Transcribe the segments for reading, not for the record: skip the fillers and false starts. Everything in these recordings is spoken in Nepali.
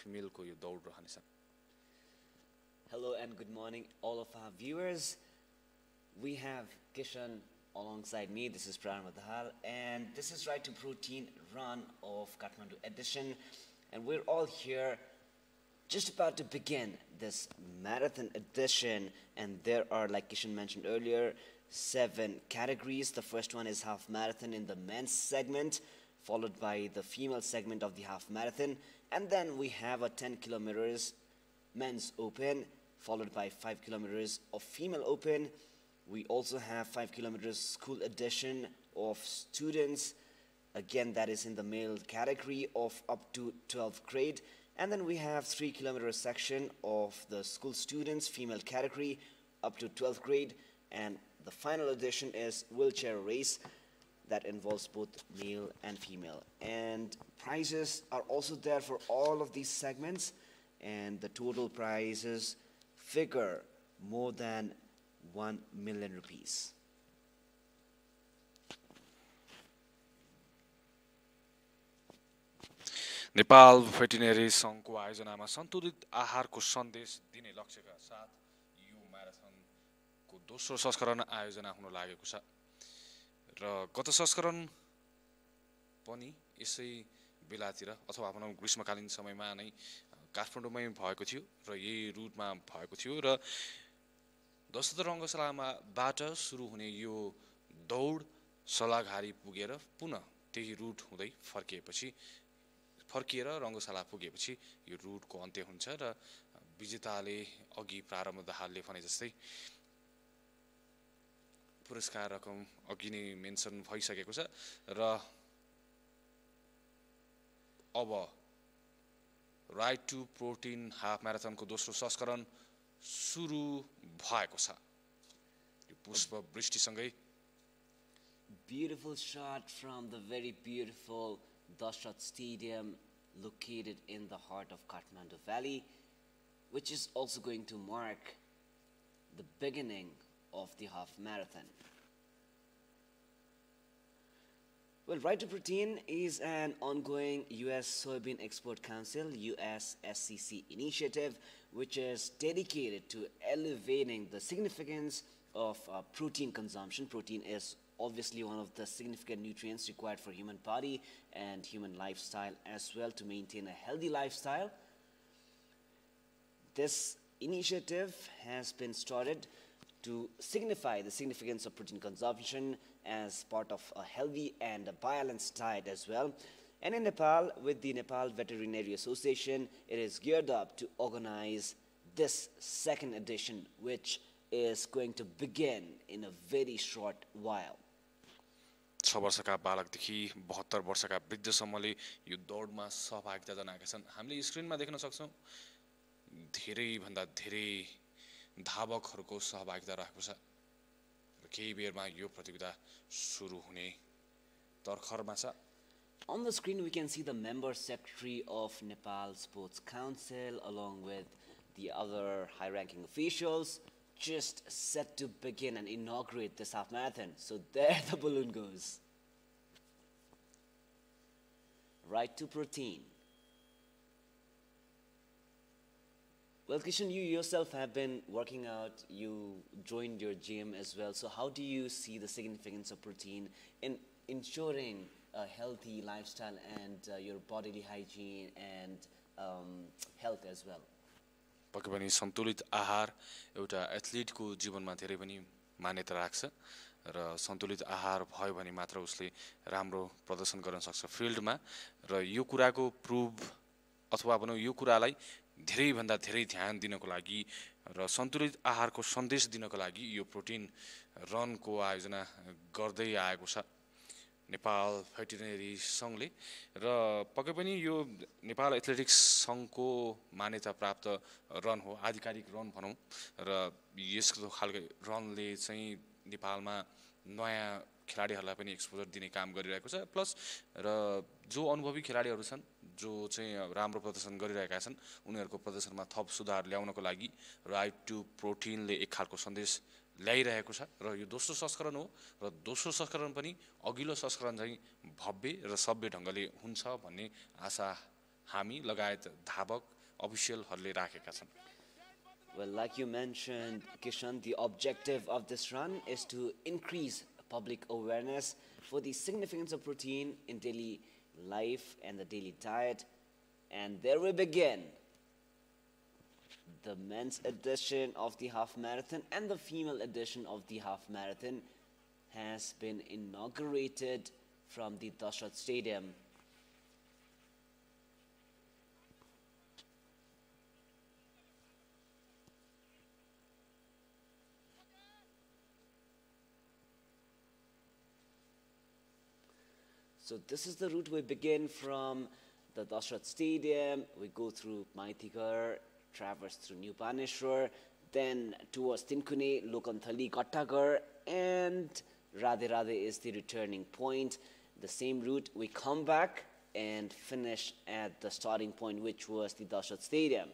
फिमेलको यो दौड रहनेछ। Hello and good morning, all of our viewers. We have Kishan alongside me. This is Prarambha Dahal, and this is Right to Protein Run of Kathmandu edition. And we're all here just about to begin this marathon edition. And there are, like Kishan mentioned earlier, 7 categories. The first one is half marathon in the men's segment, followed by the female segment of the half marathon. And then we have a 10 kilometers men's open, followed by 5 kilometers of female open. We also have 5 kilometers school edition of students. Again, that is in the male category of up to 12th grade. And then we have 3 kilometer section of the school students, female category, up to 12th grade. And the final edition is wheelchair race that involves both male and female. And prizes are also there for all of these segments. And the total prizes figure more than 1 million rupees. Nepal भेटिनेरी सङ्घको आयोजनामा सन्तुलित आहारको सन्देश दिने लक्ष्यका साथ यो म्याराथनको दोस्रो संस्करण आयोजना हुन लागेको छ र गत संस्करण पनि यसै बेलातिर अथवा भनौँ ग्रीष्मकालीन समयमा नै काठमाडौँमै भएको थियो र यही रुटमा भएको थियो र 10 रङ्गशालाबाट सुरु हुने यो दौड सलाघारी पुगेर पुनः त्यही रुट हुँदै फर्किएर रङ्गशाला पुगेपछि यो रुटको अन्त्य हुन्छ र विजेताले अघि प्रारम्भ दाहालले भने जस्तै पुरस्कार रकम अघि नै मेन्सन भइसकेको छ र अब राइट टु प्रोटिन हाफ म्याराथनको दोस्रो संस्करण सुरु भएको छ यो पुष्प वृष्टिसँगै Beautiful shot from the very beautiful Dashrath Stadium located in the heart of Kathmandu Valley, which is also going to mark the beginning of the half marathon. Well, Right to Protein is an ongoing US Soybean Export Council, USSCC initiative, which is dedicated to elevating the significance of protein consumption. Protein is obviously one of the significant nutrients required for human body and human lifestyle as well to maintain a healthy lifestyle. This initiative has been started to signify the significance of protein consumption as part of a healthy and a balanced diet as well. And in Nepal, with the Nepal Veterinary Association, it is geared up to organize this second edition, which is going to begin in a very short while. 6 वर्षका बालकदेखि 72 वर्षका वृद्धसम्मले यो दौडमा सहभागिता जनाएका छन्। हामीले स्क्रिनमा देख्न सक्छौं धेरै भन्दा धेरै धावकहरूको सहभागिता रहेको छ र केही बेरमा यो प्रतियोगिता सुरु हुने तर्खरमा छ। On the screen we can see the member secretary of Nepal Sports Council along with the other high-ranking officials just set to begin and inaugurate this half marathon. So there the balloon goes. Right to Protein. Well, Kishan, you yourself have been working out, you joined your gym as well. So how do you see the significance of protein in ensuring a healthy lifestyle and your bodily hygiene and health as well? पक्कै पनि सन्तुलित आहार एउटा एथलिटको जीवनमा धेरै पनि मान्यता राख्छ र सन्तुलित आहार भयो भने मात्र उसले राम्रो प्रदर्शन गर्न सक्छ फिल्डमा र यो कुराको प्रुभ अथवा भनौं यो कुरालाई धेरै भन्दा धेरै ध्यान दिनको लागि र सन्तुलित आहारको सन्देश दिनको लागि यो प्रोटिन रनको आयोजना गर्दै आएको छ नेपाल भेटिनेरी संघले र पक्कै पनि यो नेपाल एथलेटिक्स संघको मान्यता प्राप्त रन हो आधिकारिक रन भनौं र यस्तो खालको रनले चाहिँ नेपालमा नयाँ खेलाडीहरूलाई पनि एक्सपोजर दिने काम गरिरहेको छ प्लस र जो अनुभवी खेलाडीहरू छन् जो चाहिँ राम्रो प्रदर्शन गरिरहेका छन् उनीहरूको प्रदर्शनमा थप सुधार ल्याउनको लागि राइट टु प्रोटिनले एक खालको सन्देश ल्याइरहेको छ र यो दोस्रो संस्करण हो र दोस्रो संस्करण पनि अघिल्लो संस्करण चाहिँ भव्य र सभ्य ढंगले हुन्छ भन्ने आशा हामी लगायत धावक अफिसियलहरूले राखेका छन्। Well, like you mentioned, Kishan, the objective of this run is to increase public awareness for the significance of protein in daily life and the daily diet. And there we begin. The men's edition of the half marathon and the female edition of the half marathon has been inaugurated from the Dahal Stadium. So this is the route we begin from the Dahal Stadium. We go through Maitigar, traverse through New Baneshwar, then towards Tinkune, Lokanthali, Kattagar, and Radhe Radhe is the returning point. The same route, we come back and finish at the starting point, which was the Dahal Stadium.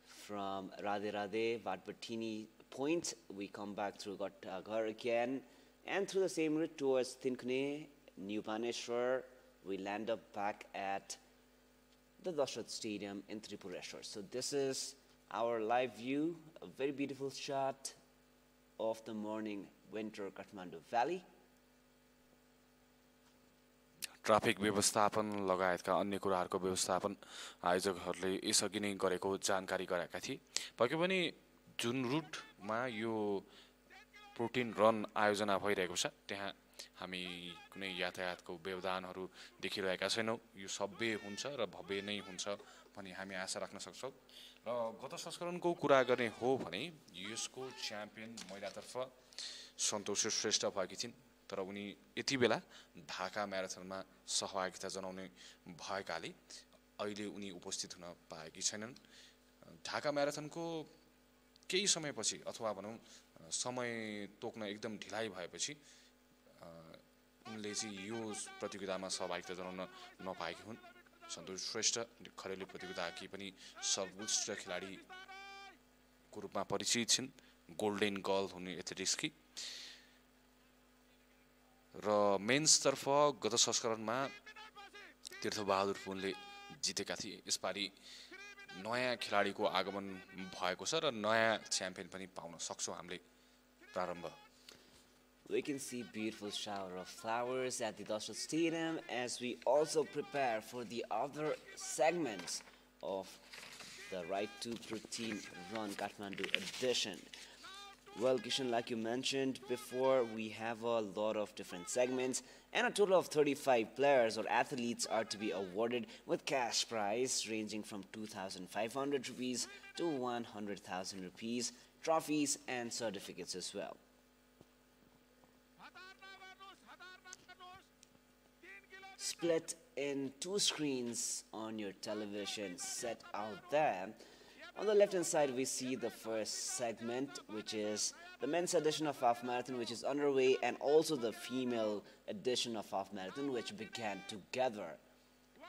From Radhe Radhe, Vadbatini point, we come back through Kattagar again, and through the same route towards Tinkune, New Baneshwar, we land up back at the Dahal Stadium in Tripureshwar. So this is our live view, a very beautiful shot of the morning winter Kathmandu Valley. Traffic व्यवस्थापन लगायतका अन्य कुराहरूको व्यवस्थापन आयोजकहरूले यसअघि नै गरेको जानकारी गराएका थिए। पक्कै पनि जुन रुटमा यो प्रोटिन रन आयोजना भइरहेको छ त्यहाँ हामी कुनै यातायातको व्यवधानहरू देखिरहेका छैनौँ। यो सभ्य हुन्छ र भव्य नै हुन्छ भन्ने हामी आशा राख्न सक्छौँ। र गत संस्करणको कुरा गर्ने हो भने यसको च्याम्पियन महिलातर्फ सन्तोष श्रेष्ठ भएकी थिइन्, तर उनी यति बेला ढाका म्याराथनमा सहभागिता जनाउने भएकाले अहिले उनी उपस्थित हुन पाएकी छैनन्। ढाका म्याराथनको केही समयपछि अथवा भनौँ समय तोक्न एकदम ढिलाइ भएपछि उनले चाहिँ यो प्रतियोगितामा सहभागिता जनाउन नपाएकी हुन्। सन्तोष श्रेष्ठ खरेली प्रतियोगिताकी पनि सर्वोत्कृष्ट खेलाडीको रूपमा परिचित छिन्, गोल्डन गर्ल हुने एथलेटिक्सकी। र मेन्सतर्फ गत संस्करणमा तीर्थबहादुर पुनले जितेका थिए। यसपालि नयाँ खेलाडीको आगमन भएको छ र नयाँ च्याम्पियन पनि पाउन सक्छौँ हामीले। प्रारम्भ We can see beautiful shower of flowers at the Dahal Stadium as we also prepare for the other segments of the Right to Protein Run Kathmandu edition. Well, Kishan, like you mentioned before, we have a lot of different segments, and a total of 35 players or athletes are to be awarded with cash prize ranging from 2,500 rupees to 100,000 rupees, trophies and certificates as well. Split in two screens on your television set out there. On the left hand side we see the first segment, which is the men's edition of half marathon, which is underway, and also the female edition of half marathon, which began together.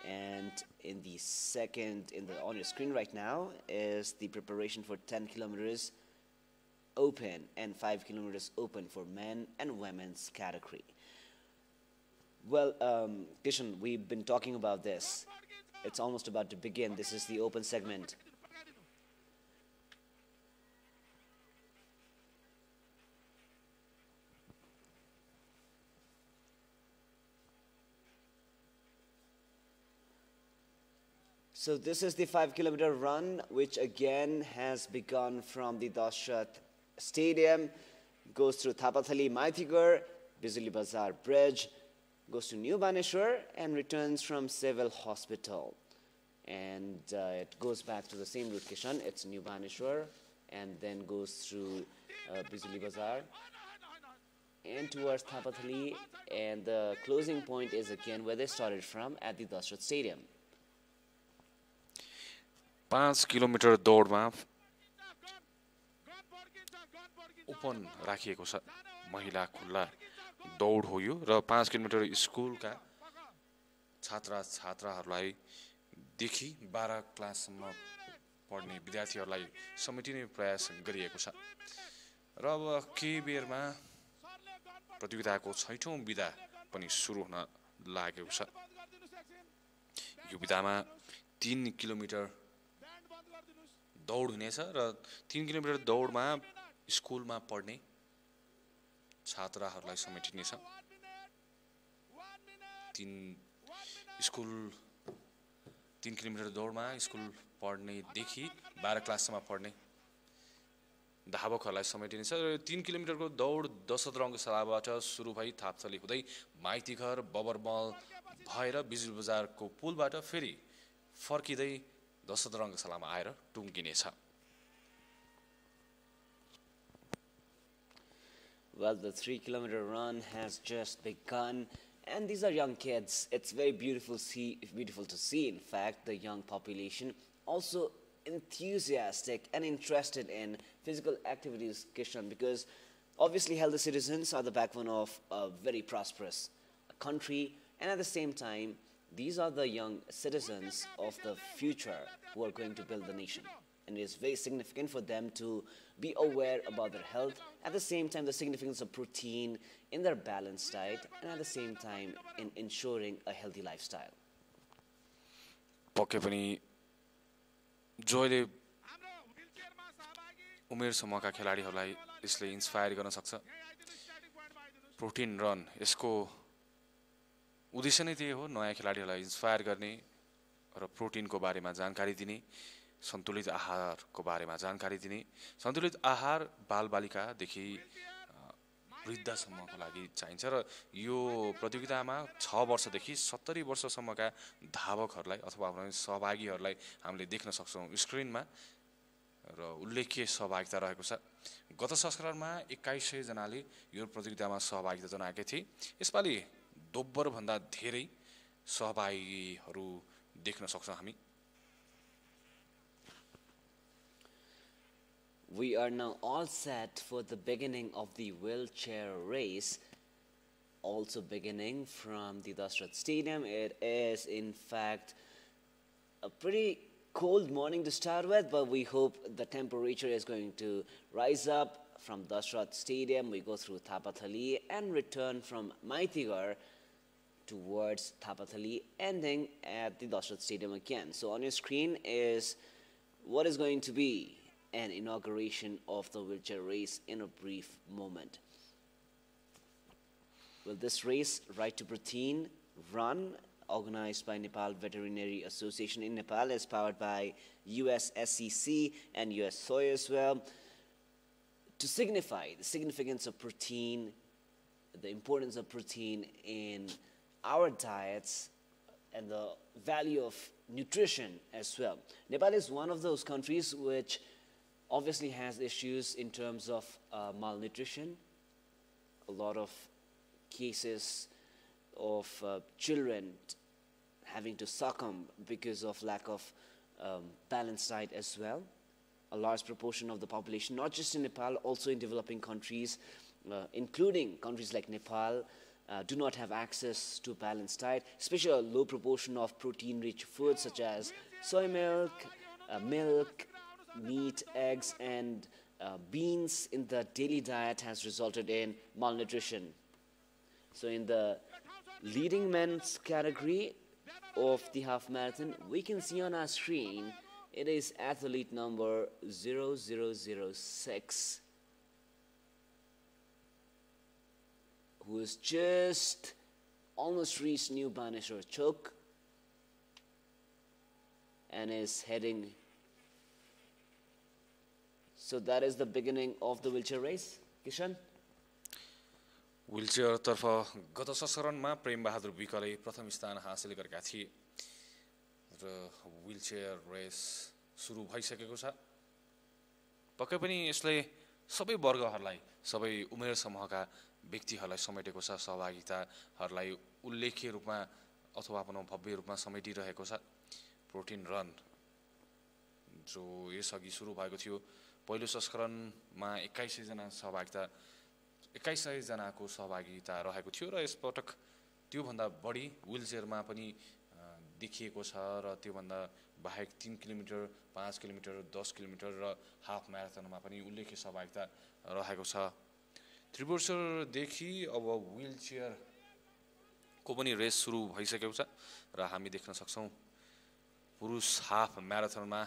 And in the second, on your screen right now, is the preparation for 10 kilometers open and 5 kilometers open for men and women's category. Well, Kishan, we've been talking about this. It's almost about to begin. This is the open segment. So this is the 5-kilometer run, which again has begun from the Dahal Stadium, goes through Thapathali, Maitigar, Bijuli Bazar Bridge, goes to New Baneshwar, and returns from Civil Hospital. And it goes back to the same route, Kishan. It's New Baneshwar, and then goes through Bijuli Bazar and towards Thapathali. And the closing point is again where they started from, at the Dahal Stadium. 5 kilometre दौडमा ओपन राखिएको छ। महिला खुल्ला दौड हो यो, र 5 किलोमिटर स्कुलका छात्रहरूलाई देखि 12 क्लाससम्म पढ्ने विद्यार्थीहरूलाई समेटिने प्रयास गरिएको छ। र अब केही बेरमा प्रतियोगिताको 6औं बिदा पनि सुरु हुन लागेको छ। यो विधामा 3 किलोमिटर दौड हुनेछ र 3 किलोमिटर दौडमा स्कुलमा पढ्ने छात्राहरूलाई समेटिनेछ। 3 किलोमिटर दौडमा स्कुल पढ्नेदेखि 12 क्लाससम्म पढ्ने धावकहरूलाई समेटिनेछ र 3 किलोमिटरको दौड दशरथरङ्गशालाबाट सुरु भई थापथली हुँदै माइतीघर बबरमल भएर बिजुली बजारको पुलबाट फेरि फर्किँदै दशरथरङ्गशालामा आएर टुङ्गिनेछ। Well, the 3-kilometer run has just begun, and these are young kids. It's very beautiful to see, in fact, the young population also enthusiastic and interested in physical activities, Kishan, because obviously healthy citizens are the backbone of a very prosperous country, and at the same time, these are the young citizens of the future who are going to build the nation. And it is very significant for them to be aware about their health, at the same time the significance of protein in their balanced diet, and at the same time in ensuring a healthy lifestyle. पक्कै पनि जसले उमेर समूहका खेलाडीहरूलाई यसले इन्स्पायर गर्न सक्छ। प्रोटिन रन यसको उद्देश्य नै त्यही हो, नयाँ खेलाडीहरूलाई इन्स्पायर गर्ने र प्रोटिनको बारेमा जानकारी दिने, सन्तुलित आहारको बारेमा जानकारी दिने। सन्तुलित आहार बालबालिकादेखि वृद्धसम्मको लागि चाहिन्छ र यो प्रतियोगितामा 6 वर्षदेखि 70 वर्षसम्मका धावकहरूलाई अथवा सहभागीहरूलाई हामीले देख्न सक्छौँ स्क्रिनमा र उल्लेख्य सहभागिता रहेको छ। गत संस्करणमा 2100 जनाले यो प्रतियोगितामा सहभागिता जनाएका थिए। यसपालि दोब्बरभन्दा धेरै सहभागीहरू देख्न सक्छौँ हामी। We are now all set for the beginning of the wheelchair race, also beginning from the Dashrath Stadium. It is in fact a pretty cold morning to start with, but we hope the temperature is going to rise up. From Dashrath Stadium, we go through Thapathali and return from Maitigar towards Thapathali, ending at the Dashrath Stadium again. So on your screen is what is going to be an inauguration of the wheelchair race in a brief moment. Well, this race, Right to Protein Run, organized by Nepal Veterinary Association in Nepal, is powered by US SEC and US Soy as well, to signify the significance of protein, the importance of protein in our diets, and the value of nutrition as well. Nepal is one of those countries which obviously has issues in terms of malnutrition. A lot of cases of children having to succumb because of lack of balanced diet as well. A large proportion of the population, not just in Nepal, also in developing countries, including countries like Nepal, do not have access to balanced diet, especially a low proportion of protein-rich foods such as soy milk, milk, meat, eggs, and beans in the daily diet has resulted in malnutrition. So in the leading men's category of the half marathon, we can see on our screen, it is athlete number 0006, who has just almost reached New Baneshwar Chowk and is heading. So that is the beginning of the wheelchair race. Kishan? Wheelchair तर्फ गत संस्करणमा प्रेम बहादुर विकले प्रथम स्थान हासिल गरेका थिए र व्हीलचेयर रेस सुरु भइसकेको छ। पक्कै पनि यसले सबै वर्गहरूलाई, सबै उमेर समूहका व्यक्तिहरूलाई समेटेको छ। सहभागिताहरूलाई उल्लेख्य रूपमा अथवा भव्य रूपमा समेटिरहेको छ। प्रोटिन रन जो यसअघि सुरु भएको थियो, पहिलो संस्करणमा 2100 जनाको सहभागिता रहेको थियो र यसपटक त्योभन्दा बढी व्हीलचेयरमा पनि देखिएको छ र त्योभन्दा बाहेक 3 किलोमिटर, 5 किलोमिटर, 10 किलोमिटर र हाफ म्याराथनमा पनि उल्लेख्य सहभागिता रहेको छ। त्रिपुरेश्वरदेखि अब व्हीलचेयरको को पनि रेस सुरु भइसकेको छ र हामी देख्न सक्छौं पुरुष हाफ म्याराथनमा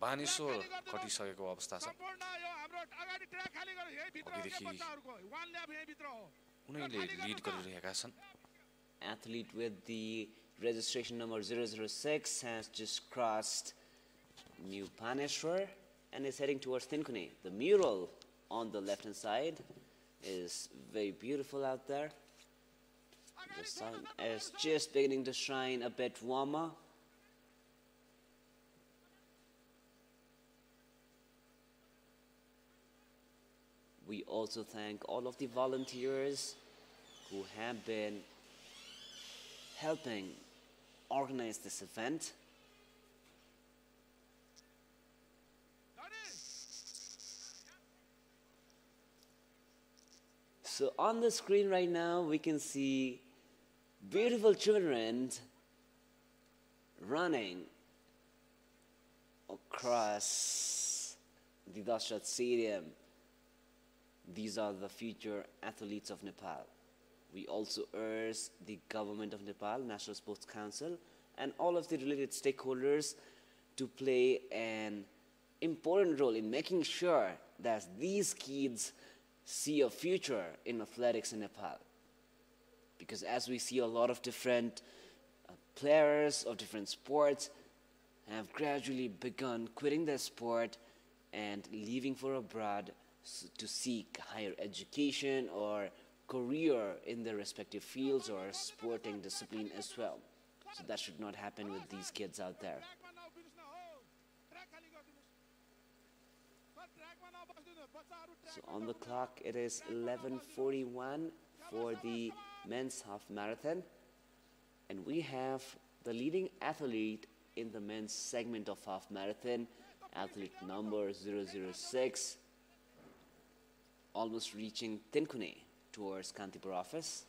बानिसो कटिसकेको अवस्था छ अघिदेखि उनीले लिड गरिरहेका छन् Athlete with the registration number 006 has just crossed New Baneshwar and is heading towards Tinkuni. The mural on the left hand side is very beautiful out there. The sun is just beginning to shine a bit warmer. We also thank all of the volunteers who have been helping organize this event. So on the screen right now we can see beautiful children running across the Dashrath Stadium. These are the future athletes of Nepal. We also urge the government of Nepal, National Sports Council, and all of the related stakeholders to play an important role in making sure that these kids see a future in athletics in Nepal. Because as we see, a lot of different players of different sports have gradually begun quitting their sport and leaving for abroad to seek higher education or career in their respective fields or sporting discipline as well. So that should not happen with these kids out there. So on the clock it is 11:41 for the men's half marathon, and we have the leading athlete in the men's segment of half marathon, athlete number 006, almost reaching Tinkuni towards Kantipur office.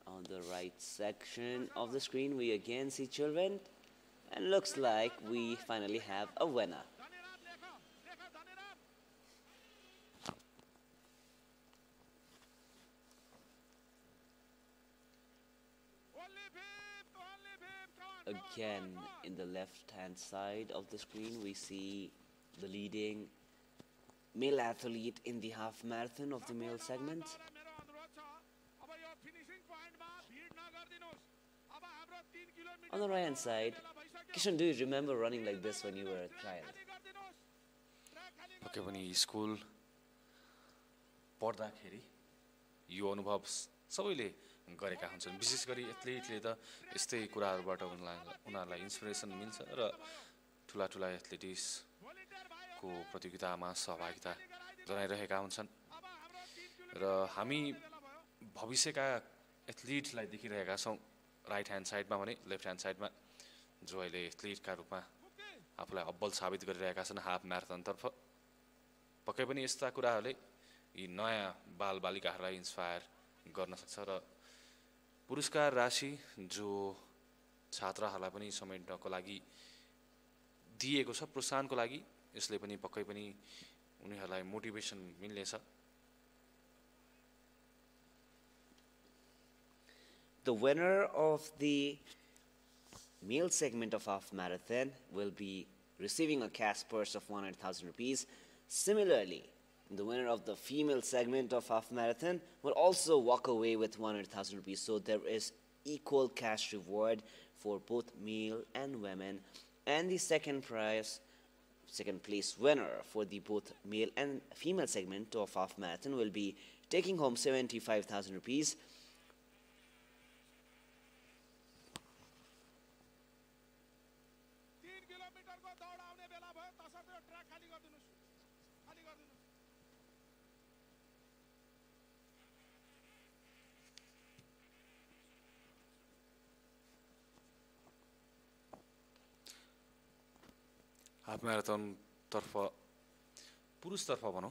On the right section of the screen we again see children, and looks like we finally have a winner. Again, in the left-hand side of the screen, we see the leading male athlete in the half marathon of the male segment. On the right-hand side, Kishan, do you remember running like this when you were a child? पक्कै पनि स्कुल पढ्दाखेरि यो अनुभव सबैले गरेका हुन्छन् विशेष गरी एथलीटले त यस्तै कुराहरुबाट उनीहरुलाई इन्स्पिरेसन मिल्छ र ठूला ठूला एथलेटिक्स को प्रतियोगितामा सहभागिता जनाइरहेका हुन्छन् र हामी भविष्यका एथलीटलाई देखिरहेका छौं राइट ह्यान्ड साइडमा भने लेफ्ट ह्यान्ड साइडमा जो अहिले एथलीटका रूपमा आफूलाई अब्बल साबित गरिरहेका छन् हाफ म्याराथन तर्फ पक्कै पनि यस्ता कुराहरुले यी नयाँ बालबालिकाहरुलाई इन्स्पायर गर्न सक्छ र पुरस्कार राशि जो छात्रहरूलाई पनि समेट्नको लागि दिएको छ प्रोत्साहनको लागि यसले पनि पक्कै पनि उनीहरुलाई मोटिभेसन मिल्नेछ. The winner of the male segment of half marathon will be receiving a cash purse of 100,000 rupees. Similarly, the winner of the female segment of half marathon will also walk away with 100,000 rupees. So there is equal cash reward for both male and women. And the second place winner for the both male and female segment of half marathon will be taking home 75,000 rupees. Half marathon तर्फ पुरुष तर्फ भनौं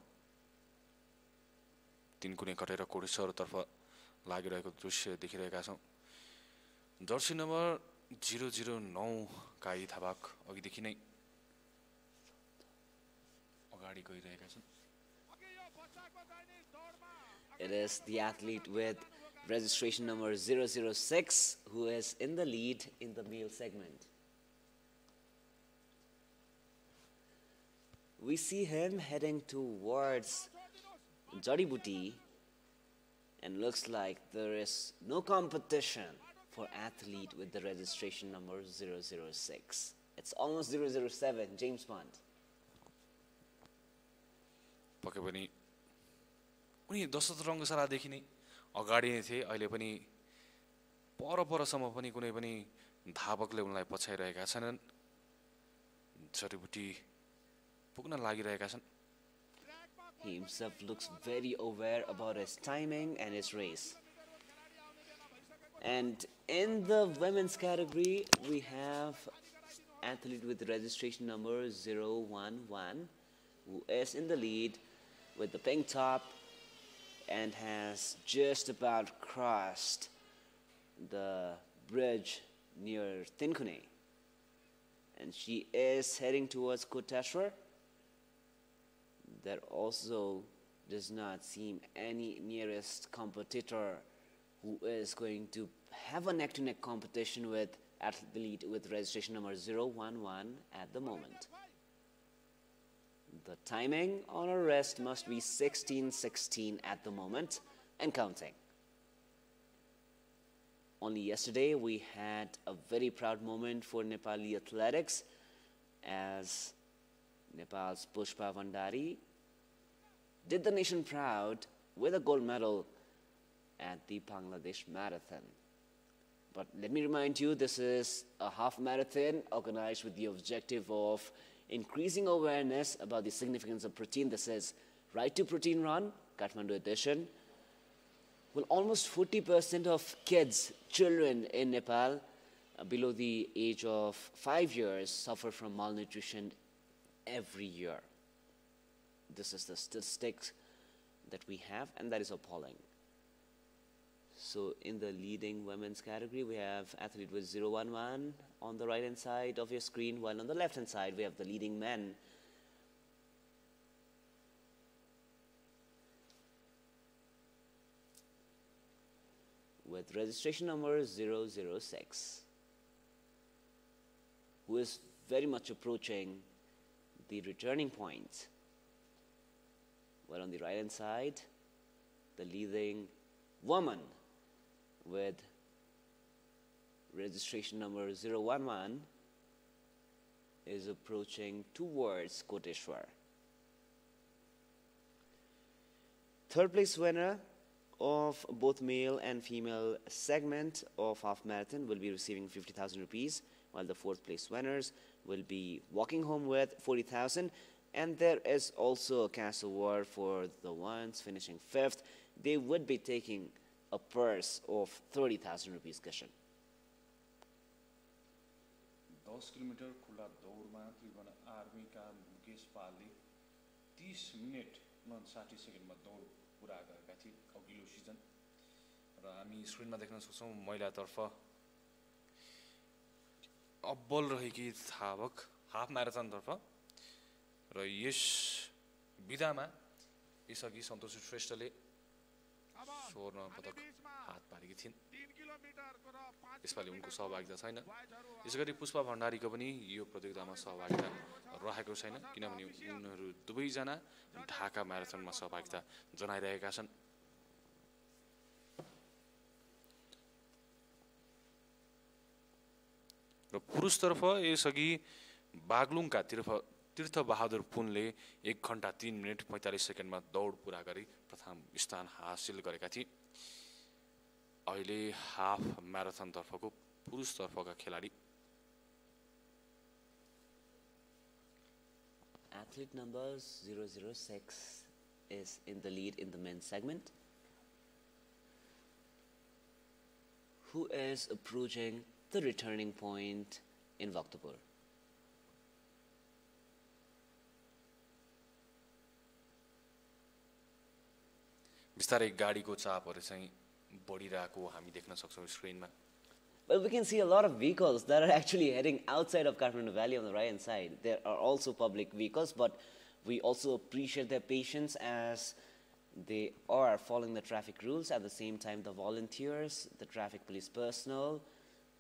तिनकुने कटेर कोडेश्वर तर्फ लागिरहेको दृश्य देखिरहेका छौं. जर्सी नम्बर 009 का यी धावक अघिदेखि नै अगाडि गइरहेका छन्। It is the athlete with registration number 006 who is in the lead in the male segment. We see him heading towards Jadibuti, and looks like there is no competition for athlete with the registration number 006. It's almost 007, James Bond. पक्कै पनि उनी 10 रङ्गशालादेखि नै अगाडि नै थिए। अहिले पनि परसम्म पनि कुनै पनि धावकले उनलाई पछाइरहेका छैनन्। जडीबुटी पुग्न लागिरहेका छन्। He himself looks very aware about his timing and his race. And in the women's category, we have athlete with registration number 011 who is in the lead with the pink top and has just about crossed the bridge near Tinkune. And she is heading towards Koteshwar. There also does not seem any nearest competitor who is going to have a neck-to-neck competition with athlete with registration number 011 at the moment. The timing on her wrist must be 16:16 at the moment and counting. Only yesterday we had a very proud moment for Nepali athletics as Nepal's Pushpa Vandari did the nation proud with a gold medal at the Bangladesh Marathon. But let me remind you, this is a half marathon organized with the objective of increasing awareness about the significance of protein. This is Right to Protein Run, Kathmandu edition. Well, almost 40% of kids, children in Nepal below the age of 5 years suffer from malnutrition every year. This is the statistics that we have, and that is appalling. So in the leading women's category, we have athlete with 011 on the right-hand side of your screen, while on the left-hand side, we have the leading men. With registration number 006, who is very much approaching the returning point. While on the right-hand side, the leading woman with registration number 011 is approaching towards Koteshwar. Third place winner of both male and female segment of half marathon will be receiving 50,000 rupees, while the fourth place winners will be walking home with 40,000. And there is also a cash award for the ones finishing fifth. They would be taking a purse of 30,000 rupees cushion. 10 kilometre खुला दौडमा त्रिभुवन आर्मीका मुकेश पालले 30 मिनेट 59 सेकेन्डमा दौड पुरा गरेका थिए अघिल्लो सिजन। र हामी स्क्रिनमा देख्न सक्छौं महिलातर्फ अब्बल रहेकी धावक हाफ म्याराथनतर्फ र यस विधामा यसअघि सन्तोषी श्रेष्ठले स्वर्ण पदक हात पारेकी थिइन्। यसपालि उनको सहभागिता छैन। यसगरी पुष्पा भण्डारीको पनि यो प्रतियोगितामा सहभागिता रहेको छैन, किनभने उनीहरू दुवैजना ढाका म्याराथनमा सहभागिता जनाइरहेका छन्। र पुरुषतर्फ यसअघि बागलुङका तीर्थ बहादुर पुनले 1 घण्टा 3 मिनेट 45 सेकेन्डमा दौड पुरा गरी प्रथम स्थान हासिल गरेका थिए। अहिले हाफ म्याराथन तर्फको पुरुषतर्फका खेलाडी Athlete number 006 is in the lead in the men's segment, who is approaching the returning point in Vaktapur. बिस्तारै गाडीको चापहरू चाहिँ बढिरहेको हामी देख्न सक्छौं स्क्रिनमा। Well, we can see a lot of vehicles that are actually heading outside of Kathmandu Valley on the right-hand side. There are also public vehicles, but we also appreciate their patience as they are following the traffic rules. At the same time, the volunteers, the traffic police personnel,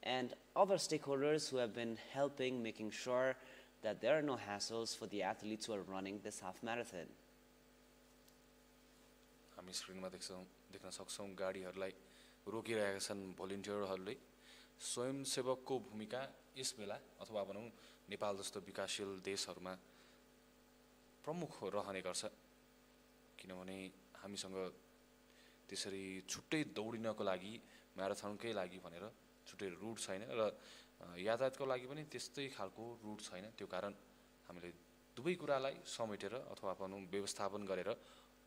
and other stakeholders who have been helping, making sure that there are no hassles for the athletes who are running this half marathon. हामी स्क्रिनमा देख्न सक्छौं गाडीहरूलाई रोकिरहेका छन् भोलिन्टियरहरूले स्वयंसेवकको भूमिका यस बेला अथवा भनौं नेपाल जस्तो विकासशील देशहरूमा प्रमुख रहने गर्छ किनभने हामीसँग त्यसरी छुट्टै दौडिनको लागि म्याराथनकै लागि भनेर छुट्टै रुट छैन र यातायातको लागि पनि त्यस्तै खालको रुट छैन त्यो कारण हामीले दुवै कुरालाई समेटेर अथवा भनौं व्यवस्थापन गरेर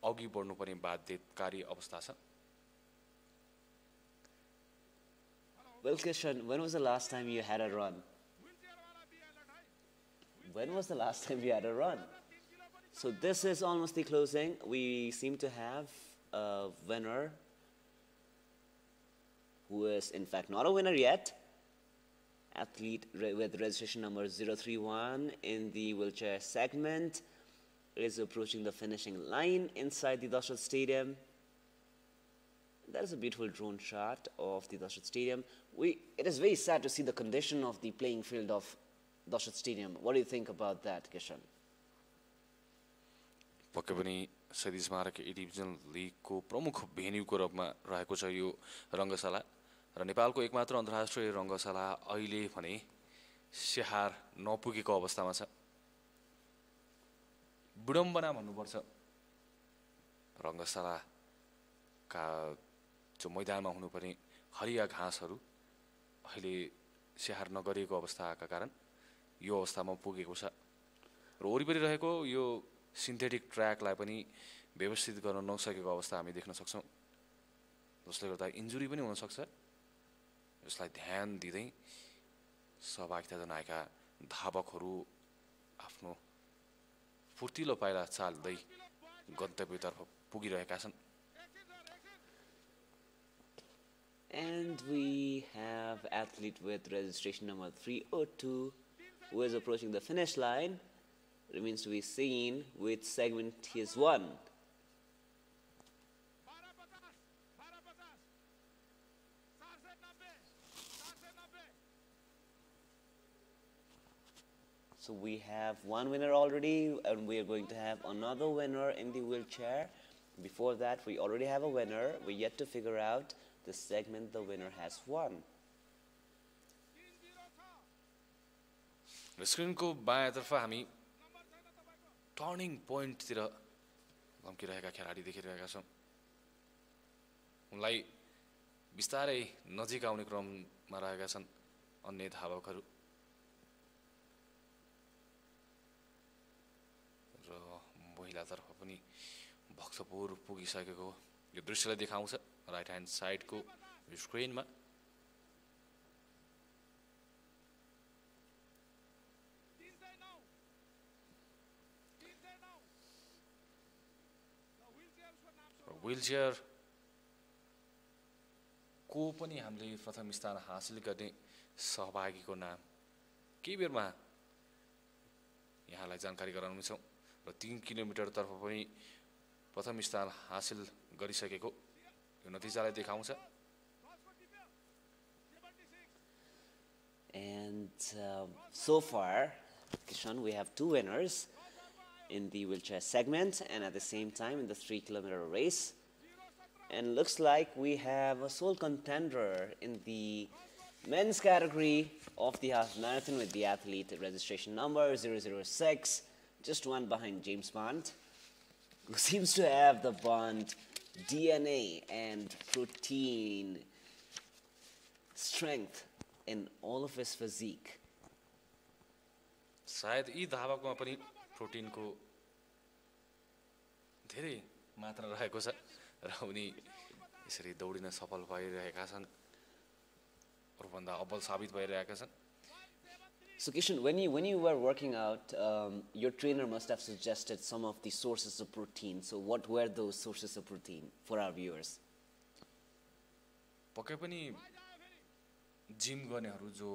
अघि बढ्नुपर्ने बाध्यकारी अवस्था छ Well, Kishan, when was the last time you had a run? When was the last time you had a run? So this is almost the closing. We seem to have a winner who is in fact not a winner yet. Athlete with registration number 031 in the wheelchair segment is approaching the finishing line inside the Dashrath Stadium. That is a beautiful drone shot of the Dashrath Stadium. It is very sad to see the condition of the playing field of Dashrath Stadium. What do you think about that, Kishan? पक्कै पनि शहीद स्मारक ए डिभिजन लिगको प्रमुख भेन्यूको रूपमा रहेको छ यो रङ्गशाला र नेपालको एकमात्र अन्तर्राष्ट्रिय रङ्गशाला अहिले भने स्याहार नपुगेको अवस्थामा छ विडम्बना भन्नुपर्छ रङ्गशालाका जो मैदानमा हुनुपर्ने हरिया घाँसहरू अहिले स्याहार नगरेको अवस्थाका कारण यो अवस्थामा पुगेको छ र वरिपरि रहेको यो सिन्थेटिक ट्र्याकलाई पनि व्यवस्थित गर्न नसकेको अवस्था हामी देख्न सक्छौं जसले गर्दा इन्जुरी पनि हुन सक्छ यसलाई ध्यान दिँदै सहभागिता जनाएका धावकहरू आफ्नो फुर्तिलो पाइला चाल्दै गन्तव्यतर्फ पुगिरहेका छन् And we have athlete with registration number 302 who is approaching the finish line. Remains to be seen which segment he has won. So we have one winner already, and we are going to have another winner in the wheelchair. Before that, we already have a winner. We're yet to figure out the segment the winner has won. स्क्रिनको बायाँतर्फ हामी टर्निङ पोइन्टतिर लम्किरहेका खेलाडी देखिरहेका छौं उनलाई बिस्तारै नजिक आउने क्रममा रहेका छन् अन्य धावकहरू र महिलातर्फ पनि भक्तपुर पुगिसकेको यो दृश्यलाई देखाउँछ राइट ह्यान्ड साइडको स्क्रिनमा व्हीलचेयर को पनि हामीले प्रथम स्थान हासिल गर्ने सहभागीको नाम केही बेरमा यहाँलाई जानकारी गराउनेछौं र 3 किलोमिटर तर्फ पनि प्रथम स्थान हासिल गरिसकेको यो नतिजालाई देखाउँछ And so far, Kishan, we have two winners in the wheelchair segment and at the same time in the 3-kilometer race. And looks like we have a sole contender in the men's category of the half marathon with the athlete registration number 006, just one behind James Bond, who seems to have the Bond DNA and protein strength in all of his physique. सायद यी धावकमा पनि प्रोटिनको धेरै मात्रा रहेको छ र उनी यसरी दौडिन सफल भइरहेका छन् अरूभन्दा अब्बल साबित भइरहेका छन्. So Kishan, when you were working out, your trainer must have suggested some of the sources of protein. So what were those sources of protein for our viewers? पक्कै पनि जिम गर्नेहरू जो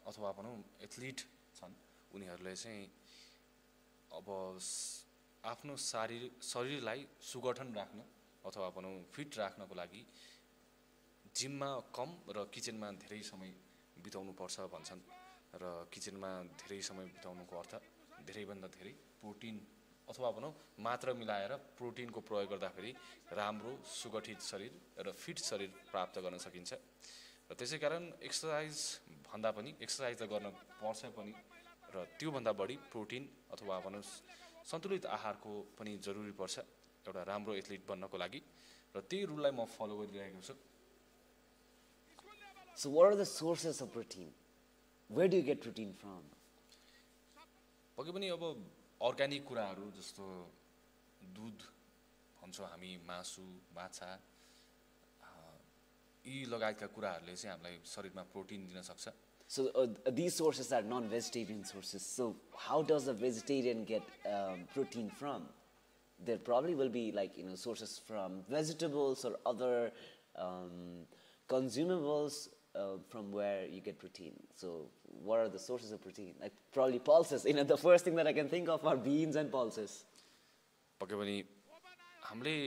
अथवा भनौँ एथलिट छन् उनीहरूले चाहिँ अब आफ्नो शरीरलाई सुगठन राख्न अथवा भनौँ फिट राख्नको लागि जिममा कम र किचनमा धेरै समय बिताउनु पर्छ भन्छन् र किचनमा धेरै समय बिताउनुको अर्थ धेरैभन्दा धेरै प्रोटिन अथवा भनौँ मात्रा मिलाएर प्रोटिनको प्रयोग गर्दाखेरि राम्रो सुगठित शरीर र फिट शरीर प्राप्त गर्न सकिन्छ र त्यसै कारण एक्सर्साइज भन्दा पनि एक्सर्साइज त गर्न पर्छ पनि र त्योभन्दा बढी प्रोटिन अथवा भनौँ सन्तुलित आहारको पनि जरुरी पर्छ एउटा राम्रो एथलिट बन्नको लागि र त्यही रुललाई म फलो गरिरहेको छु. So what are the sources of protein? Where do you get protein from? पक्कै पनि अब अर्ग्यानिक कुराहरू जस्तो दुध भन्छौँ हामी, मासु, माछा यी लगायतका कुराहरूले चाहिँ हामीलाई शरीरमा प्रोटिन दिन सक्छ. So these sources are non-vegetarian sources. So how does a vegetarian get protein from? There probably will be sources from vegetables or other consumables from where you get protein. So what are the sources of protein? Like probably pulses. The first thing that I can think of are beans and pulses. पक्कै पनि हामीले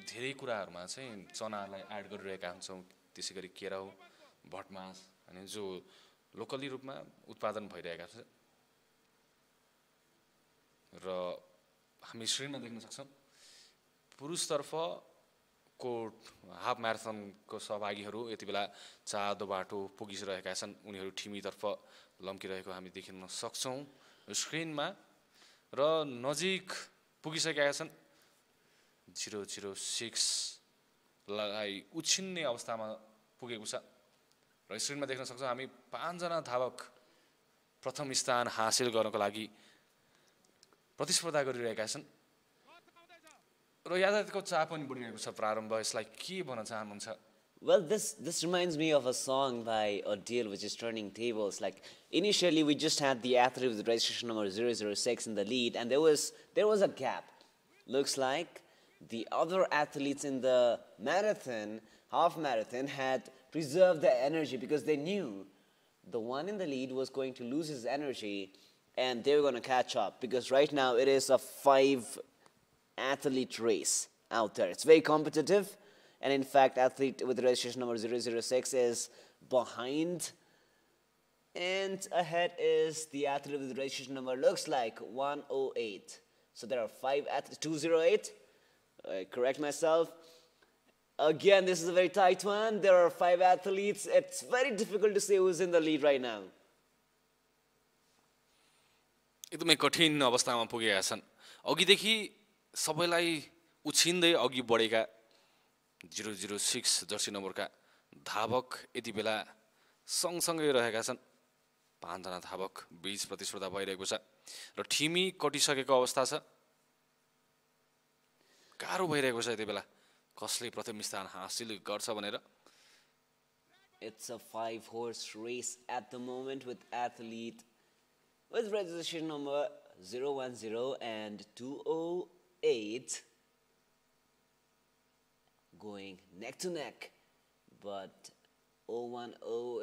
धेरै कुराहरूमा चाहिँ चनालाई एड गरिरहेका हुन्छौँ. त्यसै गरी केराउ, भटमास अनि जो लोकली रूपमा उत्पादन भइरहेका छ र हामी स्क्रिनमा देख्न सक्छौँ पुरुषतर्फको हाफ म्याराथनको सहभागीहरू यति बेला चाँदो बाटो पुगिरहेका छन्. उनीहरू ठिमीतर्फ लम्किरहेको हामी देख्न सक्छौँ स्क्रिनमा र नजिक पुगिसकेका छन्. 006 लाई उछिन्ने अवस्थामा पुगेको छ र स्क्रिनमा देख्न सक्छौँ हामी 5 जना धावक प्रथम स्थान हासिल गर्नको लागि प्रतिस्पर्धा गरिरहेका छन् र यातायातको चाप पनि बढिरहेको छ. प्रारम्भ यसलाई के भन्न चाहनुहुन्छ? Well, this reminds me of a song by Dahal which is turning tables. Like initially we just had the athlete with registration number 006 in the lead, and there was a gap. Looks like the other athletes in the marathon, half marathon, had preserved their energy because they knew the one in the lead was going to lose his energy and they were going to catch up, because right now it is a 5-athlete race out there. It's very competitive, and in fact athlete with registration number 006 is behind, and ahead is the athlete with registration number looks like 108. So there are 5 athletes. 208, correct myself. Again, this is a very tight one. There are 5 athletes. It's very difficult to say who's in the lead right now. एकदमै कठिन अवस्थामा पुगेका छन्. अघिदेखि सबैलाई उछिन्दै अघि बढेका 006 जर्सी नम्बरका धावक यति बेला सँगसँगै रहेका छन्. 5 जना धावक बीच प्रतिस्पर्धा भइरहेको छ र ठिमी कटिसकेको अवस्था छ. गाह्रो भइरहेको छ यति बेला कसले प्रथम स्थान हासिल गर्छ भनेर. It's a 5-horse race at the moment with athlete with registration number 010 and 208 going neck to neck, but 010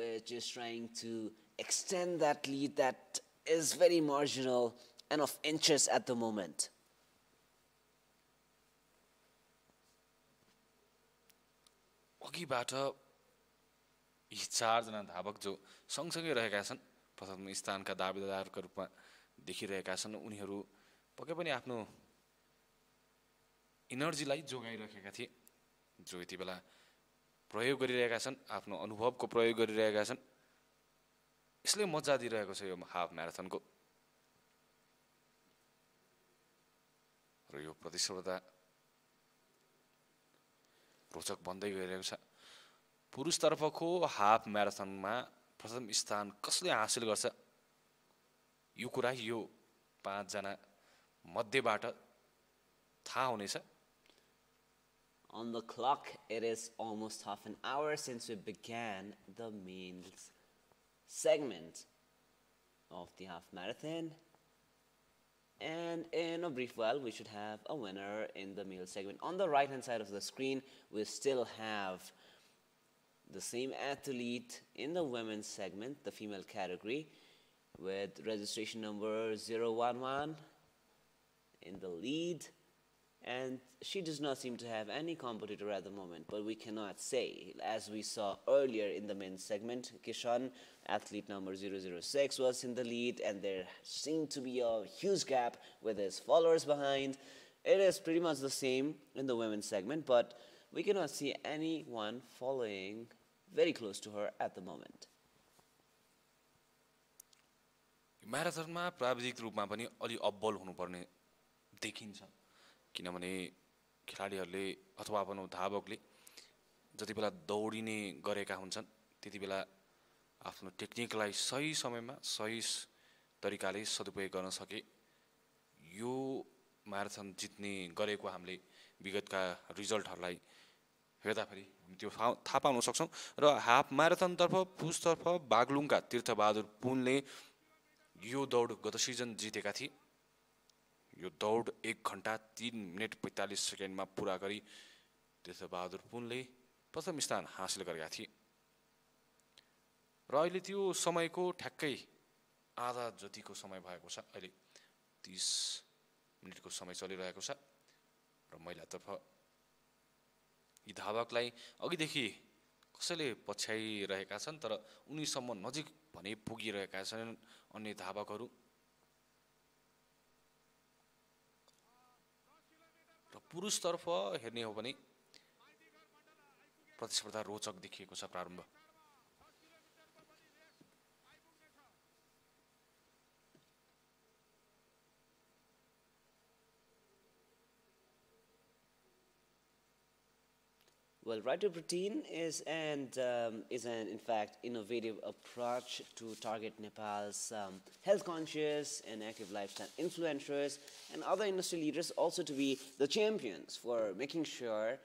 is just trying to extend that lead that is very marginal and of inches at the moment. अघिबाट यी 4 जना धावक जो सँगसँगै रहेका छन्, प्रथम स्थानका दावेदारका रूपमा देखिरहेका छन्. उनीहरू पक्कै पनि आफ्नो इनर्जीलाई जोगाइरहेका थिए, जो यति बेला प्रयोग गरिरहेका छन्, आफ्नो अनुभवको प्रयोग गरिरहेका छन्. यसले मजा दिइरहेको छ यो हाफ म्याराथनको र यो प्रतिस्पर्धा रोचक बन्दै गइरहेको छ. पुरुषतर्फको हाफ म्याराथनमा प्रथम स्थान कसले हासिल गर्छ यो कुरा यो 5 जना मध्येबाट थाहा हुनेछ. On the clock, it is almost half an hour since we began the main segment of the half marathon. And in a brief while, we should have a winner in the male segment. On the right-hand side of the screen, we still have the same athlete in the women's segment, the female category, with registration number 011 in the lead. And she does not seem to have any competitor at the moment, but we cannot say. As we saw earlier in the men's segment, Kishan, athlete number 006, was in the lead, and there seemed to be a huge gap with his followers behind. It is pretty much the same in the women's segment, but we cannot see anyone following very close to her at the moment. म्याराथनमा प्राविधिक रूपमा पनि अलि अब्बल हुनुपर्ने देखिन्छ किनभने खेलाडीहरूले अथवा भनौँ धावकले जति बेला दौडिने गरेका हुन्छन् त्यति बेला आफ्नो टेक्निकलाई सही समयमा सही तरिकाले सदुपयोग गर्न सके यो म्याराथन जित्ने गरेको हामीले विगतका रिजल्टहरूलाई हेर्दाखेरि हामी त्यो थाहा पाउन सक्छौँ र हाफ म्याराथनतर्फ पुरुषतर्फ बागलुङका तीर्थबहादुर पुनले यो दौड गत सिजन जितेका थिए यो दौड 1 घण्टा 3 मिनेट 45 सेकेन्डमा पुरा गरी तीर्थबहादुर पुनले प्रथम स्थान हासिल गरेका थिए र अहिले त्यो समयको ठ्याक्कै आधा जतिको समय भएको छ अहिले 30 मिनेटको समय चलिरहेको छ र महिलातर्फ यी धावकलाई अघिदेखि कसैले पछ्याइरहेका छन् तर उनीसम्म नजिक भने पुगिरहेका छन् अन्य धावकहरू र पुरुषतर्फ हेर्ने हो भने प्रतिस्पर्धा रोचक देखिएको छ प्रारम्भ Well, right to protein is an in fact innovative approach to target Nepal's health conscious and active lifestyle influencers and other industry leaders also to be the champions for making sure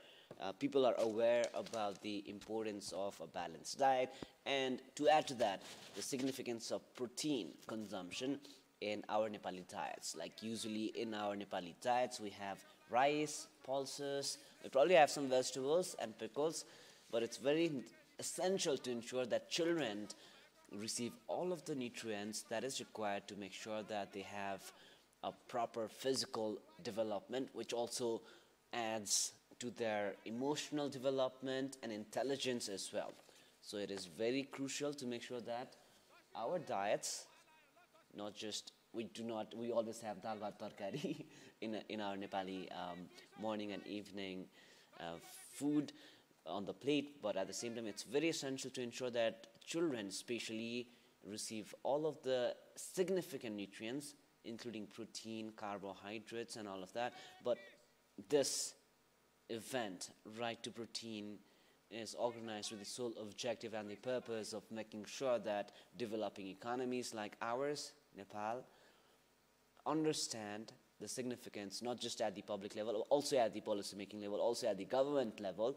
people are aware about the importance of a balanced diet, and to add to that, the significance of protein consumption in our Nepali diets. Like usually in our Nepali diets, we have rice, pulses, we probably have some vegetables and pickles, but it's very essential to ensure that children receive all of the nutrients that is required to make sure that they have a proper physical development, which also adds to their emotional development and intelligence as well. So it is very crucial to make sure that our diets, not just, we always have dal bhat tarkari in our Nepali morning and evening food on the plate, but at the same time it's very essential to ensure that children especially receive all of the significant nutrients, including protein, carbohydrates and all of that. But this event, Right to Protein, is organized with the sole objective and the purpose of making sure that developing economies like ours, Nepal, understand the significance, not just at the public level, also at the policy making level, also at the government level,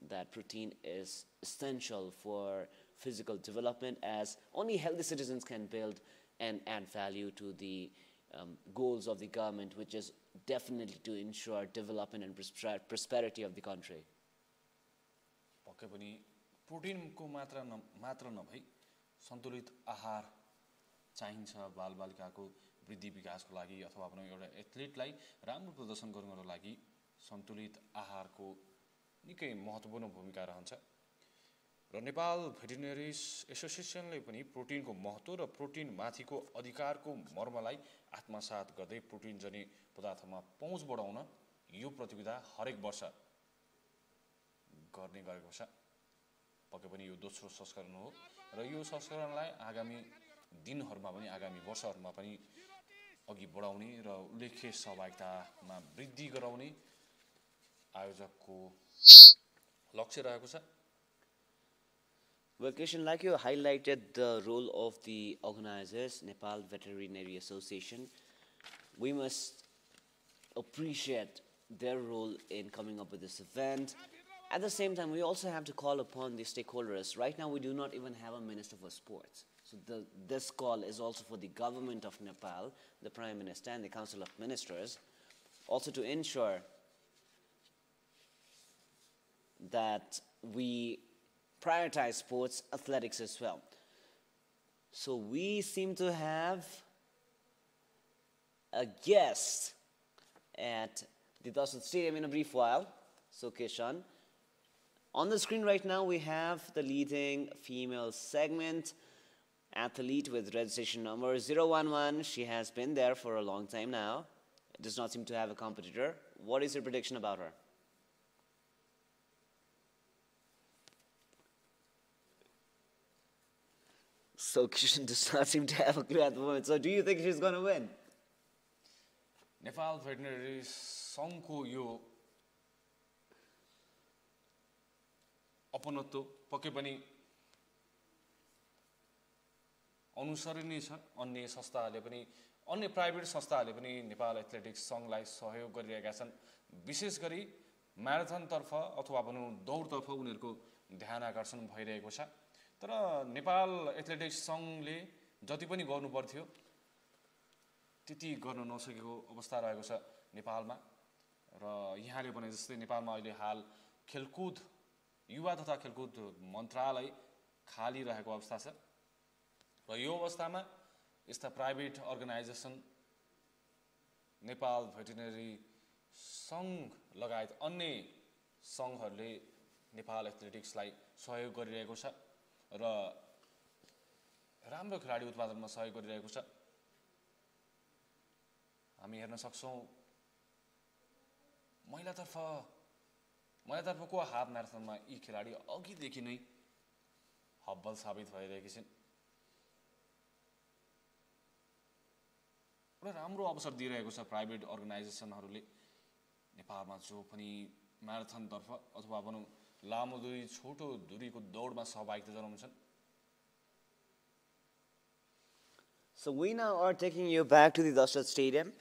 that protein is essential for physical development, as only healthy citizens can build and add value to the goals of the government, which is definitely to ensure development and prosperity of the country. पक्कै पनि प्रोटिनको मात्र नभई सन्तुलित आहार चाहिन्छ बालबालिकाको वृद्धि विकासको लागि अथवा भनौँ एउटा एथलिटलाई राम्रो प्रदर्शन गर्नको लागि सन्तुलित आहारको निकै महत्त्वपूर्ण भूमिका रहन्छ र नेपाल भेटरिनरी एसोसिएसनले पनि प्रोटिनको महत्त्व र प्रोटिन माथिको अधिकारको मर्मलाई आत्मसात गर्दै प्रोटिन जन्य पदार्थमा पहुँच बढाउन यो प्रतियोगिता हरेक वर्ष गर्ने गरेको छ पक्कै पनि यो दोस्रो संस्करण हो र यो संस्करणलाई आगामी दिनहरुमा पनि आगामी वर्षहरुमा पनि अघि बढाउने र उल्लेख्य सहभागितामा वृद्धि गराउने आयोजकको लक्ष्य रहेको छ. Well, Kishan, like you highlighted the role of the organizers, Nepal Veterinary Association, we must appreciate their role in coming up with this event. At the same time, we also have to call upon the stakeholders. Right now, we do not even have a Minister for Sports. So this call is also for the government of Nepal, the Prime Minister and the Council of Ministers, also to ensure that we prioritize sports, athletics as well. So we seem to have a guest at the Dahal Stadium in a brief while. So Kishan, on the screen right now we have the leading female segment athlete with registration number 011. She has been there for a long time now. Does not seem to have a competitor. What is your prediction about her? So Kishan does not seem to have a clue at the moment. So do you think she's going to win? Nepal veterinary सङ्घको यो अपनत्व पक्कै पनि अनुसरणीय छ। अन्य संस्थाहरूले पनि अन्य प्राइभेट संस्थाहरूले पनि नेपाल एथलेटिक्स सङ्घलाई सहयोग गरिरहेका छन्। विशेष गरी म्याराथनतर्फ अथवा भनौँ दौडतर्फ उनीहरूको ध्यान आकर्षण भइरहेको छ। तर नेपाल एथलेटिक्स सङ्घले जति पनि गर्नुपर्थ्यो त्यति गर्न नसकेको अवस्था रहेको छ नेपालमा। र यहाँले भने जस्तै नेपालमा अहिले हाल खेलकुद युवा तथा खेलकुद मन्त्रालय खाली रहेको अवस्था छ। र यो अवस्थामा यस्ता प्राइभेट अर्गनाइजेसन नेपाल भेटरिनरी सङ्घ लगायत अन्य सङ्घहरूले नेपाल एथलेटिक्सलाई सहयोग गरिरहेको छ र राम्रो खेलाडी उत्पादनमा सहयोग गरिरहेको छ। हामी हेर्न सक्छौं महिलातर्फको हाफ म्याराथनमा यी खेलाडी अघिदेखि नै हब्बल साबित भइरहेकी छिन्। एउटा राम्रो अवसर दिइरहेको छ प्राइभेट अर्गनाइजेसनहरूले नेपालमा जो पनि म्याराथनतर्फ अथवा भनौँ लामो दूरी छोटो दूरीको दौडमा सहभागिता जनाउँछन्। So we now are taking you back to the Dahal Stadium.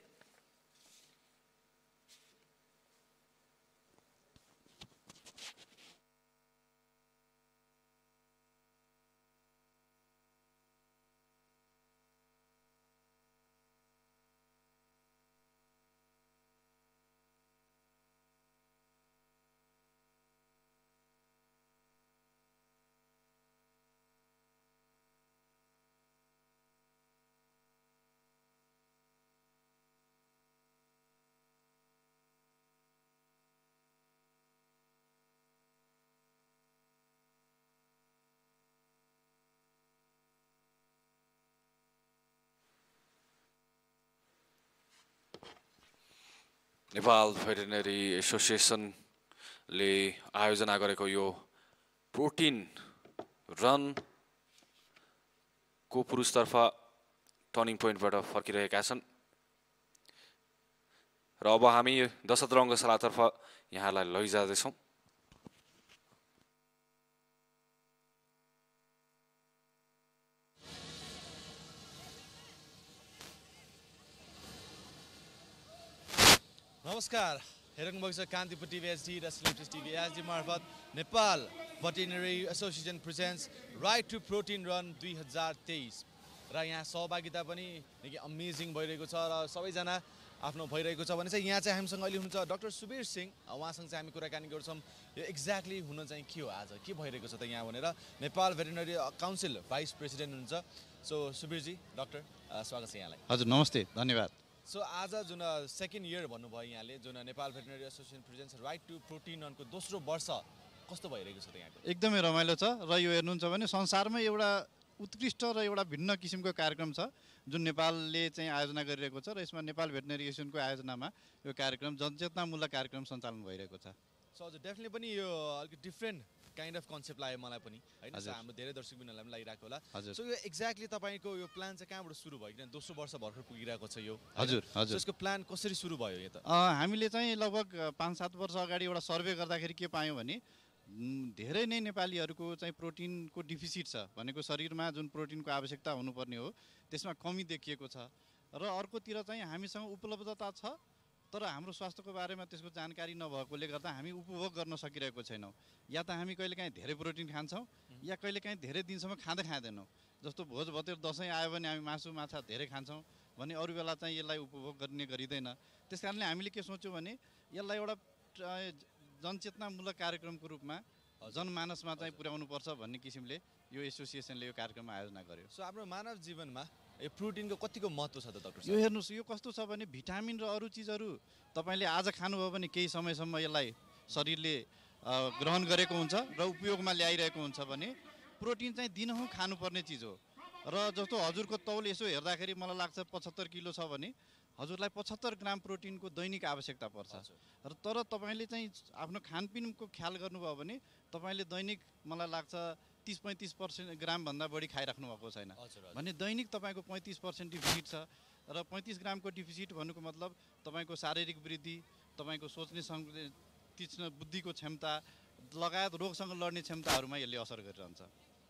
Nepal veterinary एसोसिएसनले आयोजना गरेको यो प्रोटिन रन को पुरुषतर्फ टर्निङ पोइन्टबाट फर्किरहेका छन् र अब हामी 10 रङ्गशालातर्फ यहाँलाई लैजाँदैछौं। नमस्कार, हेर्नु भएको छ कान्तिपुर टिभी एचडी र सिलेक्टेड टिभी एचडी मार्फत Nepal veterinary association presents right to protein run 2023 र यहाँ सहभागिता पनि निकै अमेजिङ भइरहेको छ र सबैजना आफ्नो भइरहेको छ भने चाहिँ यहाँ चाहिँ हामीसँग अहिले हुनुहुन्छ डाक्टर सुबीर सिंह। उहाँसँग चाहिँ हामी कुराकानी गर्छौँ यो एक्ज्याक्टली हुन चाहिँ के हो, आज के भइरहेको छ त यहाँ भनेर। Nepal veterinary council vice president हुनुहुन्छ। सो सुबीरजी, डाक्टर स्वागत छ यहाँलाई। हजुर नमस्ते, धन्यवाद। सो आज जुन सेकेन्ड इयर भन्नुभयो यहाँले, जुन Nepal veterinary association presents right to protein रनको दोस्रो वर्ष कस्तो भइरहेको छ त यहाँको? एकदमै रमाइलो छ र यो हेर्नुहुन्छ भने संसारमै एउटा उत्कृष्ट र एउटा भिन्न किसिमको कार्यक्रम छ जुन नेपालले चाहिँ आयोजना गरिरहेको छ र यसमा नेपाल भेटरिनरी एसोसिएसनको आयोजनामा यो कार्यक्रम जनचेतनामूलक कार्यक्रम सञ्चालन भइरहेको छ। सो हजुर डेफिनेटली पनि यो अलिक डिफ्रेन्ट काइन्ड अफ कन्सेप्ट लाग्यो मलाई पनि हैन। हाम्रो धेरै दर्शकबिनहरुलाई पनि लागिरहेको होला। सो यो एक्ज्याक्टली तपाईको यो प्लान चाहिँ कहाँबाट सुरु भयो? किन दोस्रो वर्ष भर्खर पुगिरहेको छ यो। हजुर हजुर। यसको प्लान कसरी सुरु भयो यो त? हामीले चाहिँ लगभग 5-7 वर्ष अगाडि एउटा सर्वे गर्दाखेरि के पायौं भने धेरै नै नेपालीहरुको चाहिँ प्रोटिनको डिफिसिट छ, भनेको शरीरमा जुन प्रोटिनको आवश्यकता हुनुपर्ने हो त्यसमा कमी देखिएको छ र अर्कोतिर चाहिँ हामीसँग उपलब्धता छ तर हाम्रो स्वास्थ्यको बारेमा त्यसको जानकारी नभएकोले गर्दा हामी उपभोग गर्न सकिरहेको छैनौं। या त हामी कहिलेकाहीँ धेरै प्रोटिन खान्छौं या कहिलेकाहीँ धेरै दिनसम्म खाँदैनौं। जस्तो भोज भतेर दशैं आयो भने हामी मासु माछा धेरै खान्छौं भने अरू बेला चाहिँ यसलाई उपभोग गर्ने गरिदैन। त्यसकारणले हामीले के सोच्यौं भने यसलाई एउटा जनचेतनामूलक कार्यक्रमको रूपमा जनमानसमा चाहिँ पुर्याउनुपर्छ भन्ने किसिमले यो एसोसिएसनले यो कार्यक्रम आयोजना गर्यो। सो हाम्रो मानव जीवनमा यो प्रोटिनको कतिको महत्त्व छ त डाक्टर यो साहब? हेर्नुहोस्, यो कस्तो छ भने भिटामिन र अरू चिजहरू तपाईँले आज खानुभयो भने केही समयसम्म यसलाई शरीरले ग्रहण गरेको हुन्छ र उपयोगमा ल्याइरहेको हुन्छ भने प्रोटिन चाहिँ दिनहुँ खानुपर्ने चिज हो। र जस्तो हजुरको तौल यसो हेर्दाखेरि मलाई लाग्छ 75 किलो छ भने हजुरलाई 75 ग्राम प्रोटिनको दैनिक आवश्यकता पर्छ। र तर तपाईँले चाहिँ आफ्नो खानपिनको ख्याल गर्नुभयो भने तपाईँले दैनिक मलाई लाग्छ 30-35% ग्रामभन्दा बढी खाइराख्नु भएको छैन भने दैनिक तपाईँको 35% डिफिसिट छ। र 35 ग्रामको डिफिसिट भन्नुको मतलब तपाईँको शारीरिक वृद्धि, तपाईँको सोच्ने तीक्ष्ण बुद्धिको क्षमता लगायत रोगसँग लड्ने क्षमताहरूमा यसले असर गरिरहन्छ।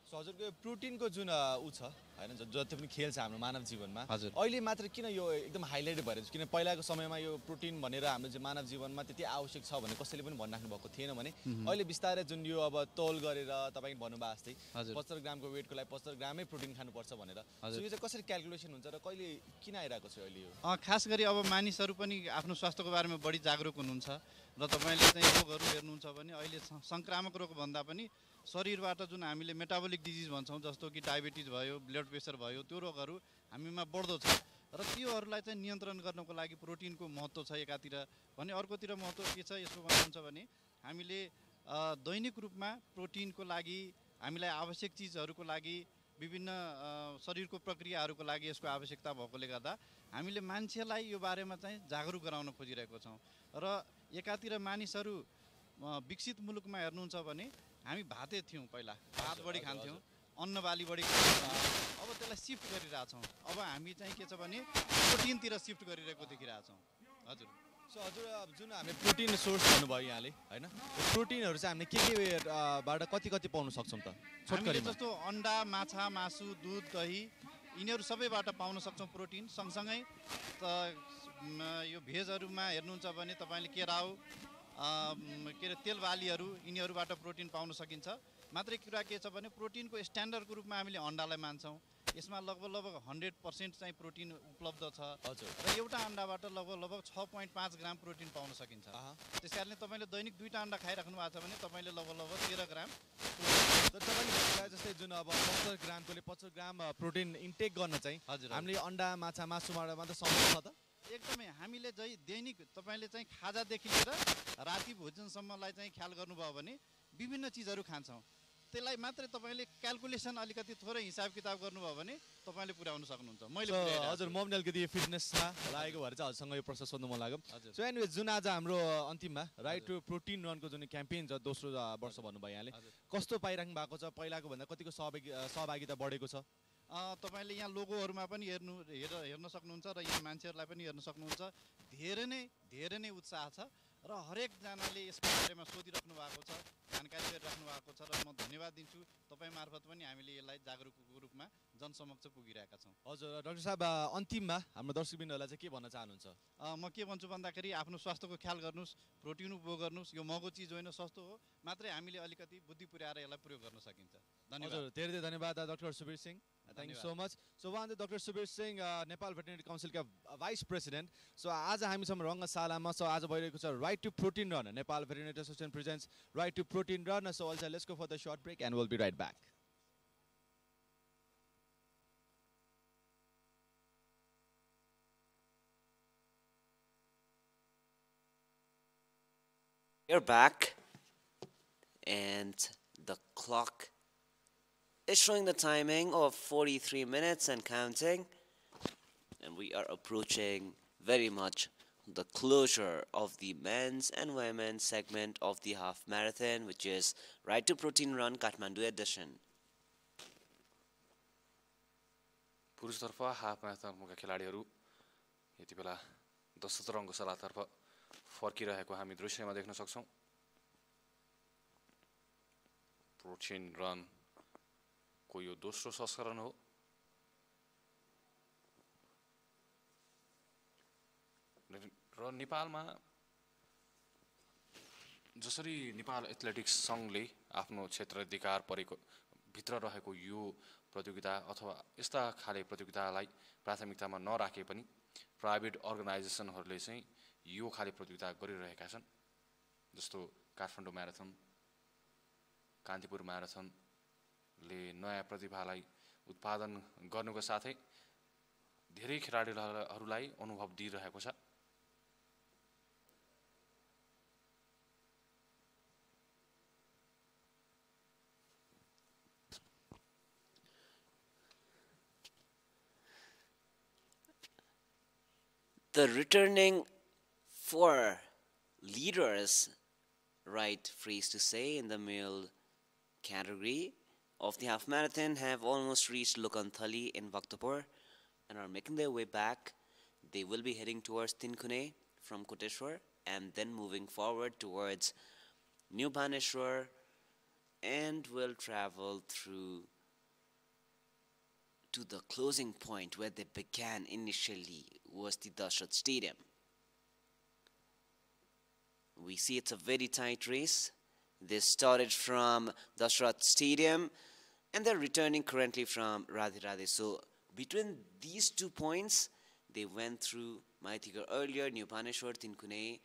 सो हजुरको यो प्रोटिनको जुन ऊ छ हैन, जति पनि खेल छ हाम्रो मानव जीवनमा, हजुर। अहिले मात्र किन यो एकदम हाइलाइट भएर छ? किन पहिलाको समयमा यो प्रोटिन भनेर हाम्रो चाहिँ मानव जीवनमा त्यति आवश्यक छ भने कसैले पनि भनिराख्नु भएको थिएन भने अहिले बिस्तारै जुन यो अब तौल गरेर तपाईँ भन्नुभयो जस्तै 75 ग्रामको वेटको लागि 75 ग्रामै प्रोटिन खानुपर्छ भनेर, सो यो चाहिँ कसरी क्याल्कुलेसन हुन्छ र कहिले किन आइरहेको छ अहिले यो? खास गरी अब मानिसहरू पनि आफ्नो स्वास्थ्यको बारेमा बढी जागरुक हुनुहुन्छ र तपाईँले चाहिँ रोगहरू हेर्नुहुन्छ भने अहिले सङ्क्रामक रोग भन्दा पनि शरीरबाट जुन हामीले मेटाबोलिक डिजिज भन्छौँ, जस्तो कि डायबिटिज भयो, ब्लड प्रेसर भयो, त्यो रोगहरू हामीमा बढ्दो छ र त्योहरूलाई चाहिँ नियन्त्रण गर्नको लागि प्रोटिनको महत्त्व छ एकातिर भने। अर्कोतिर महत्त्व के छ यसको भन्नुहुन्छ भने हामीले दैनिक रूपमा प्रोटिनको लागि हामीलाई आवश्यक चिजहरूको लागि विभिन्न शरीरको प्रक्रियाहरूको लागि यसको आवश्यकता भएकोले गर्दा हामीले मान्छेलाई यो बारेमा चाहिँ जागरुक गराउन खोजिरहेको छौँ। र एकातिर मानिसहरू विकसित मुलुकमा हेर्नुहुन्छ भने हामी भाते थियौँ, पहिला भात बढी खान्थ्यौँ, अन्न बाली बढी खान्थ्यौँ, अब त्यसलाई सिफ्ट गरिरहेछौँ। अब हामी चाहिँ के छ भने प्रोटिनतिर सिफ्ट गरिरहेको देखिरहेछौँ। हजुर। सो हजुर जुन हामीले प्रोटिन सोर्स भन्नुभयो यहाँले हैन, प्रोटिनहरू चाहिँ हामीले के बाट कति पाउन सक्छौँ त? हामीले जस्तो अन्डा, माछा, मासु, दुध, दही यिनीहरू सबैबाट पाउन सक्छौँ प्रोटिन। सँगसँगै यो भेजहरूमा हेर्नुहुन्छ भने तपाईँले केराउ के अरे तेल बालीहरू यिनीहरूबाट प्रोटिन पाउन सकिन्छ। मात्रै कुरा के छ भने प्रोटिनको स्ट्यान्डर्डको रूपमा हामीले अन्डालाई मान्छौँ। यसमा लगभग 100% चाहिँ प्रोटिन उपलब्ध छ। र एउटा अन्डाबाट लगभग 6.5 ग्राम प्रोटिन पाउन सकिन्छ। त्यस कारणले तपाईँले दैनिक 2टा अन्डा खाइराख्नु भएको छ भने तपाईँले लगभग 13 ग्राम। तर तपाईँले जस्तै जुन अब 75 ग्रामकोले 50 ग्राम प्रोटिन इन्टेक गर्न चाहिँ हामीले अन्डा, माछा, मासुबाट मात्र सम्भव छ त? एकदमै हामीले चाहिँ दैनिक तपाईँले चाहिँ खाजादेखि लिएर राति भोजनसम्मलाई चाहिँ ख्याल गर्नुभयो भने विभिन्न चिजहरू खान्छौँ। त्यसलाई मात्रै तपाईँले क्याल्कुलेसन अलिकति थोरै हिसाब किताब गर्नुभयो भने तपाईँले पुर्याउन सक्नुहुन्छ। मैले हजुर, म पनि अलिकति फिटनेसमा लागेको भएर चाहिँ हजुरसँग यो प्रश्न सोध्नु मन लाग्यो। सो एनिवे जुन आज हाम्रो अन्तिममा राइट टु प्रोटिन रनको जुन क्याम्पेन छ, दोस्रो वर्ष भन्नुभयो यहाँले, कस्तो पाइराख्नु भएको छ? पहिलाको भन्दा कतिको सहभागिता बढेको छ? तपाईँले यहाँ लोगोहरूमा पनि हेर्न सक्नुहुन्छ र यहाँ मान्छेहरूलाई पनि हेर्न सक्नुहुन्छ। धेरै नै उत्साह छ र हरेकजनाले यसको बारेमा सोधिराख्नु भएको छ, जानकारी गरिराख्नु भएको छ र म धन्यवाद दिन्छु। तपाईँ मार्फत पनि हामीले यसलाई जागरुकको रूपमा जनसमक्ष पुगिरहेका छौँ। हजुर डाक्टर साहब, अन्तिममा हाम्रो दर्शकबिन्दुहरूलाई चाहिँ के भन्न चाहनुहुन्छ? म के भन्छु भन्दाखेरि आफ्नो स्वास्थ्यको ख्याल गर्नुहोस्, प्रोटिन उपभोग गर्नुहोस्। यो महँगो चिज होइन, सस्तो हो, मात्रै हामीले अलिकति बुद्धि पुर्याएर यसलाई प्रयोग गर्न सकिन्छ। धन्यवाद। धेरै धन्यवाद doctor Subir Singh, thank you so much. So उहाँ डाक्टर सुबीर सिंह नेपाल भेटरिनरी काउन्सिलका भाइस प्रेसिडेन्ट। सो आज हामीसँग रङ्गशालामा आज भइरहेको छ right to protein run, Nepal veterinary association presents right to protein run. So also let's go for the short break and we'll be right back. We're back, and the clock is showing the timing of 43 minutes and counting, and we are approaching very much the closure of the men's and women's segment of the half marathon, which is Right to Protein Run Kathmandu edition. पुरुषतर्फ हाफ म्याराथनका खेलाडीहरू यति बेला 10 रङ्गशालातर्फ फर्किरहेको हामी दृश्यमा देख्न सक्छौं। प्रोटिन रन को यो दोस्रो संस्करण हो। र नेपालमा जसरी नेपाल एथलेटिक्स संघले आफ्नो क्षेत्राधिकार परेको भित्र रहेको यो प्रतियोगिता अथवा यस्ता खाले प्रतियोगितालाई प्राथमिकतामा नराखे पनि प्राइभेट अर्गनाइजेसनहरूले चाहिँ यो खाले प्रतियोगिता गरिरहेका छन्। जस्तो काठमाडौँ म्याराथन, कान्तिपुर म्याराथनले नयाँ प्रतिभालाई उत्पादन गर्नुको साथै धेरै खेलाडीहरूलाई अनुभव दिइरहेको छ। The returning four leaders, right phrase to say, in the male category of the half marathon have almost reached Lukanthali in Bhaktapur and are making their way back. They will be heading towards Tinkune from Koteshwar and then moving forward towards New Bhaneshwar and will travel through to the closing point where they began initially, was the Dashrath Stadium. We see it's a very tight race. They started from Dashrath Stadium and they're returning currently from Radhe Radhe. So between these 2 points, they went through Maitigar earlier, New Bhaneshwar, Tinkune,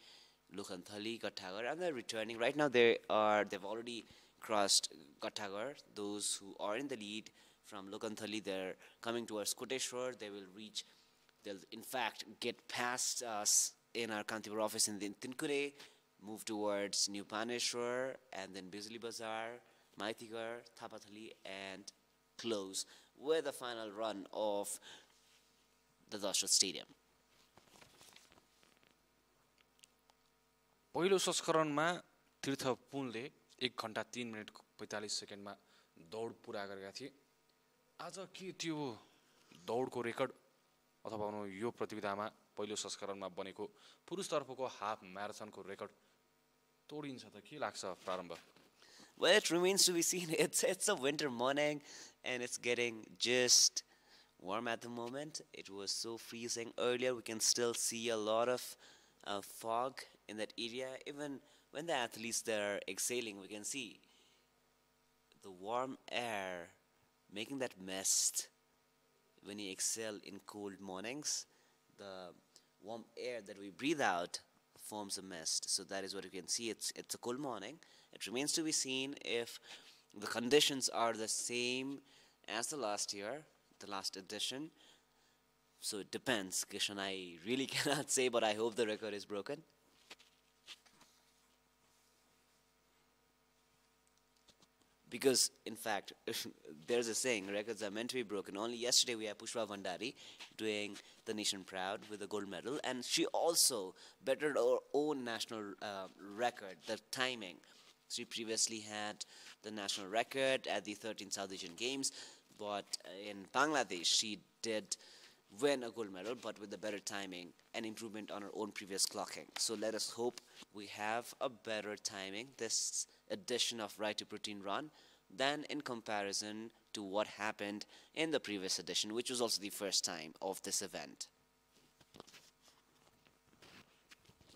Lukanthali, Gattagar, and they're returning. Right now they've already crossed Gattagar. Those who are in the lead from Lukanthali, they're coming towards Koteshwar. They'll in fact get past us in our Kantipur office in Tinkure, move towards New Bhaneshwar, and then Bijli Bazar, Maitigar, Thapathali, and close with the final run of the Dashrath Stadium. पहिलो संस्करणमा तीर्थ पुनले 1 घण्टा 3 मिनेट 45 सेकेन्डमा दौड पुरा गरेका थिए। आज के त्यो दौडको रेकर्ड अथवा भनौँ यो प्रतियोगितामा पहिलो संस्करणमा बनेको पुरुषतर्फको हाफ म्याराथनको रेकर्ड तोडिन्छ त के लाग्छ प्रारम्भ? Well, it remains to be seen. It's a winter morning and it's getting just warm at the moment. It was so freezing earlier. We can still see a lot of fog in that area. Even when the athletes are exhaling, we can see the warm air making that mist. When you exhale in cold mornings, the warm air that we breathe out forms a mist. So that is what you can see. It's a cold morning. It remains to be seen if the conditions are the same as the last year, the last edition. So it depends, Kishan. I really cannot say, but I hope the record is broken. Because, in fact, there's a saying, records are meant to be broken. Only yesterday we had Pushpa Bhandari doing the nation proud with a gold medal. And she also bettered her own national record, the timing. She previously had the national record at the 13th South Asian Games. But in Bangladesh, she did win a gold medal, but with a better timing and improvement on her own previous clocking. So let us hope we have a better timing this edition of Right to Protein Run than in comparison to what happened in the previous edition, which was also the first time of this event.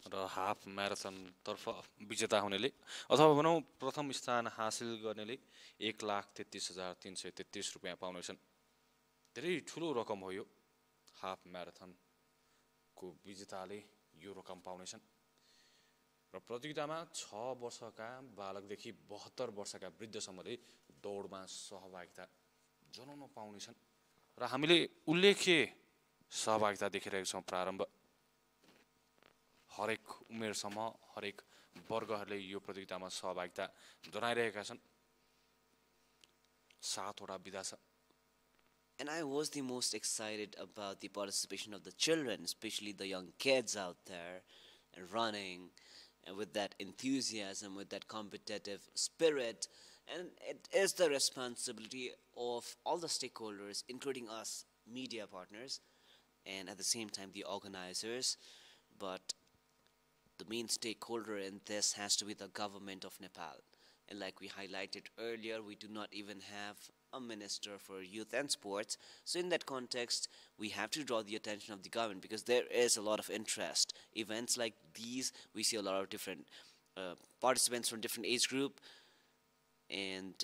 र हाफ म्याराथनतर्फ विजेता हुनेले अथवा भनौँ प्रथम स्थान हासिल गर्नेले 1,33,333 रुपियाँ पाउनेछन्। धेरै ठुलो रकम हो यो। हाफ म्याराथनको विजेताले यो रकम पाउनेछन् र प्रतियोगितामा 6 वर्षका बालकदेखि 72 वर्षका वृद्धसम्मले दौडमा सहभागिता जनाउन पाउनेछन् र हामीले उल्लेख्य सहभागिता देखिरहेका छौँ। प्रारम्भ हरेक उमेरसम्म हरेक वर्गहरूले यो प्रतियोगितामा सहभागिता जनाइरहेका छन्। 7 वटा विधा छ। And I was the most excited about the participation of the children, especially the young kids out there, running with that enthusiasm, with that competitive spirit. And it is the responsibility of all the stakeholders, including us, media partners, and at the same time the organizers. But the main stakeholder in this has to be the government of Nepal. And like we highlighted earlier, we do not even have a minister for youth and sports. So in that context, we have to draw the attention of the government because there is a lot of interest. Events like these, we see a lot of different participants from different age group. And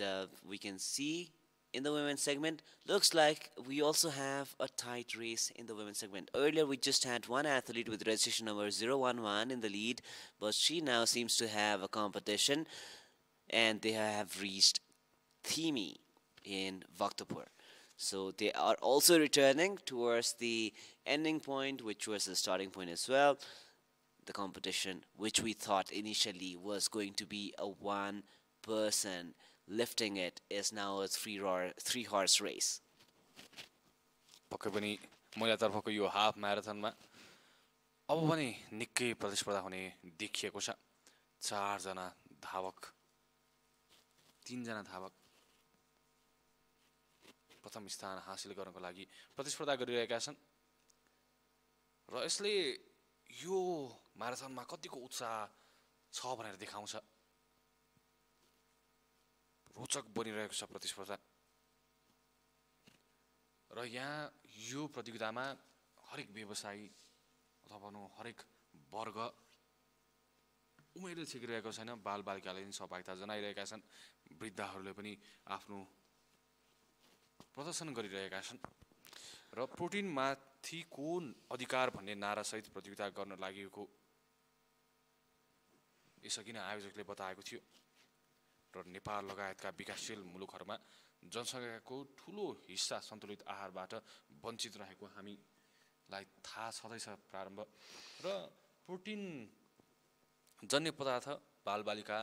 we can see in the women's segment, looks like we also have a tight race in the women's segment. Earlier, we just had one athlete with registration number 011 in the lead, but she now seems to have a competition. and they have reached Thimi in Bhaktapur. So they are also returning towards the ending point, which was the starting point as well. The competition, which we thought initially was going to be a one person lifting it, is now a three horse race. पक्कै पनि महिलातर्फको यो हाफ म्याराथनमा अब पनि निकै प्रतिस्पर्धा हुने देखिएको छ। 4 जना धावक, 3 जना धावक प्रथम स्थान हासिल गर्नको लागि प्रतिस्पर्धा गरिरहेका छन् र यसले यो म्याराथनमा कतिको उत्साह छ भनेर देखाउँछ। रोचक बनिरहेको छ प्रतिस्पर्धा र यहाँ यो प्रतियोगितामा हरेक व्यवसायी अथवा भनौँ हरेक वर्ग उमेरले छेकिरहेको छैन। बालबालिकाले पनि सहभागिता जनाइरहेका छन्, वृद्धहरूले पनि आफ्नो प्रदर्शन गरिरहेका छन् र प्रोटिनमाथिको अधिकार भन्ने नारासहित प्रतियोगिता गर्न लागि यसअघि नै आयोजकले बताएको थियो र नेपाल लगायतका विकासशील मुलुकहरूमा जनसङ्ख्याको ठूलो हिस्सा सन्तुलित आहारबाट वञ्चित रहेको हामीलाई थाहा छँदैछ प्रारम्भ। र प्रोटिन जन्य पदार्थ बालबालिका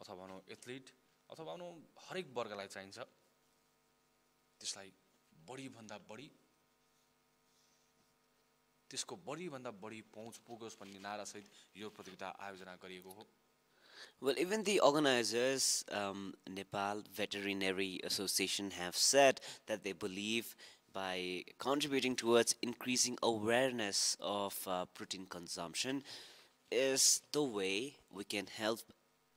अथवा भनौँ एथलिट अथवा भनौँ हरेक वर्गलाई चाहिन्छ। त्यसलाई त्यसको बढीभन्दा बढी पहुँच पुगोस् भन्ने नारासहित यो प्रतियोगिता आयोजना गरिएको हो। Well, even the organizers, Nepal Veterinary Association, have said that they believe by contributing towards increasing awareness of protein consumption is the way we can help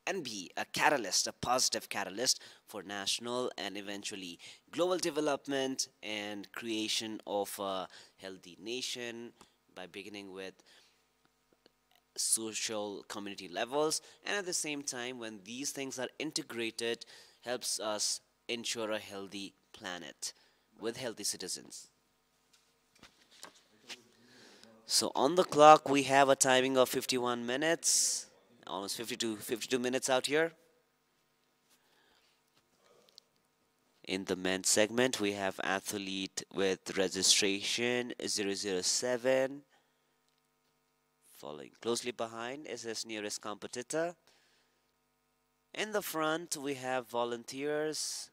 and be a catalyst, a positive catalyst for national and eventually global development and creation of a healthy nation by beginning with social community levels, and at the same time when these things are integrated helps us ensure a healthy planet with healthy citizens. So on the clock we have a timing of 51 minutes, almost 52 minutes out here. In the men's segment we have athlete with registration 007. Following closely behind is his nearest competitor. In the front we have volunteers,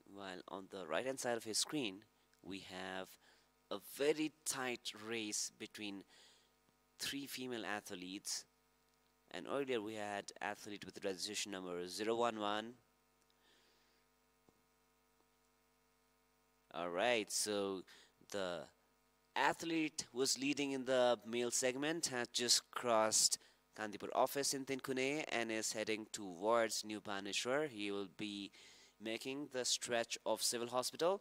while on the right hand side of his screen we have a very tight race between 3 female athletes, and earlier we had athlete with registration number 011. Alright, so the athlete was leading in the male segment had just crossed Kantipur office in Tinkune and is heading towards New Baneshwar. He will be making the stretch of civil hospital,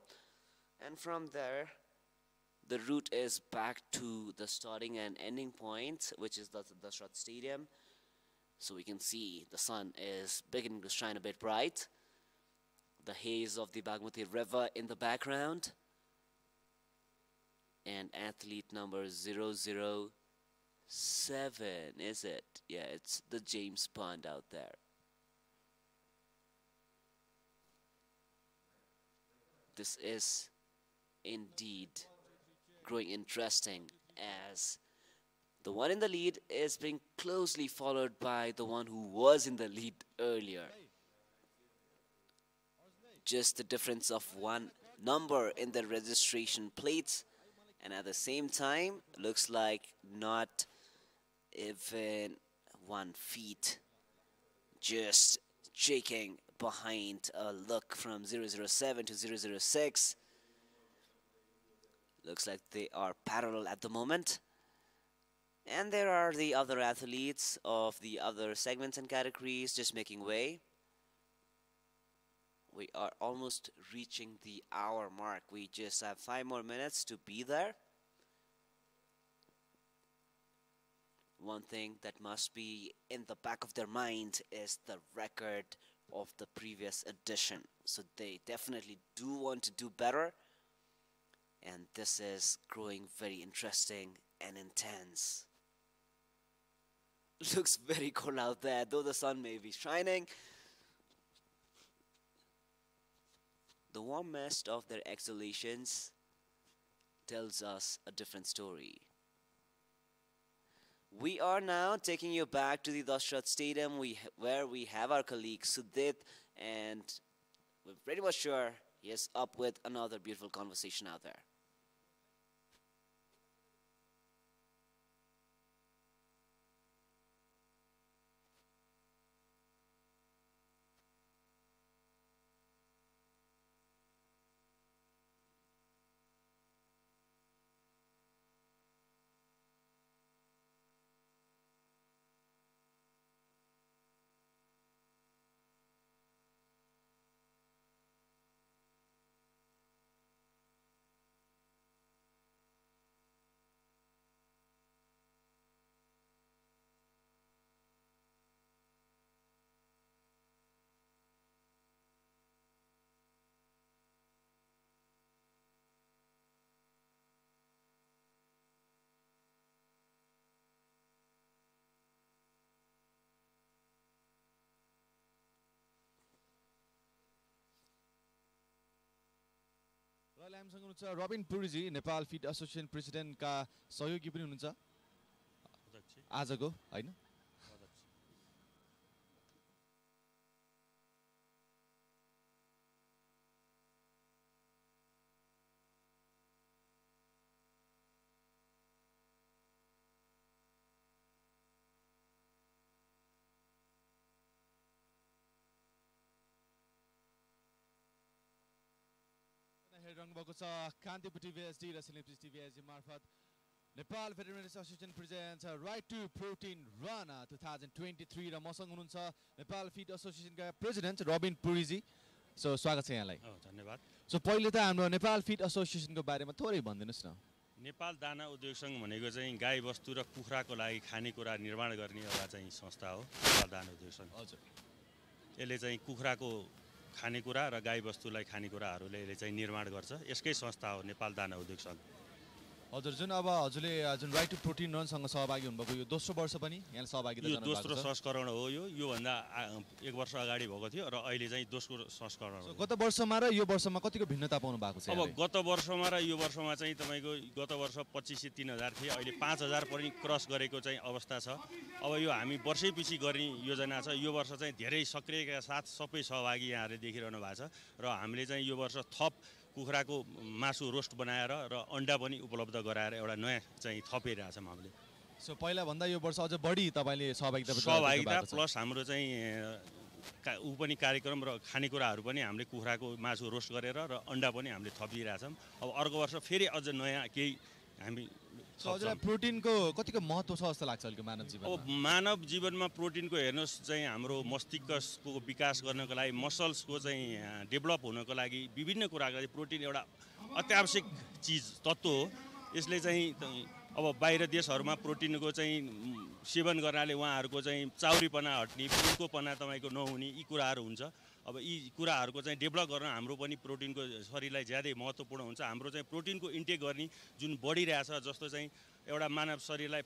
and from there the route is back to the starting and ending point, which is the Dashrath Stadium. So we can see the sun is beginning to shine a bit bright. The haze of the Bagmati River in the background. And athlete number 007, is it? Yeah, it's the James Bond out there. This is indeed growing interesting as the one in the lead is being closely followed by the one who was in the lead earlier. Just the difference of one number in the registration plates, and at the same time looks like not even 1 feet, just shaking behind a look from 007 to 006. Looks like they are parallel at the moment. And there are the other athletes of the other segments and categories just making way. We are almost reaching the hour mark. We just have 5 more minutes to be there. One thing that must be in the back of their mind is the record of the previous edition. So they definitely do want to do better. And this is growing very interesting and intense. looks very cold out there, though the sun may be shining. The warm mist of their exhalations tells us a different story. We are now taking you back to the Dashrath Stadium where we have our colleague Sudhit, and we're pretty much sure he is up with another beautiful conversation out there. अहिले हामीसँग हुनुहुन्छ रबिन पुरीजी, नेपाल फिट एसोसिएसन प्रेसिडेन्टका सहयोगी पनि हुनुहुन्छ आजको, होइन? हेरिरहनु भएको छ कान्तिपुर टिभीएसडी र सेलिब्रिटी टिभीएसडी मार्फत Nepal veterinary association presents right to protein run 2023 र मसँग हुनुहुन्छ नेपाल फिट एसोसिएसनका प्रेसिडेन्ट रबिन पुरीजी। सो स्वागत छ यहाँलाई। धन्यवाद। सो पहिले त हाम्रो नेपाल फिट एसोसिएसनको बारेमा थोरै भनिदिनुहोस् न। नेपाल दाना उद्योग सङ्घ भनेको चाहिँ गाई वस्तु र कुखुराको लागि खानेकुरा निर्माण गर्ने एउटा चाहिँ संस्था हो नेपाल दाना उद्योग सङ्घ। हजुर। यसले चाहिँ कुखुराको खानेकुरा र गाई वस्तुलाई खानेकुराहरूले यसले चाहिँ निर्माण गर्छ। यसकै संस्था हो नेपाल दाना उद्योग सङ्घ। हजुर, जुन अब हजुरले जुन राइट टु प्रोटिन रनसँग सहभागी हुनुभएको यो दोस्रो वर्ष पनि यहाँ सहभागिता यो दोस्रो संस्करण हो। योभन्दा 1 वर्ष अगाडि भएको थियो र अहिले चाहिँ दोस्रो संस्करण हो। गत वर्षमा र यो वर्षमा कतिको भिन्नता पाउनु भएको छ? अब गत वर्षमा र यो वर्षमा चाहिँ तपाईँको गत वर्ष 2503,000 थिए, अहिले 5,000 पनि क्रस गरेको चाहिँ अवस्था छ। अब यो हामी वर्षैपछि गर्ने योजना छ। यो वर्ष चाहिँ धेरै सक्रियका साथ सबै सहभागी यहाँहरूले देखिरहनु भएको छ र हामीले चाहिँ यो वर्ष थप कुखुराको मासु रोस्ट बनाएर र अन्डा पनि उपलब्ध गराएर एउटा नयाँ चाहिँ थपिरहेछौँ हामीले। सो पहिलाभन्दा यो वर्ष अझ बढी तपाईँले सहभागिता प्लस हाम्रो चाहिँ ऊ पनि कार्यक्रम र खानेकुराहरू पनि हामीले कुखुराको मासु रोस्ट गरेर र अन्डा पनि हामीले थपिरहेछौँ। अब अर्को वर्ष फेरि अझ नयाँ केही हामी हजुरलाई प्रोटिनको कतिको महत्त्व छ जस्तो लाग्छ अहिलेको मानव जीवनमा? अब मानव जीवनमा प्रोटिनको हेर्नुहोस् चाहिँ हाम्रो मस्तिष्कको विकास गर्नको लागि, मसल्सको चाहिँ डेभलप हुनको लागि, विभिन्न कुराको लागि प्रोटिन एउटा अत्यावश्यक चिज तत्त्व हो। यसले चाहिँ अब बाहिर देशहरूमा प्रोटिनको चाहिँ सेवन गर्नाले उहाँहरूको चाहिँ चाउरीपना हट्ने, फुल्कोपना तपाईँको नहुने यी कुराहरू हुन्छ। अब यी कुराहरूको चाहिँ डेभलप गर्न हाम्रो पनि प्रोटिनको शरीरलाई ज्यादै महत्त्वपूर्ण हुन्छ। हाम्रो चाहिँ प्रोटिनको इन्टेक गर्ने जुन बढिरहेछ, जस्तो चाहिँ एउटा मानव शरीरलाई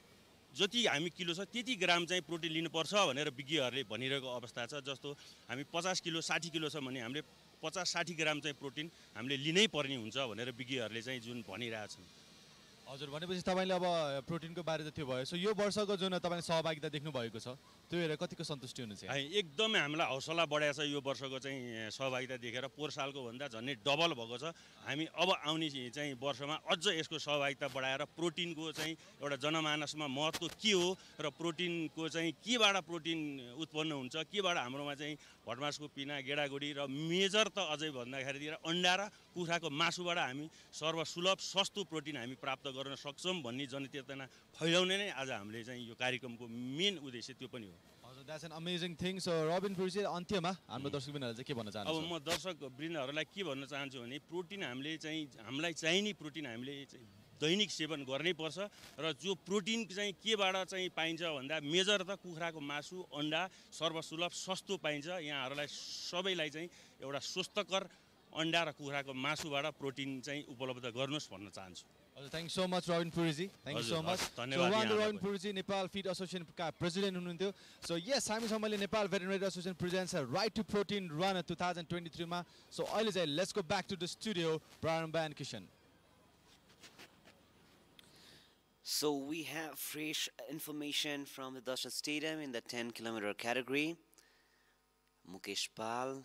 जति हामी किलो छ त्यति ग्राम चाहिँ प्रोटिन लिनुपर्छ भनेर विज्ञहरूले भनिरहेको अवस्था छ। जस्तो हामी 50 किलो 60 किलो छ भने हामीले 50-60 ग्राम चाहिँ प्रोटिन हामीले लिनै पर्ने हुन्छ भनेर विज्ञहरूले चाहिँ जुन भनिरहेछन्। हजुर, भनेपछि तपाईँले अब प्रोटिनको बारे त त्यो भयो। सो यो वर्षको जुन तपाईँले सहभागिता देख्नु भएको छ त्यो हेरेर कतिको सन्तुष्टि हुनुहुन्छ? एकदमै हामीलाई हौसला बढाएको छ यो वर्षको चाहिँ सहभागिता देखेर। पोहोर सालको भन्दा झन्डै डबल भएको छ। हामी अब आउने चाहिँ वर्षमा अझ यसको सहभागिता बढाएर प्रोटिनको चाहिँ एउटा जनमानसमा महत्त्व के हो र प्रोटिनको चाहिँ केबाट प्रोटिन उत्पन्न हुन्छ, केबाट हाम्रोमा चाहिँ भटमासको पिना, गेडागुडी र मेजर त अझै भन्दाखेरि अन्डा र कुखुराको मासुबाट हामी सर्वसुलभ सस्तो प्रोटिन हामी प्राप्त गर्न सक्छौँ भन्ने जनचेतना फैलाउने नै आज हामीले चाहिँ यो कार्यक्रमको मेन उद्देश्य त्यो पनि हो। हजुर, that's an amazing thing. So Rabin Puri ji, अन्त्यमा हाम्रो दर्शकवृन्दहरूलाई चाहिँ के भन्न चाहनुहुन्छ? अब म दर्शकवृन्दहरूलाई के भन्न चाहन्छु भने प्रोटिन हामीले चाहिँ हामीलाई चाहिने प्रोटिन हामीले चाहिँ दैनिक सेवन गर्नै पर्छ र जो प्रोटिन चाहिँ केबाट चाहिँ पाइन्छ भन्दा मेजर त कुखुराको मासु, अन्डा सर्वसुलभ सस्तो पाइन्छ। यहाँहरूलाई सबैलाई चाहिँ एउटा स्वस्थकर अन्डा र कुखुराको मासुबाट प्रोटिन चाहिँ उपलब्ध गर्नुहोस् भन्न चाहन्छु। Thank you so much, Robin Puriji. Thank you so much. So, Robin Puriji, Nepal Feed Association President हुनुहुन्थ्यो. So, yes, हामीसँगले Nepal Veterinary Association presents a Right to Protein Run 2023 मा. So, अहिले चाहिँ let's go back to the studio, Prarambha and Kishan. So we have fresh information from the Dahal Stadium in the 10-kilometer category. Mukesh Pal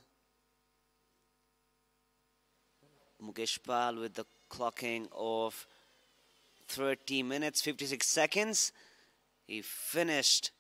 with the clocking of 30 minutes 56 seconds. He finished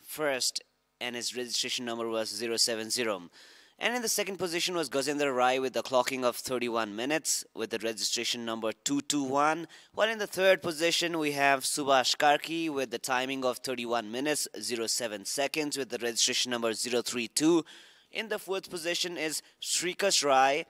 first and his registration number was 070. And in the second position was Gajendra Rai with the clocking of 31 minutes with the registration number 221. While in the third position we have Subhash Karki with the timing of 31 minutes 07 seconds with the registration number 032. In the fourth position is Shrikash Rai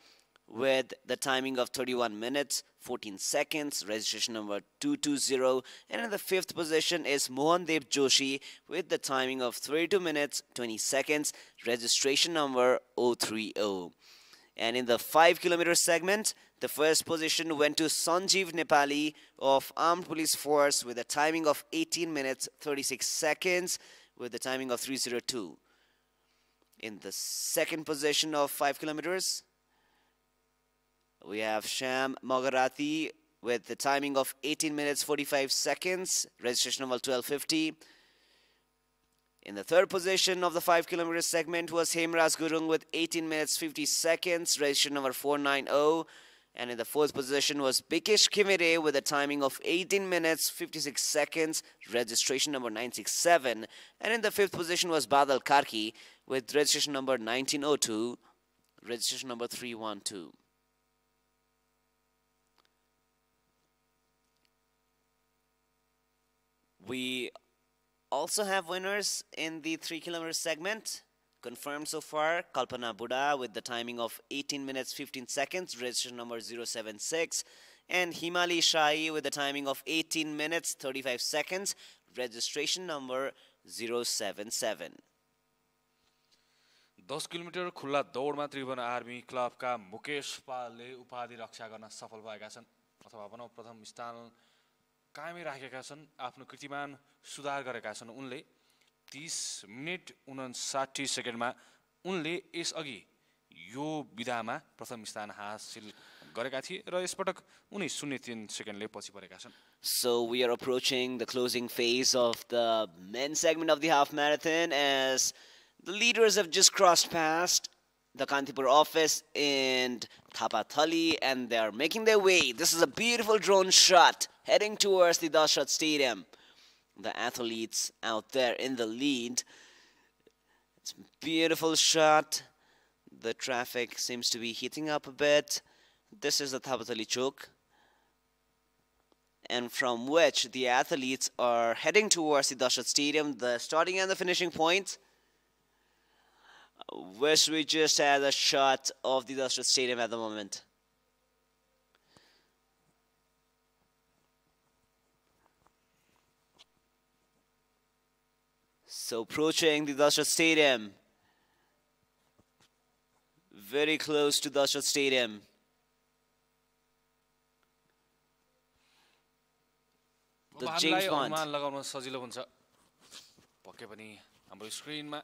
with the timing of 31 minutes 14 seconds, registration number 220. And in the fifth position is Mohandev Joshi with the timing of 32 minutes 20 seconds, registration number 030. And in the 5-kilometer segment, the first position went to Sanjeev Nepali of Armed Police Force with a timing of 18 minutes 36 seconds with the timing of 302. In the second position of 5 kilometers, we have Sham Magarati with the timing of 18 minutes 45 seconds, registration number 1250. In the third position of the 5-kilometer segment was Hemraj Gurung with 18 minutes 50 seconds, registration number 490. And in the fourth position was Bikesh Kimere with a timing of 18 minutes 56 seconds, registration number 967. And in the fifth position was Badal Karki with registration number 1902, registration number 312. We also have winners in the 3-kilometer segment. Confirmed so far, Kalpana Buddha with the timing of 18 minutes 15 seconds, registration number 076. And Himali Shai with the timing of 18 minutes 35 seconds, registration number 077. 10 kilometre खुल्ला दौडमा त्रिभुवन आर्मी क्लबका मुकेश पालले उपाधि रक्षा गर्न सफल भएका छन् अथवा भनौं प्रथम स्थान कायमै राखेका छन् आफ्नो कीर्तिमान सुधार गरेका छन् उनले 30 मिनेट 59 सेकेन्डमा उनले यसअघि यो विधामा प्रथम स्थान हासिल गरेका थिए र यसपटक उनी 0.3 सेकेन्डले पछि परेका छन्. So we are approaching the closing phase of the men's segment of the half marathon as the leaders have just crossed past the Kantipur office in Thapathali and they are making their way. This is a beautiful drone shot heading towards the Dahal Stadium. The athletes out there in the lead. It's a beautiful shot. The traffic seems to be heating up a bit. This is the Thapathali Chowk, and from which the athletes are heading towards the Dahal Stadium, the starting and the finishing point. Wish we just had a shot of the Dahal Stadium at the moment. So approaching the Dahal Stadium, very close to Dahal Stadium. The James Bond. लगाउन सजिलो हुन्छ पक्कै पनि हाम्रो स्क्रिनमा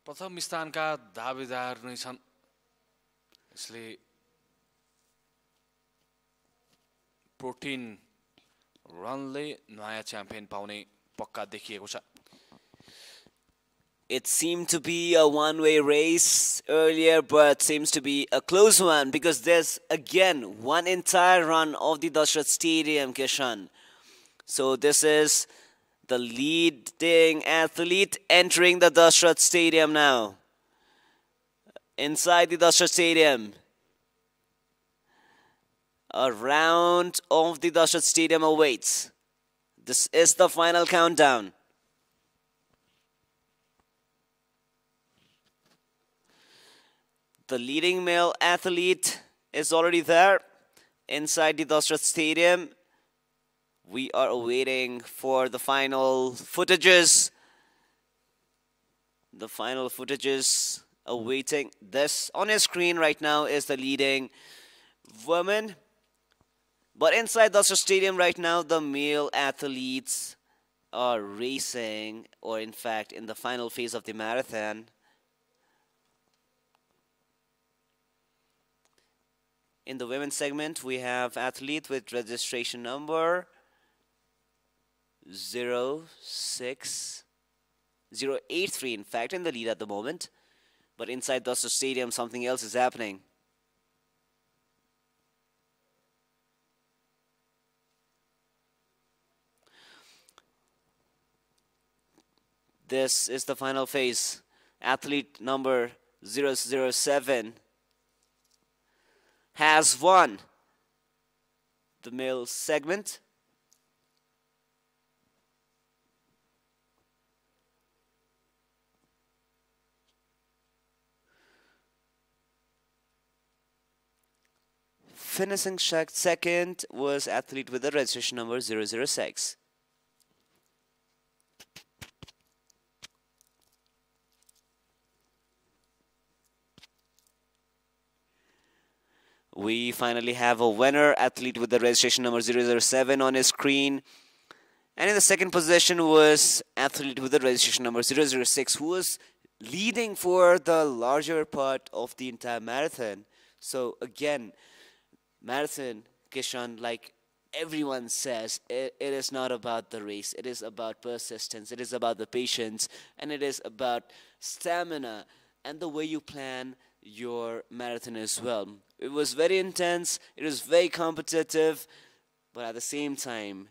प्रथम स्थानका दावेदार नै छन् यसले प्रोटिन रनले नयाँ च्याम्पियन पाउने पक्का देखिएको छ. It seemed to be a one-way race earlier, but seems to be a close one because there's again one entire run of the Dahal Stadium, Kishan. So this is the leading athlete entering the Dahal Stadium now. Inside the Dahal Stadium, a round of the Dahal Stadium awaits. This is the final countdown. The leading male athlete is already there inside the Dahal Stadium. We are awaiting for the final footages. The final footages awaiting. This on your screen right now is the leading woman But inside the stadium right now, the male athletes are racing, or in fact, in the final phase of the marathon. In the women's segment, we have athlete with registration number 06083, in fact, in the lead at the moment. But inside the stadium, something else is happening. This is the final phase. Athlete number 007 has won the male segment. Finishing second was athlete with the registration number 006. We finally have a winner, athlete with the registration number 007 on his screen. And in the second position was athlete with the registration number 006, who was leading for the larger part of the entire marathon. So again, marathon, Kishan, like everyone says, it is not about the race. It is about persistence. It is about the patience. And it is about stamina and the way you plan your marathon as well. It was very intense. It was very competitive. But at the same time,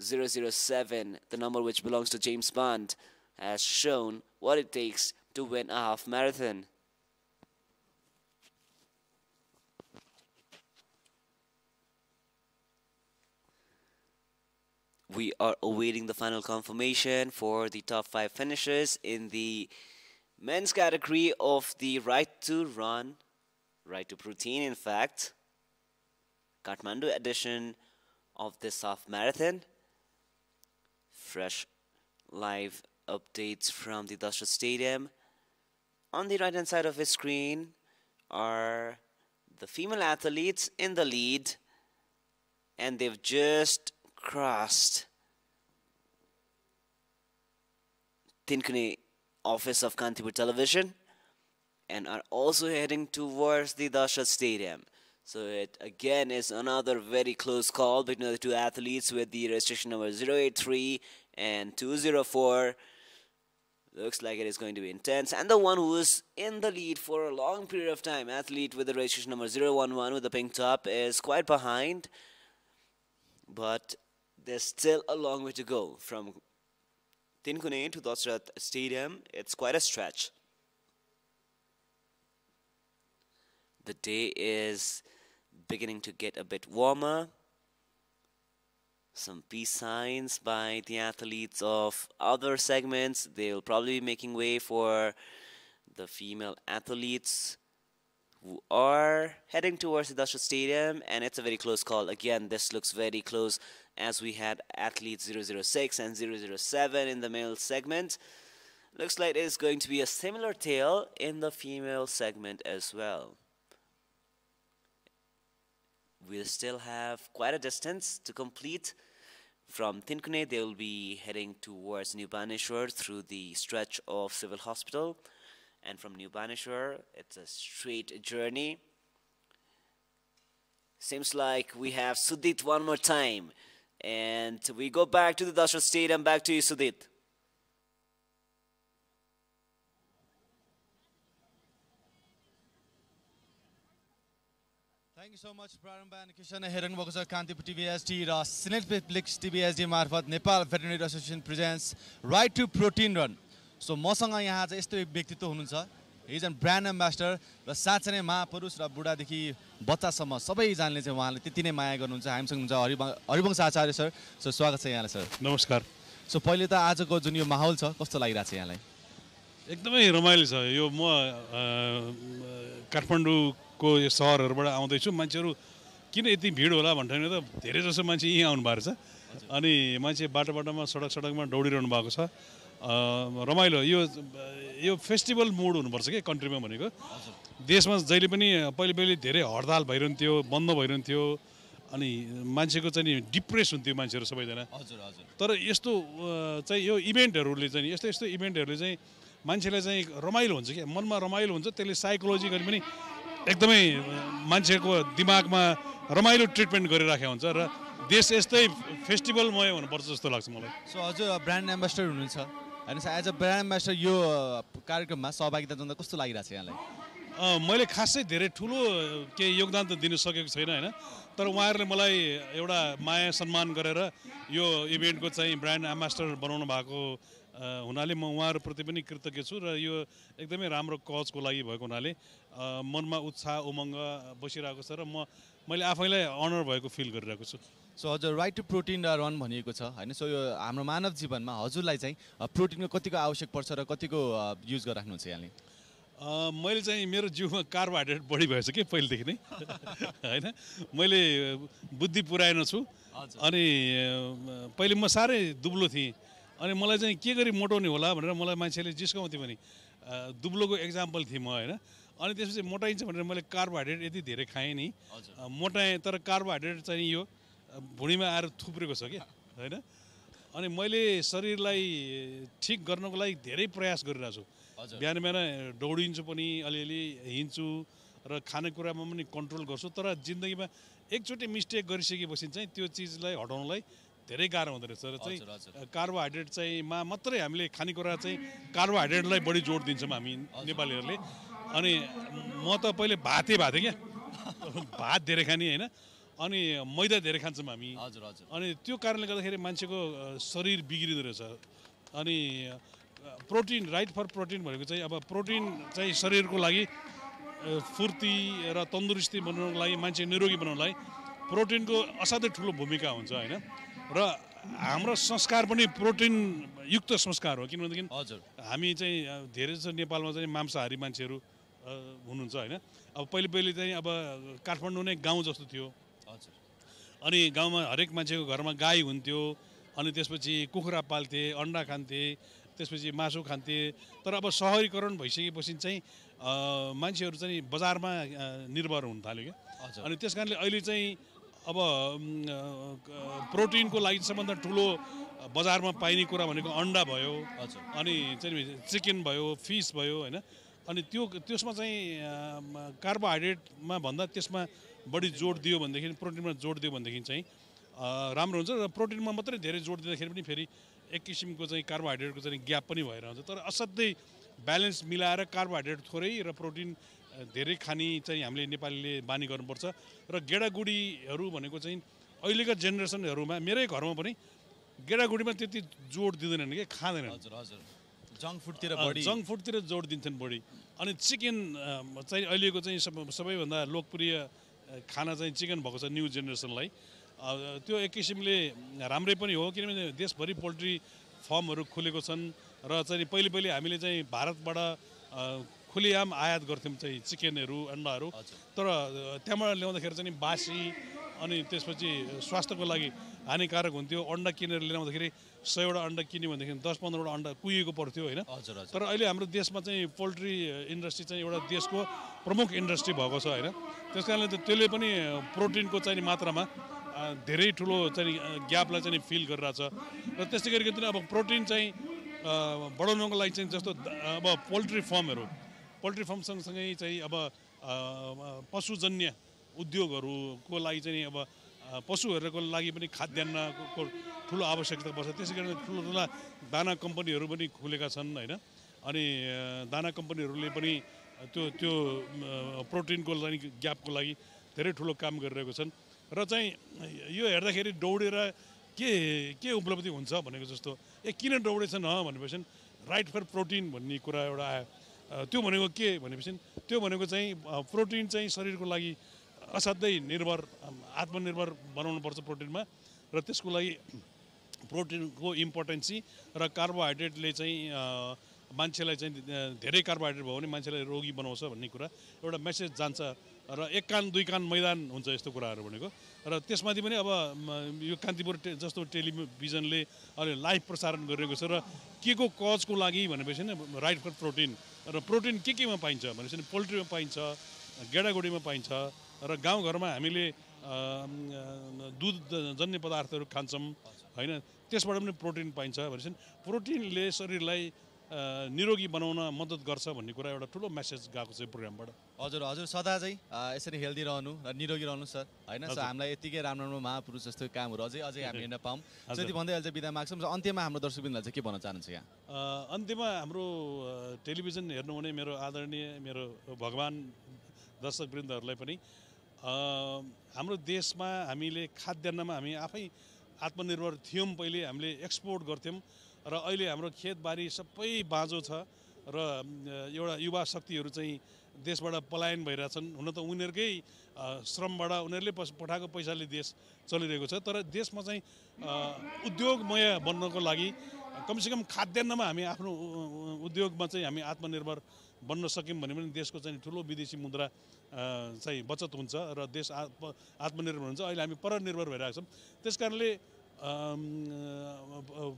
007, the number which belongs to James Bond, has shown what it takes to win a half marathon. We are awaiting the final confirmation for the top 5 finishers in the men's category of the right to run, right to protein, in fact, Kathmandu edition of this half marathon. Fresh live updates from the Dashrath Stadium. On the right hand side of his screen are the female athletes in the lead, and they've just crossed Tinkune office of Kantipur television and are also heading towards the Dashrath Stadium. So it again is another very close call between the two athletes with the registration number 083 and 204. Looks like it is going to be intense. And the one who is in the lead for a long period of time, athlete with the registration number 011 with the pink top, is quite behind. But there's still a long way to go from Tinkune to Dashrath Stadium. It's quite a stretch. The day is beginning to get a bit warmer. Some peace signs by the athletes of other segments. They'll probably be making way for the female athletes who are heading towards the Dashrath Stadium, and it's a very close call. Again, this looks very close, as we had athletes 006 and 007 in the male segment. Looks like it is going to be a similar tale in the female segment as well. We'll still have quite a distance to complete. From Tinkune, they will be heading towards New Baneshwar through the stretch of Civil Hospital. And from New Baneshwar, it's a straight journey. Seems like we have Sudit one more time. And we go back to the Dashrath Stadium. Back to you, Sudit. Thank you so much, Prarambha and Kishan. Heading भएको छ Kantipur TVSD र Cineplex TVSD मार्फत Nepal Veterinary Association presents Right to Protein Run. So मसँग यहाँ चाहिँ यस्तो एक व्यक्तित्व हुनुहुन्छ. He is a brand ambassador र साँच्चै नै महापुरुष र बुढादेखि बच्चासम्म सबैजनाले चाहिँ उहाँले त्यति नै माया गर्नुहुन्छ. हामीसँग हुन्छ हरिवंश आचार्य सर. सो स्वागत छ यहाँलाई सर. नमस्कार. सो पहिले त आजको जुन यो माहौल छ कस्तो लागिरहेछ यहाँलाई? एकदमै रमाइलो छ. यो म काठमाडौँको यो सहरहरूबाट आउँदैछु. मान्छेहरू किन यति भिड होला भन्ने त धेरै जसो मान्छे यहीँ आउनु भएको छ. अनि मान्छे बाटोमा सडकमा दौडिरहनु भएको छ. रमाइलो यो फेस्टिभल मुड हुनुपर्छ के कन्ट्रीमा भनेको. देशमा जहिले पनि पहिले धेरै हडताल भइरहन्थ्यो, बन्द भइरहन्थ्यो. अनि मान्छेको चाहिँ नि डिप्रेस हुन्थ्यो मान्छेहरू सबैजना। हजुर हजुर। तर यस्तो चाहिँ यो इभेन्टहरूले चाहिँ यस्तो यस्तो इभेन्टहरूले चाहिँ मान्छेलाई चाहिँ रमाइलो हुन्छ क्या, मनमा रमाइलो हुन्छ, त्यसले साइकोलोजिकली पनि एकदमै मान्छेको दिमागमा रमाइलो ट्रिटमेन्ट गरिराखेको हुन्छ र देश यस्तै फेस्टिभलमय हुनुपर्छ जस्तो लाग्छ मलाई। सो हजुर ब्रान्ड एम्बेसडर हुनुहुन्छ होइन, एज अ ब्रान्ड एम्बेसडर यो कार्यक्रममा सहभागिता जनाउँदा कस्तो लागिरहेको छ यहाँलाई? मैले खासै धेरै ठुलो केही योगदान त दिन सकेको छैन होइन, तर उहाँहरूले मलाई एउटा माया सम्मान गरेर यो इभेन्टको चाहिँ ब्रान्ड एम्बेसडर बनाउनु भएको हुनाले म उहाँहरूप्रति पनि कृतज्ञ छु र यो एकदमै राम्रो कजको लागि भएको हुनाले मनमा उत्साह उमङ्ग बसिरहेको छ र मैले आफैलाई अनर भएको फिल गरिरहेको छु। सो हजुर राइट टु प्रोटिन रन भनिएको छ होइन, सो यो हाम्रो मानव जीवनमा हजुरलाई चाहिँ प्रोटिनको कतिको आवश्यक पर्छ र कतिको युज गरिराख्नुहुन्छ यहाँले? मैले चाहिँ मेरो जिउमा कार्बोहाइड्रेट बढी भएछ कि पहिलेदेखि नै होइन, मैले बुद्धि पुऱ्याएन छु अनि पहिले म साह्रै दुब्लो थिएँ अनि मलाई चाहिँ के गरी मोटाउने होला भनेर मलाई मान्छेले जिस्काउँथ्यो भने दुब्लोको एक्जाम्पल थिएँ म होइन। अनि त्यसपछि मोटाइन्छ भनेर मैले कार्बोहाइड्रेट यति धेरै खाएँ नि मोटाएँ, तर कार्बोहाइड्रेट चाहिँ यो भुँडीमा आएर थुप्रेको छ क्या होइन। अनि मैले शरीरलाई ठिक गर्नको लागि धेरै प्रयास गरिरहेको छु, बिहान बिहान दौडिन्छु पनि, अलिअलि हिँड्छु र खानेकुरामा पनि कन्ट्रोल गर्छु, तर जिन्दगीमा एकचोटि मिस्टेक गरिसकेपछि चाहिँ त्यो चिजलाई हटाउनलाई धेरै गाह्रो हुँदो रहेछ र चाहिँ कार्बोहाइड्रेट चाहिँ मात्रै हामीले खानेकुरा चाहिँ कार्बोहाइड्रेटलाई बढी जोड दिन्छौँ हामी नेपालीहरूले। अनि म त पहिले भातै क्या भात धेरै खाने होइन, अनि मैदा धेरै खान्छौँ हामी। अनि त्यो कारणले गर्दाखेरि मान्छेको शरीर बिग्रिँदो रहेछ। अनि प्रोटिन राइट फर प्रोटिन भनेको चाहिँ अब प्रोटिन चाहिँ शरीरको लागि फुर्ती र तन्दुरुस्ती बनाउनको लागि, मान्छे निरोगी बनाउनलाई प्रोटिनको असाध्यै ठुलो भूमिका हुन्छ होइन। र हाम्रो संस्कार पनि प्रोटिन युक्त संस्कार हो, किनभनेदेखि हामी चाहिँ धेरै जस्तो नेपालमा चाहिँ मांसाहारी मान्छेहरू हुनुहुन्छ होइन। अब पहिले चाहिँ अब काठमाडौँ नै गाउँ जस्तो थियो अनि गाउँमा हरेक मान्छेको घरमा गाई हुन्थ्यो, अनि त्यसपछि कुखुरा पाल्थे, अन्डा खान्थे, त्यसपछि मासु खान्थे। तर अब सहरीकरण भइसकेपछि चाहिँ मान्छेहरू चाहिँ बजारमा निर्भर हुन थाल्यो क्या। अनि त्यस कारणले अहिले चाहिँ अब प्रोटिनको लागि सबभन्दा ठुलो बजारमा पाइने कुरा भनेको अन्डा भयो, अनि चाहिँ चिकन भयो, फिस भयो होइन। अनि त्यसमा चाहिँ कार्बोहाइड्रेटमा भन्दा त्यसमा बढी जोड दियो भनेदेखि, प्रोटिनमा जोड दियो भनेदेखि चाहिँ राम्रो हुन्छ। र प्रोटिनमा मात्रै धेरै जोड दिँदाखेरि पनि फेरि एक किसिमको चाहिँ कार्बोहाइड्रेटको चाहिँ ग्याप पनि भएर हुन्छ। तर असाध्यै ब्यालेन्स मिलाएर कार्बोहाइड्रेट थोरै र प्रोटिन धेरै खाने चाहिँ हामीले नेपालीले बानी गर्नुपर्छ। र गेडागुडीहरू भनेको चाहिँ अहिलेका जेनेरेसनहरूमा मेरै घरमा पनि गेडागुडीमा त्यति जोड दिँदैनन् कि खाँदैनन्। जङ्क फुडतिर जोड दिन्छन् बढी। अनि चिकन चाहिँ अहिलेको चाहिँ सबैभन्दा लोकप्रिय खाना चाहिँ चिकन भएको छ न्यू जेनेरेसनलाई। त्यो एक किसिमले राम्रै पनि हो, किनभने देशभरि पोल्ट्री फार्महरू खुलेको छन् र चाहिँ पहिले हामीले चाहिँ भारतबाट खुलेआम आयात गर्थ्यौँ चाहिँ चिकनहरू, अन्डाहरू। तर त्यहाँबाट ल्याउँदाखेरि चाहिँ बासी अनि त्यसपछि स्वास्थ्यको लागि हानिकारक हुन्थ्यो। अन्डा किनेर ल्याउँदाखेरि 100वटा अन्डा किन्यो भनेदेखि 10-15वटा अन्डा कुहिएको पर्थ्यो होइन। तर अहिले हाम्रो देशमा चाहिँ पोल्ट्री इन्डस्ट्री चाहिँ एउटा देशको प्रमुख इन्डस्ट्री भएको छ होइन। त्यस कारणले त्यसले पनि प्रोटिनको चाहिँ मात्रामा धेरै ठुलो चाहिँ ग्यापलाई चाहिँ फिल गरिरहेछ। र त्यस्तै गरिकन अब प्रोटिन चाहिँ बढाउनको लागि चाहिँ जस्तो अब पोल्ट्री फार्म सँगसँगै चाहिँ अब पशुजन्य उद्योगहरूको लागि चाहिँ अब पशुहरूको लागि पनि खाद्यान्नको ठुलो आवश्यकता पर्छ। त्यसै कारण ठुला दाना कम्पनीहरू पनि खुलेका छन् होइन। अनि दाना कम्पनीहरूले पनि त्यो प्रोटिनको लागि ग्यापको लागि धेरै ठुलो काम गरिरहेको छन्। र चाहिँ यो हेर्दाखेरि दौडेर के उपलब्धि हुन्छ भनेको जस्तो किन दौडेछन् भनेपछि राइट फर प्रोटिन भन्ने कुरा एउटा आयो। त्यो भनेको के भनेपछि त्यो भनेको चाहिँ प्रोटिन चाहिँ शरीरको लागि असाध्यै आत्मनिर्भर बनाउनुपर्छ प्रोटिनमा। र त्यसको लागि प्रोटिनको इम्पोर्टेन्सी र कार्बोहाइड्रेटले चाहिँ मान्छेलाई चाहिँ धेरै कार्बोहाइड्रेट भयो भने मान्छेलाई रोगी बनाउँछ भन्ने कुरा एउटा मेसेज जान्छ। र एक कान दुई कान मैदान हुन्छ यस्तो कुराहरू भनेको। र त्यसमाथि पनि अब यो कान्तिपुर जस्तो टेलिभिजनले अहिले लाइभ प्रसारण गरिरहेको छ। र के को कजको लागि भनेपछि राइट फर प्रोटिन। र प्रोटिन केमा पाइन्छ भनेपछि पोल्ट्रीमा पाइन्छ, गेडागुडीमा पाइन्छ। र गाउँघरमा हामीले दुध जन्य पदार्थहरू खान्छौँ होइन, त्यसबाट पनि प्रोटिन पाइन्छ भनेपछि प्रोटिनले शरीरलाई निरोगी बनाउन मद्दत गर्छ भन्ने कुरा एउटा ठुलो मेसेज गएको छ प्रोग्रामबाट। हजुर हजुर सदा चाहिँ यसरी हेल्दी रहनु र निरोगी रहनु सर होइन। सो हामीलाई यतिकै राम्रो राम्रो महापुरुष जस्तो कामहरू अझै हामी हेर्न पाऊँ। त्यति भन्दै अहिले चाहिँ बिदा माग्छौँ। अन्त्यमा हाम्रो दर्शकवृन्दलाई चाहिँ के भन्न चाहनुहुन्छ यहाँ? अन्त्यमा हाम्रो टेलिभिजन हेर्नुहुने मेरो आदरणीय मेरो भगवान दर्शकवृन्दहरूलाई पनि हाम्रो देशमा हामीले खाद्यान्नमा हामी आफै आत्मनिर्भर थियौँ। पहिले हामीले एक्सपोर्ट गर्थ्यौँ र अहिले हाम्रो खेतबारी सबै बाँझो छ र एउटा युवा शक्तिहरू चाहिँ देशबाट पलायन भइरहेछन्। हुन त उनीहरूकै श्रमबाट उनीहरूले पठाएको पैसाले देश चलिरहेको छ, तर देशमा चाहिँ उद्योगमय बन्नको लागि कमसेकम खाद्यान्नमा हामी आफ्नो उद्योगमा चाहिँ हामी आत्मनिर्भर बन्न सक्यौँ भने पनि देशको चाहिँ ठुलो विदेशी मुद्रा चाहिँ बचत हुन्छ र देश आत्मनिर्भर हुन्छ। अहिले हामी परनिर्भर भइरहेको छौँ। त्यस कारणले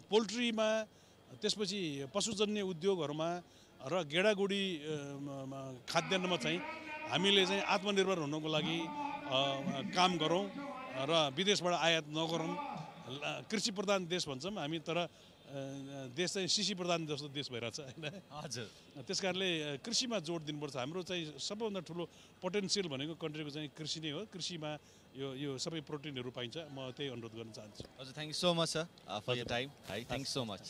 पोल्ट्रीमा, त्यसपछि पशुजन्य उद्योगहरूमा र गेडागुडी खाद्यान्नमा चाहिँ हामीले चाहिँ आत्मनिर्भर हुनको लागि काम गरौँ र विदेशबाट आयात नगरौँ। कृषि प्रधान देश भन्छौँ हामी, तर देश चाहिँ सिसी प्रधान जस्तो देश भइरहेछ होइन। हजुर, त्यस कारणले कृषिमा जोड दिनुपर्छ। हाम्रो चाहिँ सबैभन्दा ठुलो पोटेन्सियल भनेको कन्ट्रीको चाहिँ कृषि नै हो। कृषिमा यो सबै प्रोटिनहरू पाइन्छ। म त्यही अनुरोध गर्न चाहन्छु। हजुर, thank you so much sir for your time है। Thank you so much.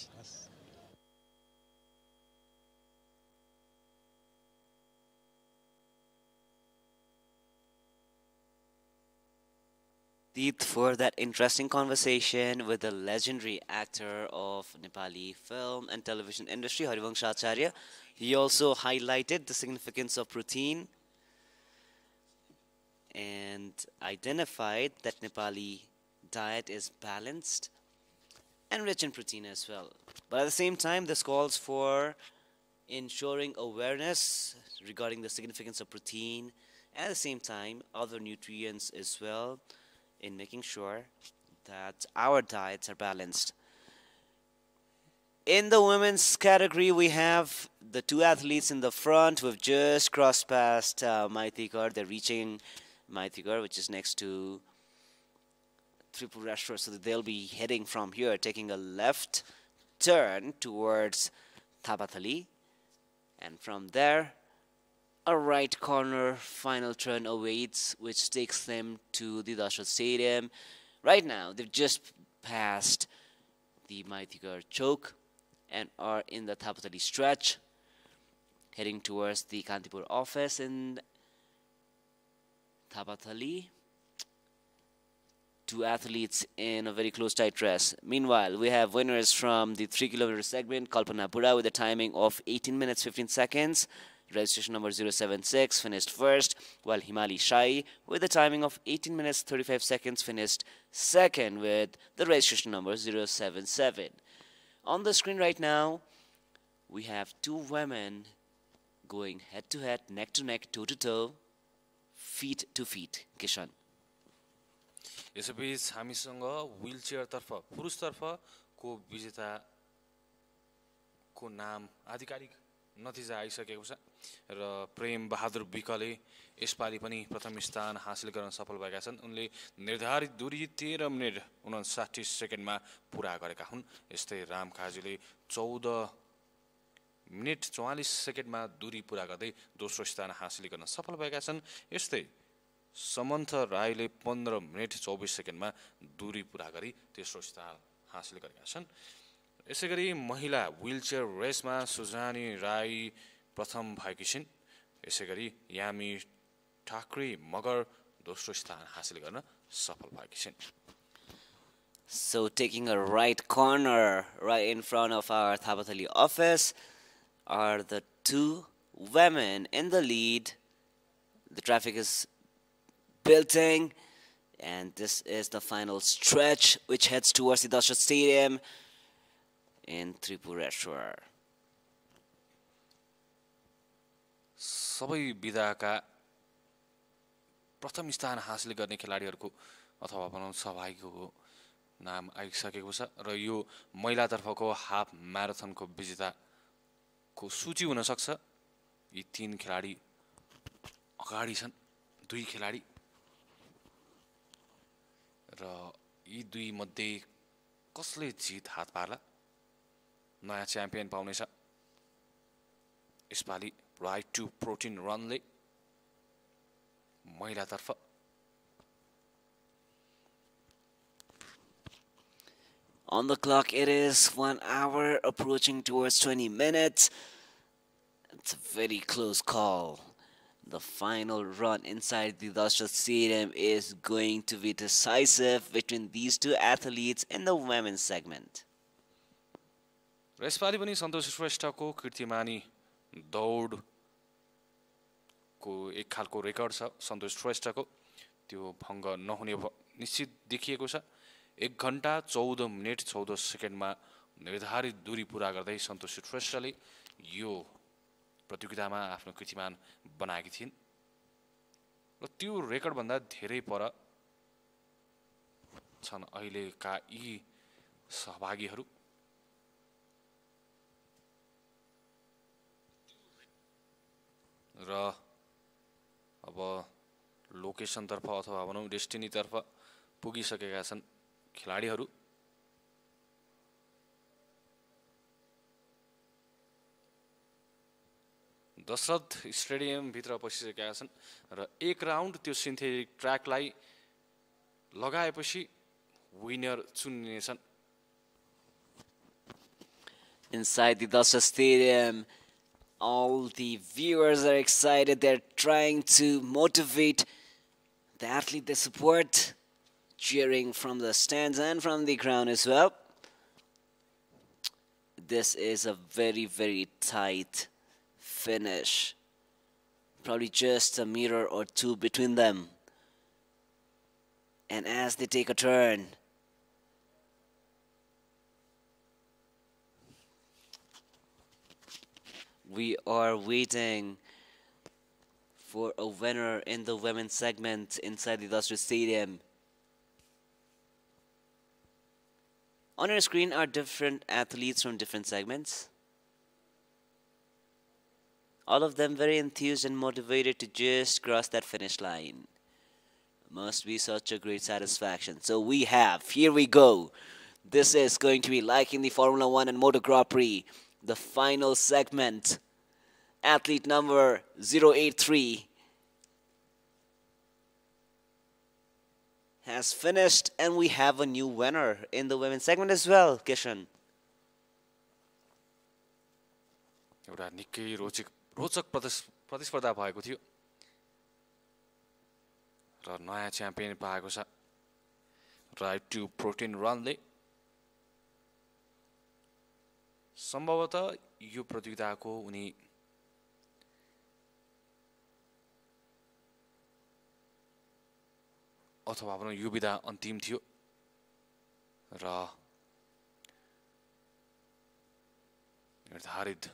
For that interesting conversation with the legendary actor of Nepali film and television industry, Harivangsh Acharya. He also highlighted the significance of protein and identified that Nepali diet is balanced and rich in protein as well. But at the same time, this calls for ensuring awareness regarding the significance of protein, and at the same time, other nutrients as well, in making sure that our diets are balanced. In the women's category, we have the two athletes in the front who have just crossed past Maitikar. They're reaching Maitikar, which is next to Tripurashwar. So they'll be heading from here, taking a left turn towards Thapathali. And from there, a right corner final turn awaits, which takes them to the Dahal Stadium. Right now, they've just passed the Maitikar choke and are in the Thapathali stretch, heading towards the Kantipur office in Thapathali. Two athletes in a very close tight race. Meanwhile, we have winners from the 3-kilometer segment, Kalpana Pura with a timing of 18 minutes 15 seconds. Registration number 076 finished first, while Himali Shai with a timing of 18 minutes 35 seconds finished second with the registration number 077. On the screen right now, we have two women going head to head, neck to neck, toe to toe, feet to feet. Kishan. यसैबीच हामीसँग व्हीलचेयरतर्फ पुरुषतर्फको विजेताको नाम आधिकारिक नतिजा आइसकेको छ र प्रेम बहादुर विकले यसपालि पनि प्रथम स्थान हासिल गर्न सफल भएका छन्। उनले निर्धारित दूरी 13 मिनेट 59 सेकेन्डमा पुरा गरेका हुन्। यस्तै राम काजीले 14 मिनेट 44 सेकेन्डमा दूरी पुरा गर्दै दोस्रो स्थान हासिल गर्न सफल भएका छन्। यस्तै समन्थ राईले 15 मिनेट 24 सेकेन्डमा दूरी पुरा गरी तेस्रो स्थान हासिल गरेका छन्। यसैगरी महिला व्हीलचेयर रेसमा सुजानी राई प्रथम भएकी छिन्। यसैगरी यामी ठाकरे मगर दोस्रो स्थान हासिल गर्न सफल भएकी छिन्। So taking a right corner right in front of our Thapathali office are the two women in the lead. The traffic is building, and this is the final stretch which heads towards the Dahal Stadium in Tripurashwar. सबै विधाका प्रथम स्थान हासिल गर्ने खेलाडीहरूको अथवा भनौँ सहभागीको नाम आइसकेको छ र यो महिलातर्फको हाफ म्याराथनको विजेताको सूची हुन सक्छ। यी तीन खेलाडी अगाडि छन्। दुई खेलाडी र यी दुई मध्ये कसले जित हात पार्ला नयाँ च्याम्पियन पाउनेछ यसपालि राइट टु प्रोटिन रनले महिलातर्फ On the clock, it is 1 hour approaching towards 20 minutes. It's a very close call. The final run inside the Dahal Stadium is going to be decisive between these two athletes in the women's segment. र यसपालि पनि सन्तोष श्रेष्ठको कीर्तिमानी दौडको एक खालको रेकर्ड छ सन्तोष श्रेष्ठको त्यो भङ्ग नहुने निश्चित देखिएको छ 1 घण्टा 14 मिनेट 14 सेकेन्डमा निर्धारित दूरी पूरा गर्दै सन्तोष श्रेष्ठले यो प्रतियोगितामा आफ्नो कीर्तिमान बनाएकी थिइन् र त्यो रेकर्ड भन्दा धेरै पर छन् अहिलेका यी सहभागीहरू र अब लोकेसन तर्फ अथवा भनौं डेस्टिनी तर्फ पुगिसकेका छन् खेलाडीहरू दशरथ स्टेडियम भित्र पसिसकेका छन् र एक राउन्ड त्यो सिन्थेटिक ट्र्याकलाई लगाएपछि winner चुनिनेछन् Inside the Dahal Stadium, all the viewers are excited. They're trying to motivate the athlete they support, cheering from the stands and from the ground as well. This is a very, very tight finish. Probably just a meter or two between them. And as they take a turn, we are waiting for a winner in the women's segment inside the Dahal Stadium. On your screen are different athletes from different segments. All of them very enthused and motivated to just cross that finish line. Must be such a great satisfaction. So here we go. This is going to be like in the Formula 1 and Motor Grand Prix, the final segment. Athlete number 083 has finished, and we have a new winner in the women's segment as well, Kishan. एउटा निकै रोचक प्रतिस्पर्धा भएको थियो र नयाँ च्याम्पियन पाएको छ राइट टु प्रोटिन रनले सम्भवतः यो प्रतियोगिताको उनी अथवा भनौं यो विधा अन्तिम थियो र निर्धारित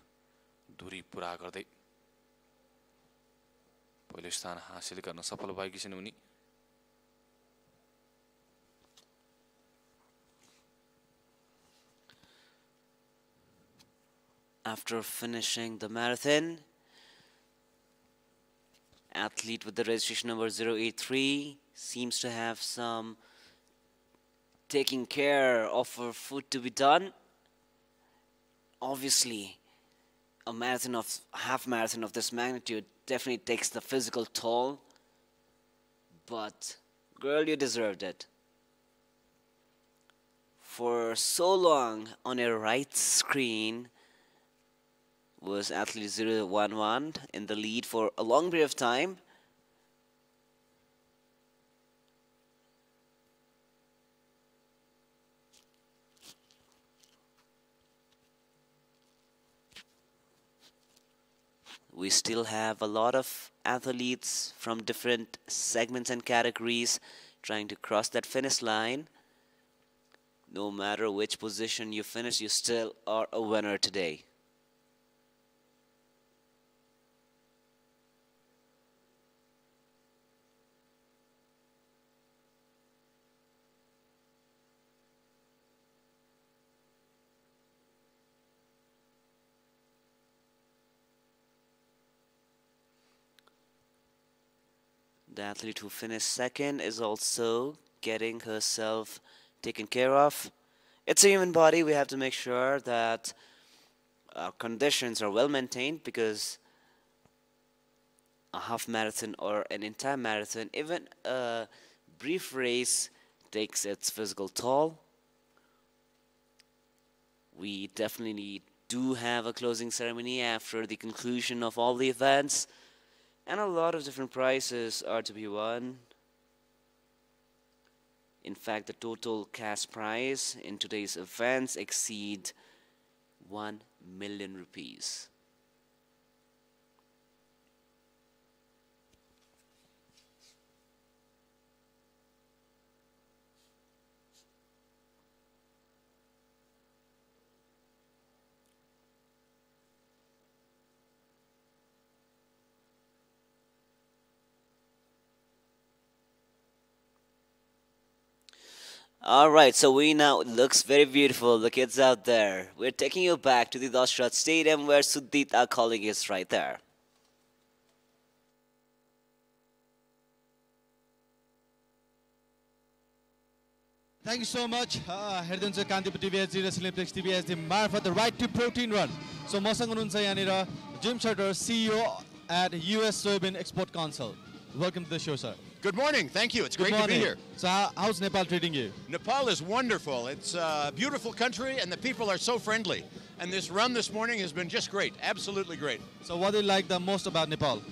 दूरी पूरा गर्दै पहिलो स्थान हासिल गर्न सफल भएकी छिन् उनी After finishing the marathon, athlete with the registration number 083 seems to have some taking care of her food to be done. Obviously, a half marathon of this magnitude definitely takes the physical toll, but girl, you deserved it. For so long on your right screen was athlete 011 in the lead for a long period of time. We still have a lot of athletes from different segments and categories trying to cross that finish line. No matter which position you finish, you still are a winner today. The athlete who finished second is also getting herself taken care of. It's a human body. We have to make sure that our conditions are well maintained, because a half marathon or an entire marathon, even a brief race, takes its physical toll. We definitely do have a closing ceremony after the conclusion of all the events, and a lot of different prizes are to be won. In fact, the total cash prize in today's events exceed 1 million rupees. All right, so we now, it looks very beautiful, the kids out there. We're taking you back to the Dashrath Stadium where Sudit, our colleague, is right there. Thank you so much. हेर्दै हुनुहुन्छ कान्तिपुर टिभीएचडी र सिलिम्प्लेक्स टिभीएचडी मार्फत the right to protein run. So मसँग हुनुहुन्छ यहाँनिर Jim Shorter CEO at US Soybean Export Council. Welcome to the show, sir. Good morning. Thank you. It's Good great morning. to be here. So how's Nepal treating you? Nepal is wonderful. It's a beautiful country, and the people are so friendly. And this run this morning has been just great. Absolutely great. So what do you like the most about Nepal?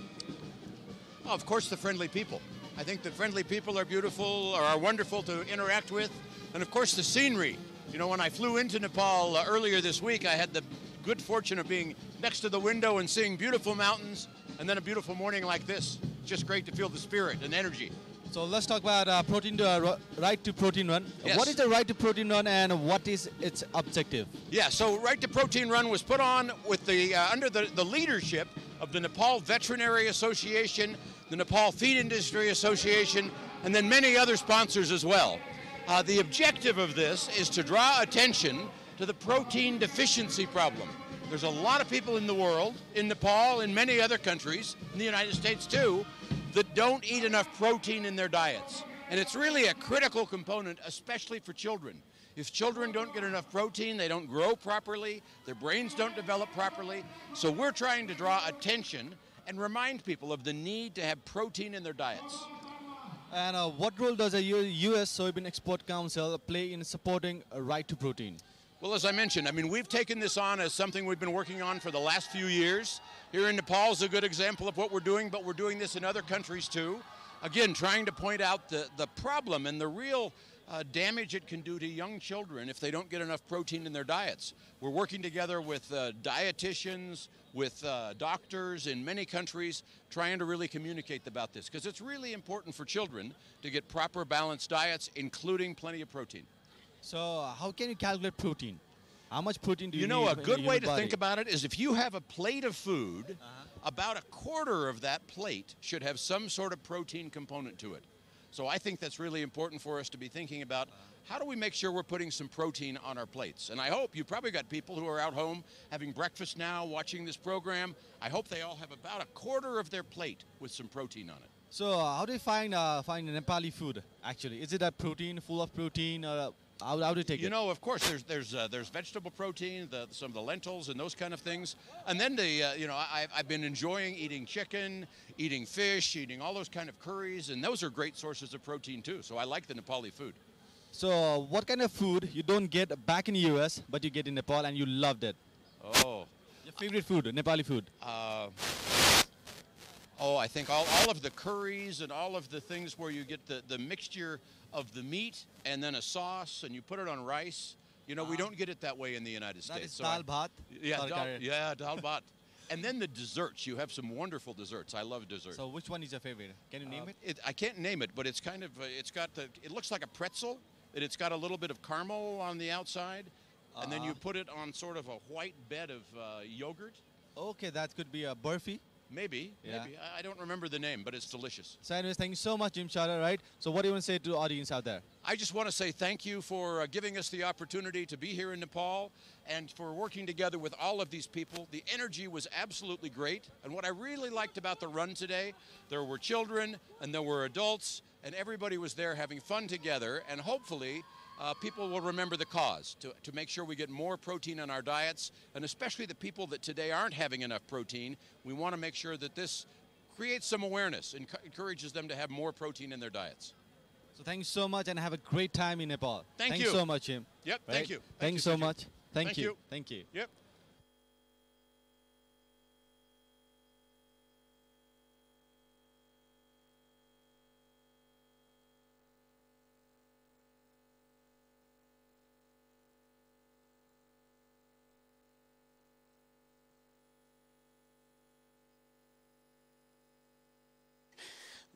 Oh, of course, the friendly people. I think the friendly people are beautiful, or are wonderful to interact with. And of course, the scenery. You know, when I flew into Nepal earlier this week, I had the good fortune of being next to the window and seeing beautiful mountains, and then a beautiful morning like this. Just great to feel the spirit and energy. So let's talk about right to protein run. Yes. What is the right to protein run, and what is its objective? Yeah, so Right to Protein Run was put on with the under the leadership of the Nepal Veterinary Association, the Nepal Feed Industry Association, and then many other sponsors as well. The objective of this is to draw attention to the protein deficiency problem. There's a lot of people in the world, in Nepal, in many other countries, in the United States too, that don't eat enough protein in their diets. And it's really a critical component, especially for children. If children don't get enough protein, they don't grow properly, their brains don't develop properly. So we're trying to draw attention and remind people of the need to have protein in their diets. And what role does a US Soybean Export Council play in supporting a right to protein? Well, as I mentioned, I mean, we've taken this on as something we've been working on for the last few years. Here in Nepal is a good example of what we're doing, but we're doing this in other countries too. Again, trying to point out the problem and the real damage it can do to young children if they don't get enough protein in their diets. We're working together with dietitians, with doctors in many countries, trying to really communicate about this, because it's really important for children to get proper balanced diets, including plenty of protein. So how can you calculate protein? How much protein do you need? You know, a in good your way to body? think about it is if you have a plate of food, about a quarter of that plate should have some sort of protein component to it. So I think that's really important for us to be thinking about how do we make sure we're putting some protein on our plates. And I hope you've probably got people who are out home having breakfast now, watching this program. I hope they all have about a quarter of their plate with some protein on it. So how do you find Nepali food actually? Is it a protein, full of protein, or how do you take it? You know, of course, there's vegetable protein, some of the lentils and those kind of things, and then I've been enjoying eating chicken, eating fish, eating all those kind of curries, and those are great sources of protein too. So I like the Nepali food. So what kind of food you don't get back in the US, but you get in Nepal and you loved it? Oh, Your favorite food, Nepali food? I think all of the curries and all of the things where you get the mixture of the meat and then a sauce and you put it on rice. You know, we don't get it that way in the United States. That is So dal bhat. yeah, dal bhat. And then the desserts. You have some wonderful desserts. I love desserts. So which one is your favorite? Can you name it? I can't name it, but it's kind of, it looks like a pretzel, and it's got a little bit of caramel on the outside, and then you put it on sort of a white bed of yogurt. Okay, that could be a burfi. Maybe. I don't remember the name, but it's delicious. So anyways, thank you so much, Jim Shara, right? So what do you want to say to the audience out there? I just want to say thank you for giving us the opportunity to be here in Nepal and for working together with all of these people. The energy was absolutely great. And what I really liked about the run today, there were children and there were adults, and everybody was there having fun together, and hopefully people will remember the cause to make sure we get more protein in our diets, and especially the people that today aren't having enough protein. We want to make sure that this creates some awareness and encourages them to have more protein in their diets. So thank you so much and have a great time in Nepal. Thank you. Thanks so much, Jim. Yep, Right? thank you. Thank you so much. Thank Thank you. you. Thank you. Yep.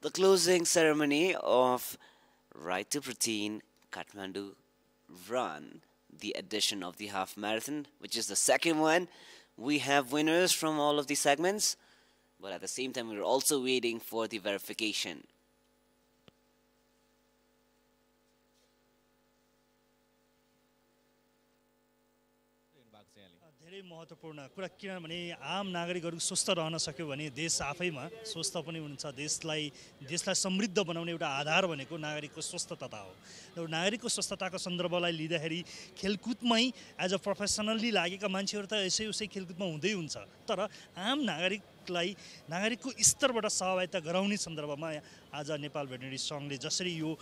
The closing ceremony of Right to Protein Kathmandu Run, the edition of the half marathon, which is the second one. We have winners from all of the segments, but at the same time, we're also waiting for the verification. धेरै महत्त्वपूर्ण कुरा किनभने आम नागरिकहरू स्वस्थ रहन सक्यो भने देश आफैमा स्वस्थ पनि हुन्छ। देशलाई समृद्ध बनाउने एउटा आधार भनेको नागरिकको स्वस्थता हो। र नागरिकको स्वस्थताको सन्दर्भलाई लिँदाखेरि खेलकुदमै एज अ प्रोफेसनल्ली लागेका मान्छेहरू त यसै उसै खेलकुदमा हुँदै हुन्छ, तर आम नागरिकको स्तरबाट सहभागिता गराउने सन्दर्भमा आज नेपाल भेटरिनरी सङ्घले जसरी यो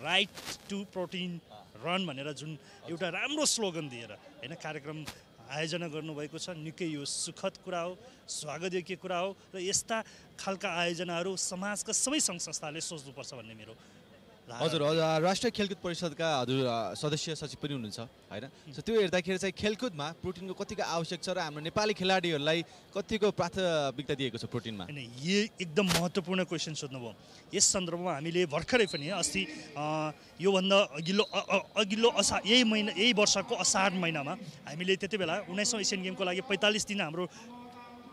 राइट टु प्रोटिन रन भनेर जुन एउटा राम्रो स्लोगन दिएर हैन कार्यक्रम आयोजना गर्नुभएको छ, निकै यो सुखद कुरा हो, स्वागतयोग्य कुरा हो र यस्ता खालका आयोजनाहरू समाजका सबै सङ्घ संस्थाले सोच्नुपर्छ भन्ने मेरो हजुर राष्ट्रिय खेलकुद परिषदका हजुर सदस्य सचिव पनि हुनुहुन्छ हैन। सो त्यो हेर्दाखेरि चाहिँ खेलकुदमा प्रोटिनको कतिको आवश्यक छ र हाम्रो नेपाली खेलाडीहरूलाई कतिको प्राथमिकता दिएको छ प्रोटिनमा? हैन, यो एकदम महत्त्वपूर्ण क्वेसन सोध्नुभयो। यस सन्दर्भमा हामीले भर्खरै पनि अस्ति योभन्दा अघिल्लो यही वर्षको असार महिनामा हामीले त्यति बेला 19औं एसियन गेमको लागि 45 दिन हाम्रो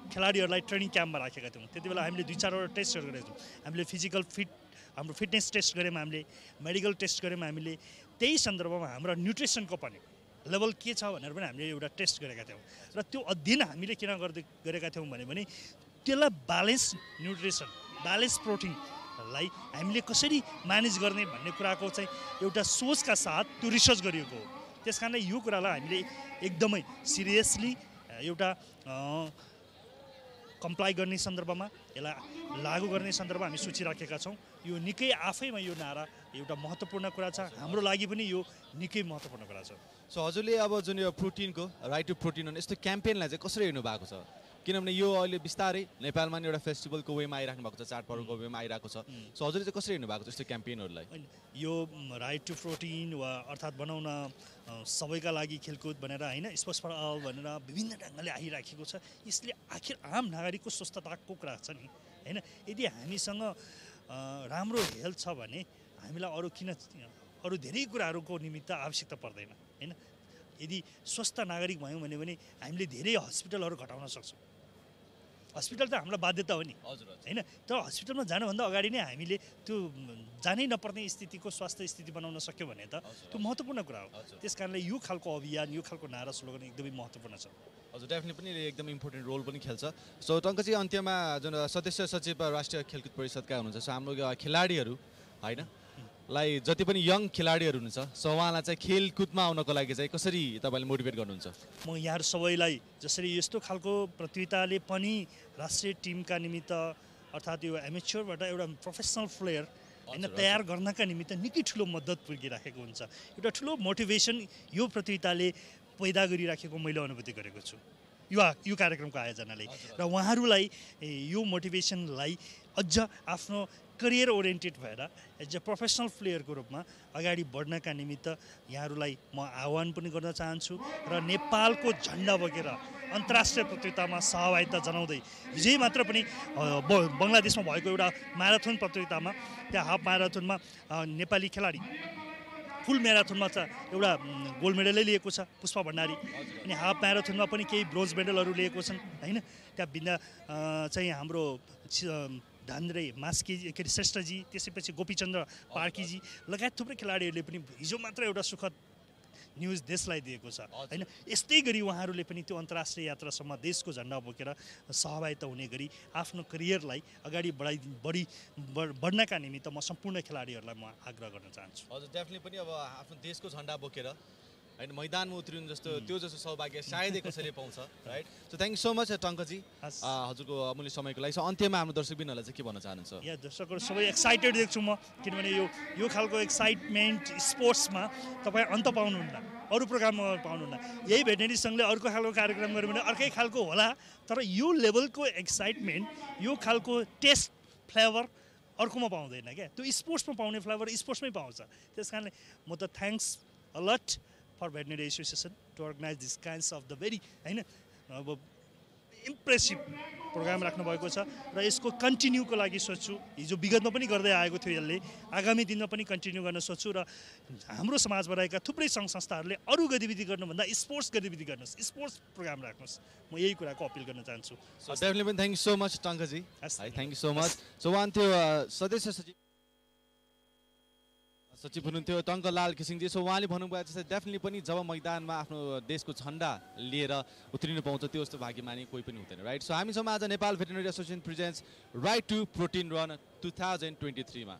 खेलाडीहरूलाई ट्रेनिङ क्याम्पमा राखेका थियौँ। त्यति बेला हामीले 2-4 टेस्टहरू गरेका थियौँ। हामीले फिजिकल हाम्रो फिटनेस टेस्ट गऱ्यौँ, हामीले मेडिकल टेस्ट गऱ्यौँ, हामीले त्यही सन्दर्भमा हाम्रो न्युट्रिसनको पनि लेभल के छ भनेर पनि हामीले एउटा टेस्ट गरेका थियौँ। र त्यो अध्ययन हामीले किन गरेका थियौँ भने त्यसलाई ब्यालेन्स न्युट्रिसन, ब्यालेन्स प्रोटिनलाई हामीले कसरी म्यानेज गर्ने भन्ने कुराको चाहिँ एउटा सोचका साथ त्यो रिसर्च गरिएको हो। त्यस कारणले यो कुरालाई हामीले एकदमै सिरियसली एउटा कम्प्लाई गर्ने सन्दर्भमा, यसलाई लागू गर्ने सन्दर्भमा हामी सोचिराखेका छौँ। यो निकै आफैमा यो नारा एउटा महत्त्वपूर्ण कुरा छ, हाम्रो लागि पनि यो निकै महत्त्वपूर्ण कुरा छ। सो हजुरले अब जुन यो प्रोटिनको राइट टु प्रोटिन भन्ने यस्तो क्याम्पेनलाई चाहिँ कसरी हेर्नु भएको छ? किनभने यो अहिले बिस्तारै नेपालमा नि एउटा फेस्टिभलको वेमा आइराख्नु भएको छ, चाडपर्वको वेमा आइरहेको छ। सो हजुरले चाहिँ कसरी हेर्नु भएको छ यस्तो क्याम्पेनहरूलाई? यो राइट टु प्रोटिन वा अर्थात् बनाउन सबैका लागि खेलकुद भनेर हैन, स्पोर्ट्स फर अल भनेर विभिन्न ढङ्गले आइराखेको छ। यसले आखिर आम नागरिकको स्वस्थताको कुरा छ नि हैन। यदि हामीसँग राम्रो हेल्थ छ भने हामीलाई अरू धेरै कुराहरूको निमित्त आवश्यकता पर्दैन हैन। यदि स्वस्थ नागरिक भयौँ भने हामीले धेरै हस्पिटलहरू घटाउन सक्छौँ। हस्पिटल त हामीलाई बाध्यता हो नि हैन, तर हस्पिटलमा जानुभन्दा अगाडि नै हामीले त्यो जानै नपर्ने स्थितिको स्वास्थ्य स्थिति बनाउन सक्यो भने त त्यो महत्त्वपूर्ण कुरा हो। त्यस कारणले यो खालको अभियान, यो खालको नारा स्लोगन एकदमै महत्त्वपूर्ण छ। हजुर डेफिनेटली पनि एकदम इम्पोर्टेन्ट रोल पनि खेल्छ। सो टङ्कजी अन्त्यमा जुन सदस्य सचिव राष्ट्रिय खेलकुद परिषदका हुनुहुन्छ, सो हाम्रो खेलाडीहरू हैन लाई जति पनि यङ खेलाडीहरू हुनुहुन्छ, सो उहाँलाई चाहिँ खेलकुदमा आउनको लागि चाहिँ कसरी तपाईँले मोटिभेट गर्नुहुन्छ? म यहाँहरू सबैलाई जसरी यस्तो खालको प्रतियोगिताले पनि राष्ट्रिय टिमका निमित्त अर्थात् यो एमेच्योरबाट एउटा प्रोफेसनल प्लेयर हैन तयार गर्नका निमित्त निकै ठुलो मद्दत पुगिराखेको हुन्छ। एउटा ठुलो मोटिभेसन यो प्रतियोगिताले पैदा गरिराखेको मैले अनुभूति गरेको छु यो कार्यक्रमको आयोजनाले। र उहाँहरूलाई यो मोटिभेसनलाई अझ आफ्नो करियर ओरिएन्टेड भएर एज अ प्रोफेसनल प्लेयरको रूपमा अगाडि बढ्नका निमित्त यहाँहरूलाई म आह्वान पनि गर्न चाहन्छु र नेपालको झन्डा बोकेर अन्तर्राष्ट्रिय प्रतियोगितामा सहभागिता जनाउँदै हिजै मात्र पनि बङ्गलादेशमा भएको एउटा म्याराथन प्रतियोगितामा त्यहाँ हाफ म्याराथनमा नेपाली खेलाडी फुल म्याराथनमा चाहिँ एउटा गोल्ड मेडलै लिएको छ पुष्पा भण्डारी, अनि हाफ म्याराथनमा पनि केही ब्रोन्ज मेडलहरू लिएको छन् हैन। त्यहाँ भिन्न चाहिँ हाम्रो धान्द्रे मास्की के अरे श्रेष्ठजी, त्यसैपछि गोपीचन्द्र पार्कीजी लगायत थुप्रै खेलाडीहरूले पनि हिजो मात्र एउटा सुखद न्युज देशलाई दिएको छ होइन। यस्तै गरी उहाँहरूले पनि त्यो अन्तर्राष्ट्रिय यात्रासम्म देशको झन्डा बोकेर सहभागिता हुने गरी आफ्नो करियरलाई अगाडि बढ्नका निमित्त म सम्पूर्ण खेलाडीहरूलाई म आग्रह गर्न चाहन्छु। हजुर डेफिनेटली पनि अब आफ्नो देशको झन्डा बोकेर होइन मैदानमा उत्रिनु जस्तो त्यो जस्तो सौभाग्य सायदै कसैले पाउँछ right. So thank so much Tanka ji हजुरको अमूल्य समयको लागि। सो अन्त्यमा हाम्रो दर्शकबिनहरूलाई चाहिँ के भन्न चाहनुहुन्छ? यहाँ दर्शकहरू सबै एक्साइटेड देख्छु म, किनभने यो खालको एक्साइटमेन्ट स्पोर्ट्समा तपाईँ अन्त पाउनुहुन्न, अरू प्रोग्राममा पाउनुहुन्न। यही भेटनेरी सङ्घले अर्को खालको कार्यक्रम गऱ्यो भने अर्कै खालको होला, तर यो लेभलको एक्साइटमेन्ट, यो खालको टेस्ट फ्लेभर अर्कोमा पाउँदैन क्या। त्यो स्पोर्ट्समा पाउने फ्लेभर स्पोर्ट्समै पाउँछ। त्यस कारणले म त thanks a lot for Veterinary Association to organize this kinds of the very हैन अब इम्प्रेसिभ प्रोग्राम राख्नु भएको छ र यसको कन्टिन्यूको लागि सोच्छु। हिजो विगतमा पनि गर्दै आएको थियो, यसले आगामी दिनमा पनि कन्टिन्यू गर्न सोच्छु र हाम्रो समाजमा रहेका थुप्रै सङ्घ संस्थाहरूले अरू गतिविधि गर्नुभन्दा स्पोर्ट्स गतिविधि गर्नुहोस्, स्पोर्ट्स प्रोग्राम राख्नुहोस्। म यही कुराको अपिल गर्न चाहन्छु। डेफिनेटली पनि thank you so much Tanka ji, thank you so much. So उहाँ त्यो सदस्य सचिव हुनुहुन्थ्यो टङ्कलाल किसिङजी। सो उहाँले भन्नुभएको जस्तै डेफिनेटली पनि जब मैदानमा आफ्नो देशको झन्डा लिएर उत्रिनु पाउँछ त्यो जस्तो भाग्यमानी कोही पनि हुँदैन राइट। सो हामीसँग आज Nepal veterinary association presents right to protein run 2023 मा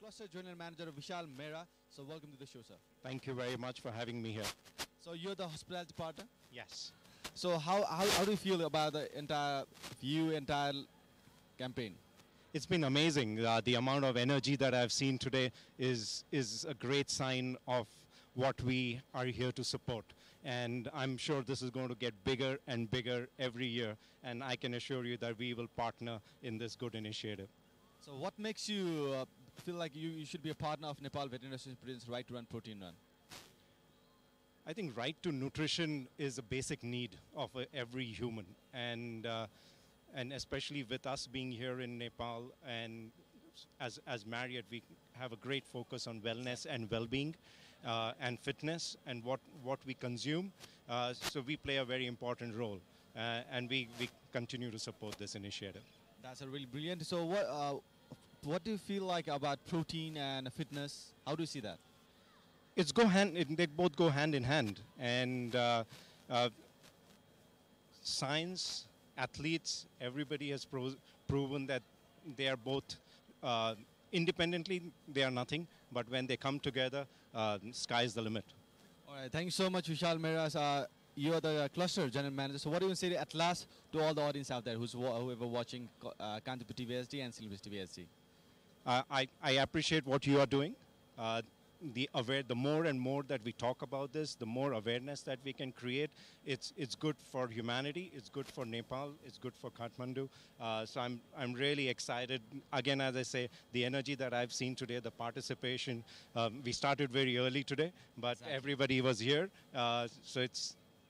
Cluster General Manager Vishal Mehra. So welcome to the show, sir. Thank you very much for having me here. So you're the hospitality partner? Yes. So how do you feel about the entire campaign? It's been amazing. The amount of energy that I've seen today is a great sign of what we are here to support. And I'm sure this is going to get bigger and bigger every year. And I can assure you that we will partner in this good initiative. So what makes you feel like you should be a partner of Nepal Veterinary Association's Right to Run Protein Run? I think right to nutrition is a basic need of every human. And especially with us being here in Nepal and as Marriott, we have a great focus on wellness and well-being and fitness and what we consume. So we play a very important role and we continue to support this initiative. That's a really brilliant. So what do you feel like about protein and fitness? How do you see that? They both go hand in hand. And science, athletes, everybody has proven that they are both independently, they are nothing. But when they come together, sky's the limit. All right, thank you so much, Vishal Mehra. You are the cluster general manager. So what do you say at last to all the audience out there whoever watching Kantipur TVSD and Silvers TVSD? I appreciate what you are doing. The more and more that we talk about this, the more awareness that we can create. It's good for humanity. It's good for Nepal. It's good for Kathmandu. So I'm really excited. Again, as I say, the energy that I've seen today, the participation. We started very early today, but exactly. Everybody was here. So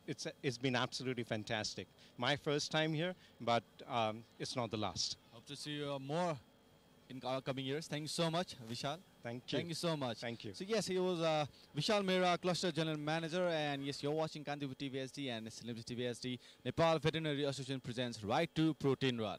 it's been absolutely fantastic. My first time here, but it's not the last. Hope to see you more in coming years. Thank you so much, Vishal. Thank you. Thank you so much. Thank you. So yes, he was Vishal Mehra, Cluster General Manager, and yes, you're watching Kantipur TVSD and Silvers TVSD. Nepal Veterinary Association presents Right to Protein Run.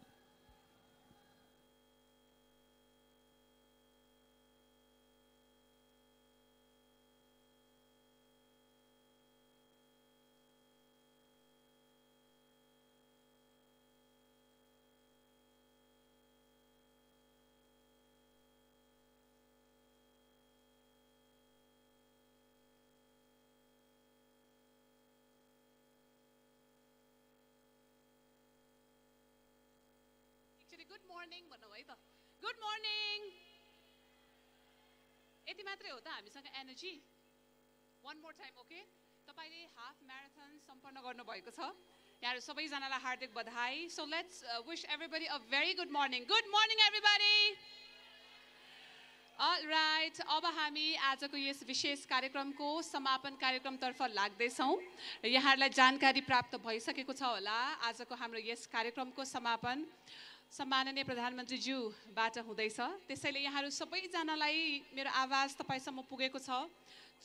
Morning भन्नु है त गुड मर्निङ यति मात्रै हो त हामीसँग energy one more time okay तपाईले हाफ म्याराथन सम्पन्न गर्नुभएको छ यहाँहरु सबैजनालाई हार्दिक बधाई so let's wish everybody a very good morning everybody All right, अब हामी आजको यस विशेष कार्यक्रमको समापन कार्यक्रमतर्फ लाग्दैछौँ र यहाँहरूलाई जानकारी प्राप्त भइसकेको छ होला आजको हाम्रो यस कार्यक्रमको समापन सम्माननीय प्रधानमन्त्रीज्यूबाट हुँदैछ त्यसैले यहाँहरू सबैजनालाई मेरो आवाज तपाईसम्म पुगेको छ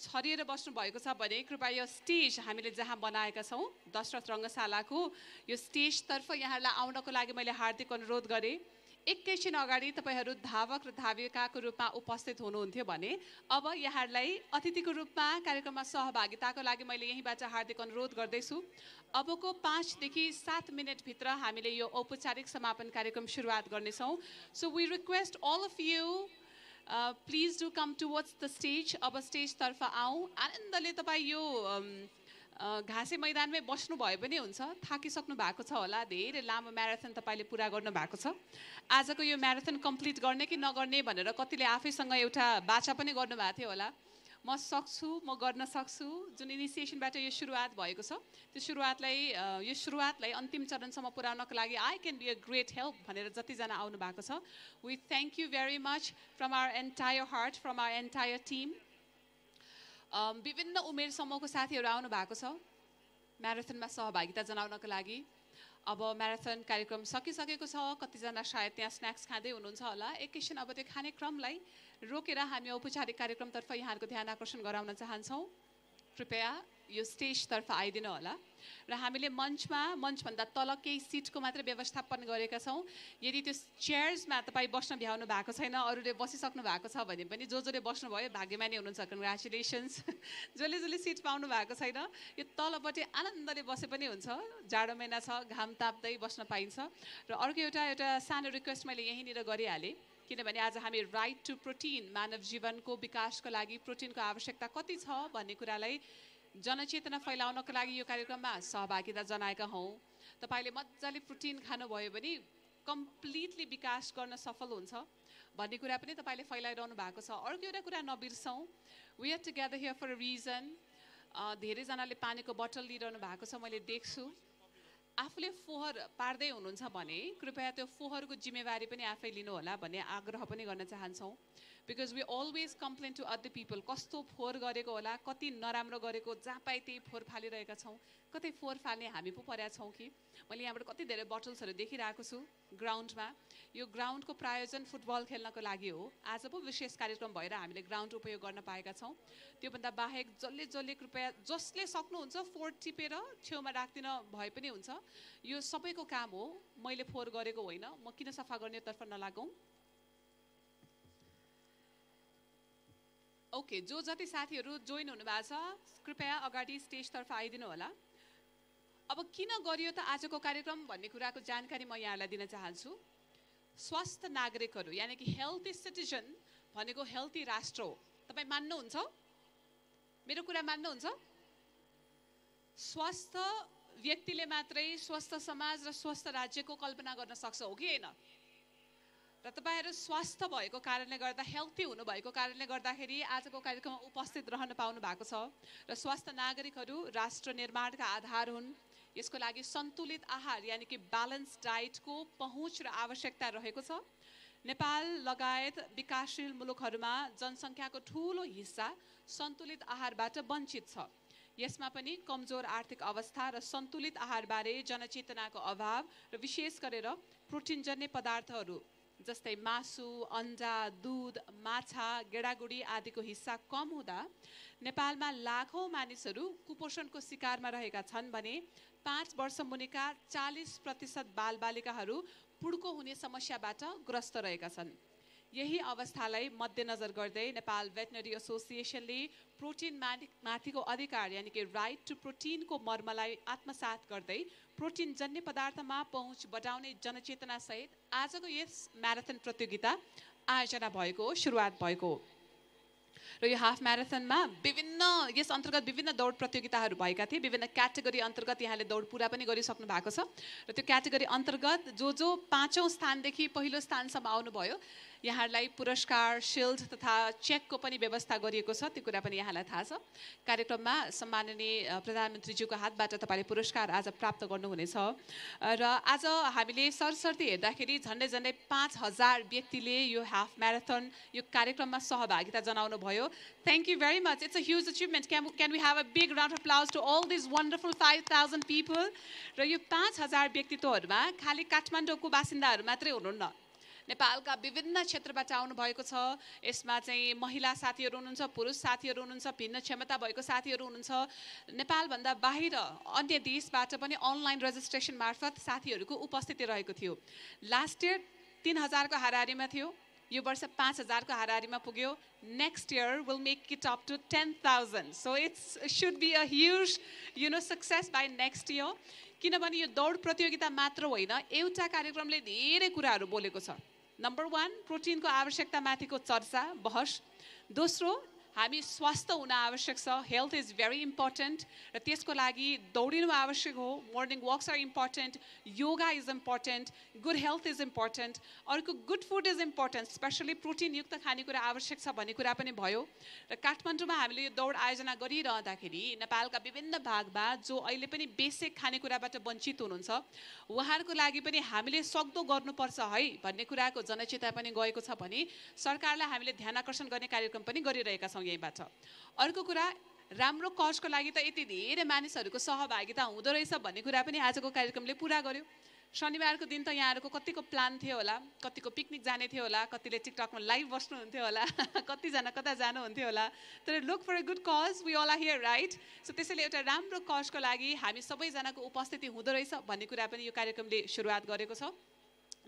छरिएर बस्नु भएको छ भने कृपया यो स्टेज हामीले जहाँ बनाएका छौँ दशरथ रङ्गशालाको यो स्टेजतर्फ यहाँहरूलाई आउनको लागि मैले हार्दिक अनुरोध गरेँ एकैछिन अगाडि तपाईहरू धावक र धाविकाको रूपमा उपस्थित हुनुहुन्थ्यो भने अब यहाँहरूलाई अतिथिको रूपमा कार्यक्रममा सहभागिताको लागि मैले यहीँबाट हार्दिक अनुरोध गर्दैछु अबको 5 देखि 7 मिनेटभित्र हामीले यो औपचारिक समापन कार्यक्रम सुरुवात गर्नेछौँ so we request all of you please do come towards the stage अब स्टेजतर्फ आउँ आनन्दले तपाईँ यो घाँसे मैदानमै बस्नु भए पनि हुन्छ थाकिसक्नु भएको छ होला धेरै लामो म्याराथन तपाईले पुरा गर्नु भएको छ आजको यो म्याराथन कम्प्लिट गर्ने कि नगर्ने भनेर कतिले आफैसँग एउटा बाचा पनि गर्नुभएको थियो होला म सक्छु म गर्न सक्छु जुन इनिसिएसनबाट यो सुरुवात भएको छ त्यो सुरुवातलाई अन्तिम चरणसम्म पुर्याउनको लागि I can be a great help भनेर जतिजना आउनु भएको छ we thank you very much from our entire heart from our entire team विभिन्न उमेर समूहको साथीहरू आउनु भएको छ म्याराथनमा सहभागिता जनाउनको लागि अब म्याराथन कार्यक्रम सकिसकेको छ कतिजना सायद त्यहाँ स्न्याक्स खाँदै हुनुहुन्छ होला एकैछिन अब त्यो खाने क्रमलाई रोकेर हामी औपचारिक कार्यक्रमतर्फ यहाँहरूको ध्यान आकर्षण गराउन चाहन्छौँ कृपया यो स्टेजतर्फ आइदिनु होला र हामीले मञ्चभन्दा तल केही सिटको मात्र व्यवस्थापन गरेका छौँ यदि त्यो चेयर्समा तपाईँ बस्न भ्याउनु भएको छैन अरूले बसिसक्नु भएको छ भने पनि जसले बस्नुभयो भाग्यमानी हुनुहुन्छ कङ्ग्रेचुलेसन्स जसले सिट पाउनु भएको छैन यो तलपट्टि आनन्दले बसे पनि हुन्छ जाडो महिना छ घाम ताप्दै बस्न पाइन्छ र अर्को एउटा सानो रिक्वेस्ट मैले यहीँनिर गरिहालेँ किनभने आज हामी राइट टु प्रोटिन मानव जीवनको विकासको लागि प्रोटिनको आवश्यकता कति छ भन्ने कुरालाई जनचेतना फैलाउनको लागि यो कार्यक्रममा सहभागिता जनाएका हौँ तपाईले मजाले प्रोटिन खानुभयो भने कम्प्लिटली विकास गर्न सफल हुन्छ भन्ने कुरा पनि तपाईले फैलाइरहनु भएको छ अर्को एउटा कुरा नबिर्सौँ we are together here for a reason धेरैजनाले पानीको बोतल लिइरहनु भएको छ मैले देख्छु आफूले फोहोर पार्दै हुनुहुन्छ भने कृपया त्यो फोहोरको जिम्मेवारी पनि आफै लिनु होला भन्ने आग्रह पनि गर्न चाहन्छौँ because we always complain to other people कस्तो फोहोर गरेको होला कति नराम्रो गरेको जहाँ पाए त्यही फोहोर फालिरहेका छौँ कतै फोहोर फाल्ने हामी पो परेका छौँ कि मैले यहाँबाट कति धेरै बोटल्सहरू देखिरहेको छु ग्राउन्डमा यो ग्राउन्डको प्रायोजन फुटबल खेल्नको लागि हो आज पो विशेष कार्यक्रम भएर हामीले ग्राउन्ड उपयोग गर्न पाएका छौँ त्योभन्दा बाहेक जसले कृपया जसले सक्नुहुन्छ फोहोर टिपेर छेउमा राख्दिन भए पनि हुन्छ यो सबैको काम हो मैले फोहोर गरेको होइन म किन सफा गर्नेतर्फ नलागौँ ओके जो जति साथीहरू जोइन हुनुभएको छ कृपया अगाडि स्टेजतर्फ आइदिनु होला अब किन गरियो त आजको कार्यक्रम भन्ने कुराको जानकारी म यहाँलाई दिन चाहन्छु स्वस्थ नागरिकहरू यानि कि हेल्दी सिटिजन भनेको हेल्दी राष्ट्र हो तपाईँ मान्नुहुन्छ मेरो कुरा मान्नुहुन्छ स्वस्थ व्यक्तिले मात्रै स्वस्थ समाज र स्वस्थ राज्यको कल्पना गर्न सक्छ हो कि होइन र तपाईहरू स्वस्थ भएको कारणले गर्दा हेल्थी हुनुभएको कारणले गर्दाखेरि आजको कार्यक्रममा उपस्थित रहन पाउनु भएको छ र स्वस्थ नागरिकहरू राष्ट्र निर्माणका आधार हुन् यसको लागि सन्तुलित आहार यानि कि ब्यालेन्स डाइटको पहुँच र आवश्यकता रहेको छ नेपाल लगायत विकासशील मुलुकहरूमा जनसङ्ख्याको ठूलो हिस्सा सन्तुलित आहारबाट वञ्चित छ यसमा पनि कमजोर आर्थिक अवस्था र सन्तुलित आहारबारे जनचेतनाको अभाव र विशेष गरेर प्रोटिनजन्य पदार्थहरू जस्तै मासु अन्डा दूध माछा गेडागुडी आदिको हिस्सा कम हुँदा नेपालमा लाखौं मानिसहरू कुपोषणको शिकारमा रहेका छन् भने 5 वर्ष मुनिका 40% बालबालिकाहरू पुड्को हुने समस्याबाट ग्रस्त रहेका छन् यही अवस्थालाई मध्यनजर गर्दै नेपाल भेटनरी एसोसिएसनले प्रोटिन माथिको अधिकार यानि कि राइट टु प्रोटिनको मर्मलाई आत्मसात गर्दै प्रोटिन जन्य पदार्थमा पहुँच बढाउने जनचेतना सहित आजको यस म्याराथन प्रतियोगिता आयोजना भएको सुरुवात भएको र यो हाफ म्याराथनमा यस अन्तर्गत विभिन्न दौड प्रतियोगिताहरू भएका थिए विभिन्न क्याटेगोरी अन्तर्गत यहाँले दौड पुरा पनि गरिसक्नु भएको छ र त्यो क्याटेगोरी अन्तर्गत जो 5औं स्थानदेखि पहिलो स्थानसम्म आउनुभयो यहाँहरूलाई पुरस्कार शिल्ड तथा चेकको पनि व्यवस्था गरिएको छ त्यो कुरा पनि यहाँलाई थाहा छ कार्यक्रममा सम्माननीय प्रधानमन्त्रीज्यूको हातबाट तपाईँले पुरस्कार आज प्राप्त गर्नुहुनेछ र आज हामीले सरसर्ती हेर्दाखेरि झन्डै 5000 व्यक्तिले यो हाफ म्याराथन यो कार्यक्रममा सहभागिता जनाउनु भयो thank you very much it's a huge achievement can we have a big round of applause to all this wonderful 5000 people र यो 5000 व्यक्तित्वहरूमा खालि काठमाडौँको बासिन्दाहरू मात्रै हुनुहुन्न नेपालका विभिन्न क्षेत्रबाट आउनुभएको छ यसमा चाहिँ महिला साथीहरू हुनुहुन्छ पुरुष साथीहरू हुनुहुन्छ भिन्न क्षमता भएको साथीहरू हुनुहुन्छ नेपालभन्दा बाहिर अन्य देशबाट पनि अनलाइन रेजिस्ट्रेसन मार्फत साथीहरूको उपस्थिति रहेको थियो लास्ट इयर 3000 को हाराहारीमा थियो यो वर्ष 5000 को हाराहारीमा पुग्यो next year will make it up to 10,000 so it's should be a huge success by next year किनभने यो दौड प्रतियोगिता मात्र होइन एउटा कार्यक्रमले धेरै कुराहरू बोलेको छ नम्बर 1 प्रोटिनको आवश्यकतामाथिको चर्चा बहस दोस्रो हामी स्वस्थ हुन आवश्यक छ हेल्थ इज भेरी इम्पोर्टेन्ट र त्यसको लागि दौडिनु आवश्यक हो morning walks are important yoga is important good health is important अर्को good food is important especially प्रोटिनयुक्त खानेकुरा आवश्यक छ भन्ने कुरा पनि भयो र काठमाडौँमा हामीले यो दौड आयोजना गरिरहँदाखेरि नेपालका विभिन्न भागमा जो अहिले पनि बेसिक खानेकुराबाट वञ्चित हुनुहुन्छ उहाँहरूको लागि पनि हामीले सक्दो गर्नुपर्छ है भन्ने कुराको जनचेतना पनि गएको छ भने सरकारलाई हामीले ध्यान आकर्षण गर्ने कार्यक्रम पनि गरिरहेका छौँ यहीबाट अर्को कुरा राम्रो कजको लागि त यति धेरै मानिसहरूको सहभागिता हुँदो रहेछ भन्ने कुरा पनि आजको कार्यक्रमले पुरा गर्यो शनिबारको दिन त यहाँहरूको कतिको प्लान थियो होला कतिको पिकनिक जाने थियो होला कतिले टिकटकमा लाइभ बस्नुहुन्थ्यो होला कतिजना कता जानुहुन्थ्यो होला तर look for a good cause we all are here right so त्यसैले एउटा राम्रो कजको लागि हामी सबैजनाको उपस्थिति हुँदो रहेछ भन्ने कुरा पनि यो कार्यक्रमले सुरुवात गरेको छ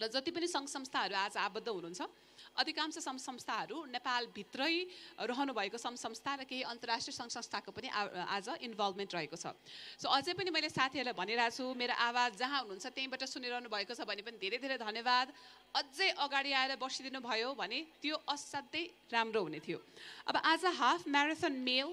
र जति पनि सङ्घ संस्थाहरू आज आबद्ध हुनुहुन्छ अधिकांश सङ्घ संस्थाहरू नेपालभित्रै रहनुभएको सङ्घ संस्था र केही अन्तर्राष्ट्रिय सङ्घ संस्थाको पनि आज इन्भल्भमेन्ट रहेको छ सो अझै पनि मैले साथीहरूलाई भनिरहेको छु मेरो आवाज जहाँ हुनुहुन्छ त्यहीँबाट सुनिरहनु भएको छ भने पनि धेरै धेरै धन्यवाद अझै अगाडि आएर बसिदिनु भयो भने त्यो असाध्यै राम्रो हुने थियो अब आज half marathon male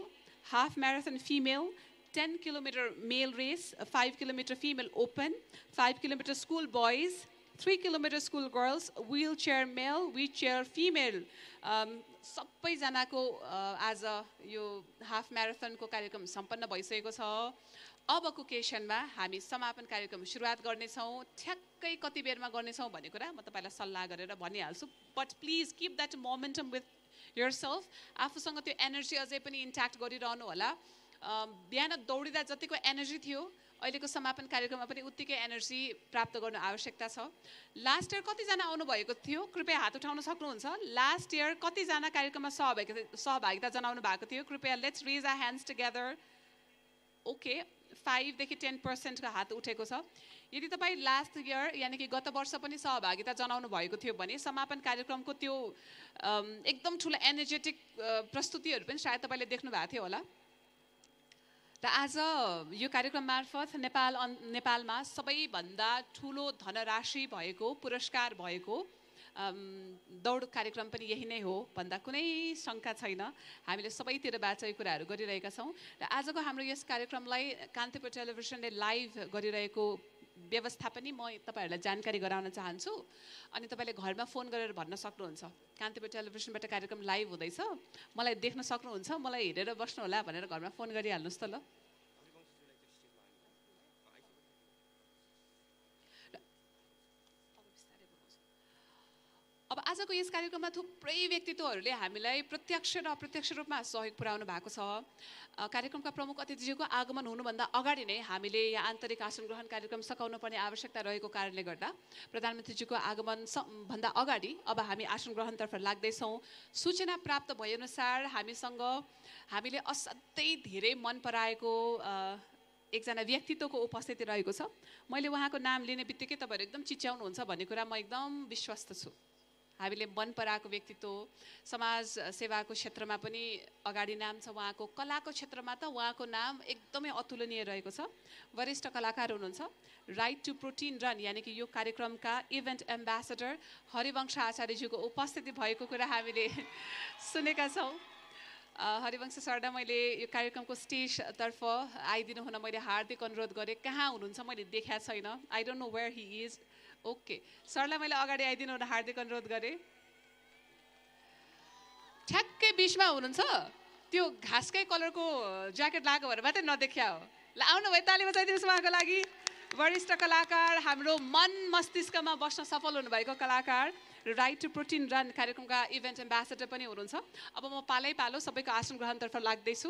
half marathon female 10 kilometre male race 5 kilometre female open 5 kilometre school boys 3 kilometre school girls wheelchair male wheelchair female सबैजनाको आज यो हाफ म्याराथनको कार्यक्रम सम्पन्न भइसकेको छ अबको क्वेसनमा हामी समापन कार्यक्रम सुरुवात गर्नेछौँ ठ्याक्कै कति बेरमा गर्नेछौँ भन्ने कुरा म तपाईँलाई सल्लाह गरेर भनिहाल्छु but please keep that momentum with yourself आफूसँग त्यो एनर्जी अझै पनि इन्ट्याक्ट गरिरहनु होला बिहान दौडिँदा जतिको एनर्जी थियो अहिलेको समापन कार्यक्रममा पनि उत्तिकै एनर्जी प्राप्त गर्नु आवश्यकता छ लास्ट इयर कतिजना आउनुभएको थियो कृपया हात उठाउन सक्नुहुन्छ लास्ट इयर कतिजना कार्यक्रममा सहभागिता जनाउनु भएको थियो कृपया let's raise our hands together okay 5 देखि 10% को हात उठेको छ यदि तपाईँ लास्ट इयर यानि कि गत वर्ष पनि सहभागिता जनाउनु भएको थियो भने समापन कार्यक्रमको त्यो एकदम ठुलो एनर्जेटिक प्रस्तुतिहरू पनि सायद तपाईँले देख्नु भएको थियो होला र आज यो कार्यक्रम मार्फत नेपालमा सबैभन्दा ठुलो धनराशि भएको पुरस्कार भएको दौड कार्यक्रम पनि यही नै हो भन्दा कुनै शङ्का छैन हामीले सबैतिरबाट यो कुराहरू गरिरहेका छौँ र आजको हाम्रो यस कार्यक्रमलाई कान्तिपुर टेलिभिजनले लाइभ गरिरहेको व्यवस्था पनि म तपाईँहरूलाई जानकारी गराउन चाहन्छु अनि तपाईँले घरमा फोन गरेर भन्न सक्नुहुन्छ कान्तिपुर टेलिभिजनबाट कार्यक्रम लाइभ हुँदैछ मलाई देख्न सक्नुहुन्छ मलाई हेरेर बस्नु होला भनेर घरमा फोन गरिहाल्नुहोस् त ल अब आजको यस कार्यक्रममा थुप्रै व्यक्तित्वहरूले हामीलाई प्रत्यक्ष र अप्रत्यक्ष रूपमा सहयोग पुर्याउनु भएको छ कार्यक्रमका प्रमुख अतिथिज्यूको आगमन हुनुभन्दा अगाडि नै हामीले यहाँ आन्तरिक आसन ग्रहण कार्यक्रम सकाउनु पर्ने आवश्यकता रहेको कारणले गर्दा प्रधानमन्त्रीज्यूको आगमन भन्दा अगाडि अब हामी आसन ग्रहणतर्फ लाग्दैछौँ सूचना प्राप्त भएअनुसार हामीले असाध्यै धेरै मन पराएको एकजना व्यक्तित्वको उपस्थिति रहेको छ मैले उहाँको नाम लिने बित्तिकै तपाईँहरू एकदम चिच्याउनुहुन्छ भन्ने कुरा म एकदम विश्वस्त छु हामीले मन पराएको व्यक्तित्व समाज सेवाको क्षेत्रमा पनि अगाडि नाम छ उहाँको कलाको क्षेत्रमा त उहाँको नाम एकदमै अतुलनीय रहेको छ वरिष्ठ कलाकार हुनुहुन्छ राइट टु प्रोटिन रन यानि कि यो कार्यक्रमका इभेन्ट एम्बेसेडर हरिवंश आचार्यज्यूको उपस्थिति भएको कुरा हामीले सुनेका छौँ हरिवंश सरलाई मैले यो कार्यक्रमको स्टेजतर्फ आइदिनु हुन मैले हार्दिक अनुरोध गरेँ। कहाँ हुनुहुन्छ मैले देखाएको छैन। I don't know where he is. Okay, सरलाई मैले अगाडि आइदिनु हुन हार्दिक अनुरोध गरेँ। ठ्याक्कै बिचमा हुनुहुन्छ, त्यो घाँसकै कलरको ज्याकेट लगाएको भएर मात्रै नदेखिया हो। ल आउनुभयो, ताली बजाइदिनुहोस् उहाँको लागि। वरिष्ठ कलाकार, हाम्रो मन मस्तिष्कमा बस्न सफल हुनुभएको कलाकार, राइट टु प्रोटिन रन कार्यक्रमका इभेन्ट एम्बेसेडर पनि हुनुहुन्छ। अब म पालै पालो सबैको आसन ग्रहणतर्फ लाग्दैछु।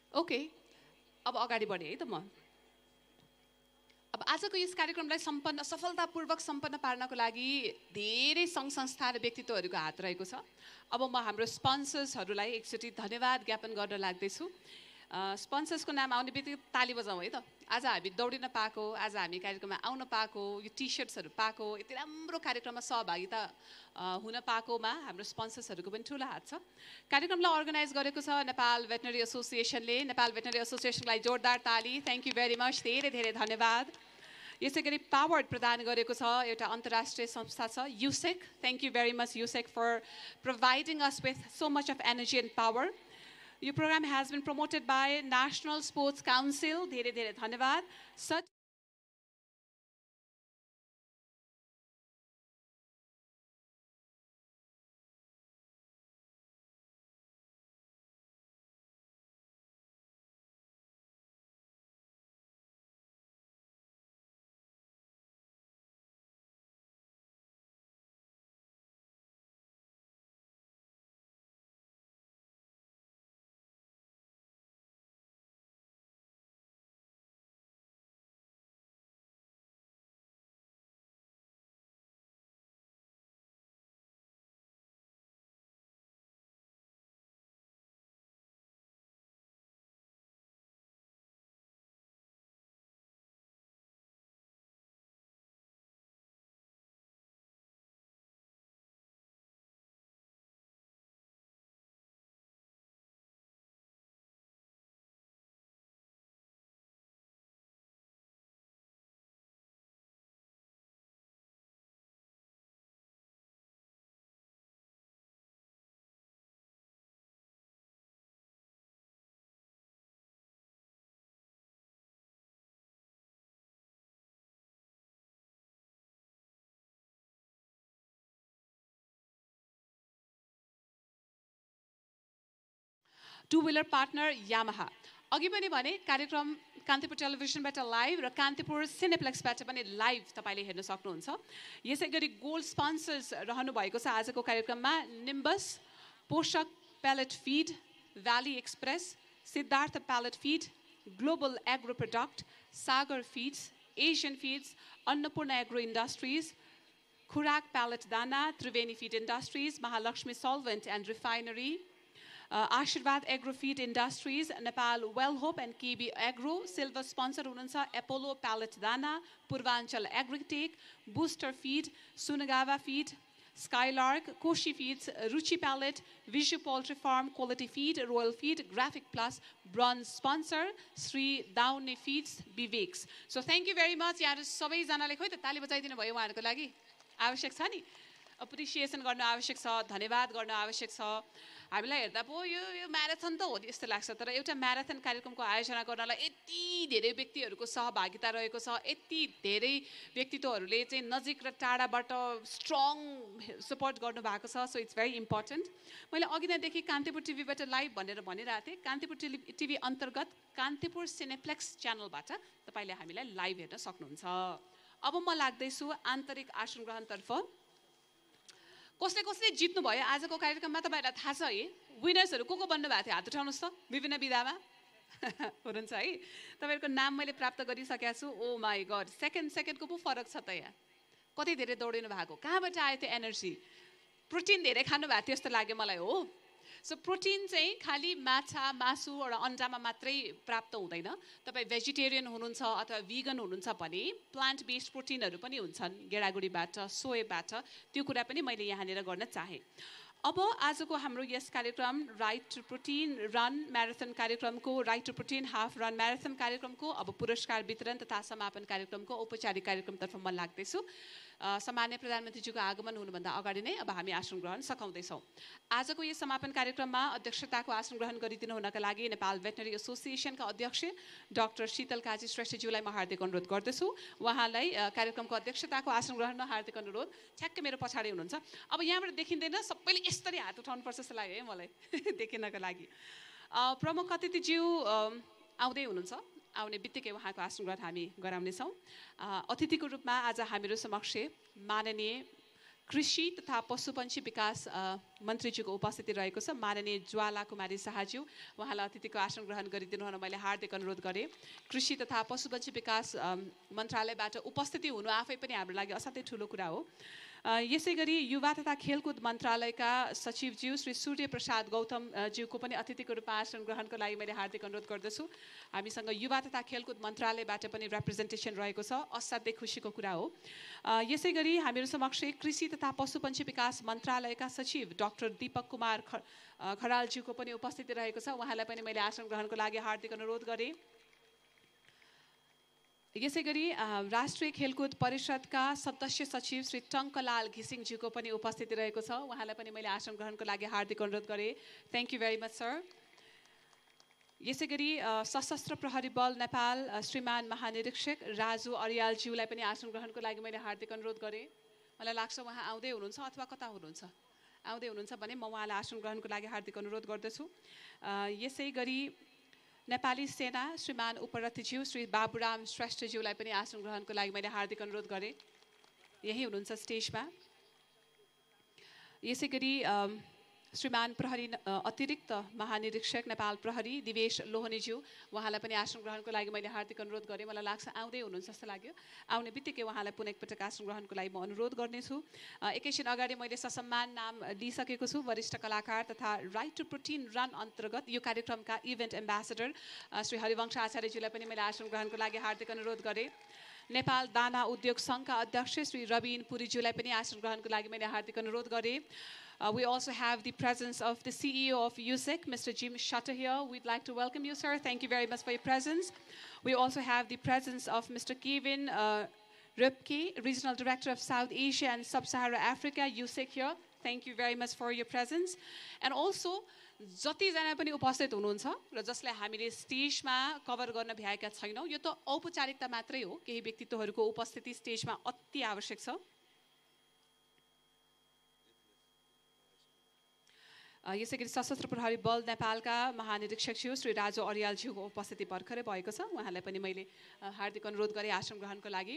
ओके, अब अगाडि बढेँ है त म। अब आजको यस कार्यक्रमलाई सफलतापूर्वक सम्पन्न पार्नको लागि धेरै सङ्घ संस्था र व्यक्तित्वहरूको हात रहेको छ। अब म हाम्रो स्पोन्सर्सहरूलाई एकचोटि धन्यवाद ज्ञापन गर्न लाग्दैछु। स्पोन्सर्सको नाम आउने बित्तिकै ताली बजाउँ है त। आज हामी दौडिन पाएको, आज हामी कार्यक्रममा आउन पाएको, यो टी सर्ट्सहरू पाएको, यति राम्रो कार्यक्रममा सहभागिता हुन पाएकोमा हाम्रो स्पोन्सर्सहरूको पनि ठुलो हात छ। कार्यक्रमलाई अर्गनाइज गरेको छ नेपाल भेटनरी एसोसिएसनले। नेपाल भेटनरी एसोसिएसनलाई जोरदार ताली। थ्याङ्क यू भेरी मच, धेरै धेरै धन्यवाद। यसै गरी पावर प्रदान गरेको छ एउटा अन्तर्राष्ट्रिय संस्था छ युसेक। थ्याङ्क यू भेरी मच युसेक for providing us with so much of energy and power. यो programme has been promoted by national sports council. धेरै धेरै धन्यवाद। Two wheeler partner Yamaha. अघि पनि भने कार्यक्रम कान्तिपुर टेलिभिजनबाट लाइभ र कान्तिपुर सिनेप्लेक्सबाट पनि लाइभ तपाईँले हेर्न सक्नुहुन्छ। यसै गरी गोल्ड स्पोन्सर्स रहनु भएको छ आजको कार्यक्रममा Nimbus, Poshak pellet feed, valley express, Siddhartha pellet feed, global agro product, Sagar feeds, Asian feeds, Annapurna agro industries, Khurak pellet दाना, Triveni feed industries, Mahalaxmi solvent and refinery, Ashirwad agro feed industries, Nepal well hope and KB agro. Silver sponsor हुनुहुन्छ एपोलो प्यालेट दाना, Purbanchal agritech, booster feed, Sungawa feed, Skylark, Koshi Feeds, Ruchi Pallet, Vishu Poultry Farm, Quality Feed, Royal Feed, Graphic Plus, bronze sponsor, Sri Daune Feeds, Bivex. So thank you very much. यहाँ सबैजनाले खोइ त ताली बजाइदिनु भयो उहाँहरूको लागि आवश्यक छ नि एप्रिसिएसन गर्न आवश्यक छ धन्यवाद गर्न आवश्यक छ हामीलाई हेर्दा पो यो म्याराथन त हो जस्तो लाग्छ तर एउटा म्याराथन कार्यक्रमको आयोजना गर्नलाई यति धेरै व्यक्तिहरूको सहभागिता रहेको छ यति धेरै व्यक्तित्वहरूले चाहिँ नजिक र टाढाबाट स्ट्रङ सपोर्ट गर्नु भएको छ सो इट्स भेरी इम्पोर्टेन्ट मैले अघि नैदेखि कान्तिपुर टिभीबाट लाइभ भनेर भनिरहेको थिएँ कान्तिपुर टिभी अन्तर्गत कान्तिपुर सिनेप्लेक्स च्यानलबाट तपाईँले हामीलाई लाइभ हेर्न सक्नुहुन्छ अब म लाग्दैछु आन्तरिक आसन ग्रहणतर्फ कसले कसले जित्नु भयो आजको कार्यक्रममा तपाईँहरूलाई थाहा छ है विनर्सहरू को बन्नु भएको थियो हात उठाउनुहोस् त विभिन्न विधामा हुनुहुन्छ है तपाईँहरूको नाम मैले प्राप्त गरिसकेको छु ओ माई गड सेकेन्डको पो फरक छ त यहाँ कति धेरै दौडिनु भएको कहाँबाट आयो त्यो एनर्जी प्रोटिन धेरै खानु भएको थियो जस्तो लाग्यो मलाई हो सो प्रोटिन चाहिँ खालि माछा मासु र अन्डामा मात्रै प्राप्त हुँदैन तपाईँ भेजिटेरियन हुनुहुन्छ अथवा भिगन हुनुहुन्छ भने प्लान्ट बेस्ड प्रोटिनहरू पनि हुन्छन् गेडागुडीबाट सोयाबाट त्यो कुरा पनि मैले यहाँनिर गर्न चाहेँ अब आजको हाम्रो यस कार्यक्रम right to protein run marathon कार्यक्रमको right to protein half run marathon कार्यक्रमको अब पुरस्कार वितरण तथा समापन कार्यक्रमको औपचारिक कार्यक्रमतर्फ म लाग्दैछु सामान्य प्रधानमन्त्रीजीको आगमन हुनुभन्दा अगाडि नै अब हामी आसन ग्रहण सघाउँदैछौँ आजको यो समापन कार्यक्रममा अध्यक्षताको आसन ग्रहण गरिदिनु हुनका लागि नेपाल भेटनरी एसोसिएसनका अध्यक्ष डाक्टर शीतल काजी श्रेष्ठज्यूलाई म हार्दिक अनुरोध गर्दछु उहाँलाई कार्यक्रमको अध्यक्षताको आसन ग्रहणमा हार्दिक अनुरोध ठ्याक्कै मेरो पछाडि हुनुहुन्छ अब यहाँबाट देखिँदैन सबैले यसरी हात उठाउनुपर्छ जस्तो लाग्यो है मलाई देखिनका लागि प्रमुख अतिथिज्यू आउँदै हुनुहुन्छ आउने बित्तिकै उहाँको आसन ग्रहण हामी गराउनेछौँ अतिथिको रूपमा आज हामीहरू समक्ष माननीय कृषि तथा पशुपन्छी विकास मन्त्रीज्यूको उपस्थिति रहेको छ माननीय ज्वाला कुमारी शाहज्यू उहाँलाई अतिथिको आसन ग्रहण गरिदिनु हुन मैले हार्दिक अनुरोध गरेँ कृषि तथा पशुपन्छी विकास मन्त्रालयबाट उपस्थिति हुनु आफै पनि हाम्रो लागि असाध्यै ठुलो कुरा हो यसै गरी युवा तथा खेलकुद मन्त्रालयका सचिवज्यू श्री सूर्य प्रसाद गौतम ज्यूको पनि अतिथिको रूपमा आसन ग्रहणको लागि मैले हार्दिक अनुरोध गर्दछु हामीसँग युवा तथा खेलकुद मन्त्रालयबाट पनि रिप्रेजेन्टेसन रहेको छ असाध्यै खुसीको कुरा हो यसै गरी हामीहरू समक्ष कृषि तथा पशुपन्छी विकास मन्त्रालयका सचिव डाक्टर दीपक कुमार खरालज्यूको पनि उपस्थिति रहेको छ उहाँलाई पनि मैले आसन ग्रहणको लागि हार्दिक अनुरोध गरेँ यसै गरी राष्ट्रिय खेलकुद परिषदका सदस्य सचिव श्री टङ्कलाल घिसिङज्यूको पनि उपस्थिति रहेको छ उहाँलाई पनि मैले आसन ग्रहणको लागि हार्दिक अनुरोध गरेँ thank you very much sir यसै गरी सशस्त्र प्रहरी बल नेपाल श्रीमान महानिरीक्षक राजु अरियालज्यूलाई पनि आसन ग्रहणको लागि मैले हार्दिक अनुरोध गरेँ मलाई लाग्छ उहाँ आउँदै हुनुहुन्छ अथवा कता हुनुहुन्छ आउँदै हुनुहुन्छ भने म उहाँलाई आसन ग्रहणको लागि हार्दिक अनुरोध गर्दछु यसै गरी नेपाली सेना श्रीमान उपरथीज्यू श्री बाबुराम श्रेष्ठज्यूलाई पनि आसन ग्रहणको लागि मैले हार्दिक अनुरोध गरेँ यही हुनुहुन्छ स्टेजमा यसै गरी श्रीमान प्रहरी अतिरिक्त महानिरीक्षक नेपाल प्रहरी दिवेश लोहनीज्यू उहाँलाई पनि आसन ग्रहणको लागि मैले हार्दिक अनुरोध गरेँ मलाई लाग्छ आउँदै हुनुहुन्छ जस्तो लाग्यो आउने बित्तिकै उहाँलाई पुनः एकपटक आसन ग्रहणको लागि म अनुरोध गर्नेछु एकैछिन अगाडि मैले ससम्मान नाम लिइसकेको छु वरिष्ठ कलाकार तथा राइट टु प्रोटिन रन अन्तर्गत यो कार्यक्रमका इभेन्ट एम्बेसेडर श्री हरिवंश आचार्यज्यूलाई पनि मैले आसन ग्रहणको लागि हार्दिक अनुरोध गरेँ नेपाल दाना उद्योग सङ्घका अध्यक्ष श्री रविन पुरीज्यूलाई पनि आसन ग्रहणको लागि मैले हार्दिक अनुरोध गरेँ We also have the presence of the CEO of USEC, Mr. Jim Shutter here. We'd like to welcome you, sir. Thank you very much for your presence. We also have the presence of Mr. Kevin Rupke, Regional Director of South Asia and Sub-Sahara Africa, USEC here. Thank you very much for your presence. And also, जतिजना पनि उपस्थित हुनुहुन्छ र जसलाई हामीले स्टेजमा कभर गर्न भ्याएका छैनौँ यो त औपचारिकता मात्रै हो केही व्यक्तित्वहरूको उपस्थिति स्टेजमा अति आवश्यक छ यसै गरी सशस्त्र प्रहरी बल नेपालका महानिरीक्षकज्यू श्री राजु अरियालज्यूको उपस्थिति भर्खरै भएको छ उहाँलाई पनि मैले हार्दिक अनुरोध गरेँ आसन ग्रहणको लागि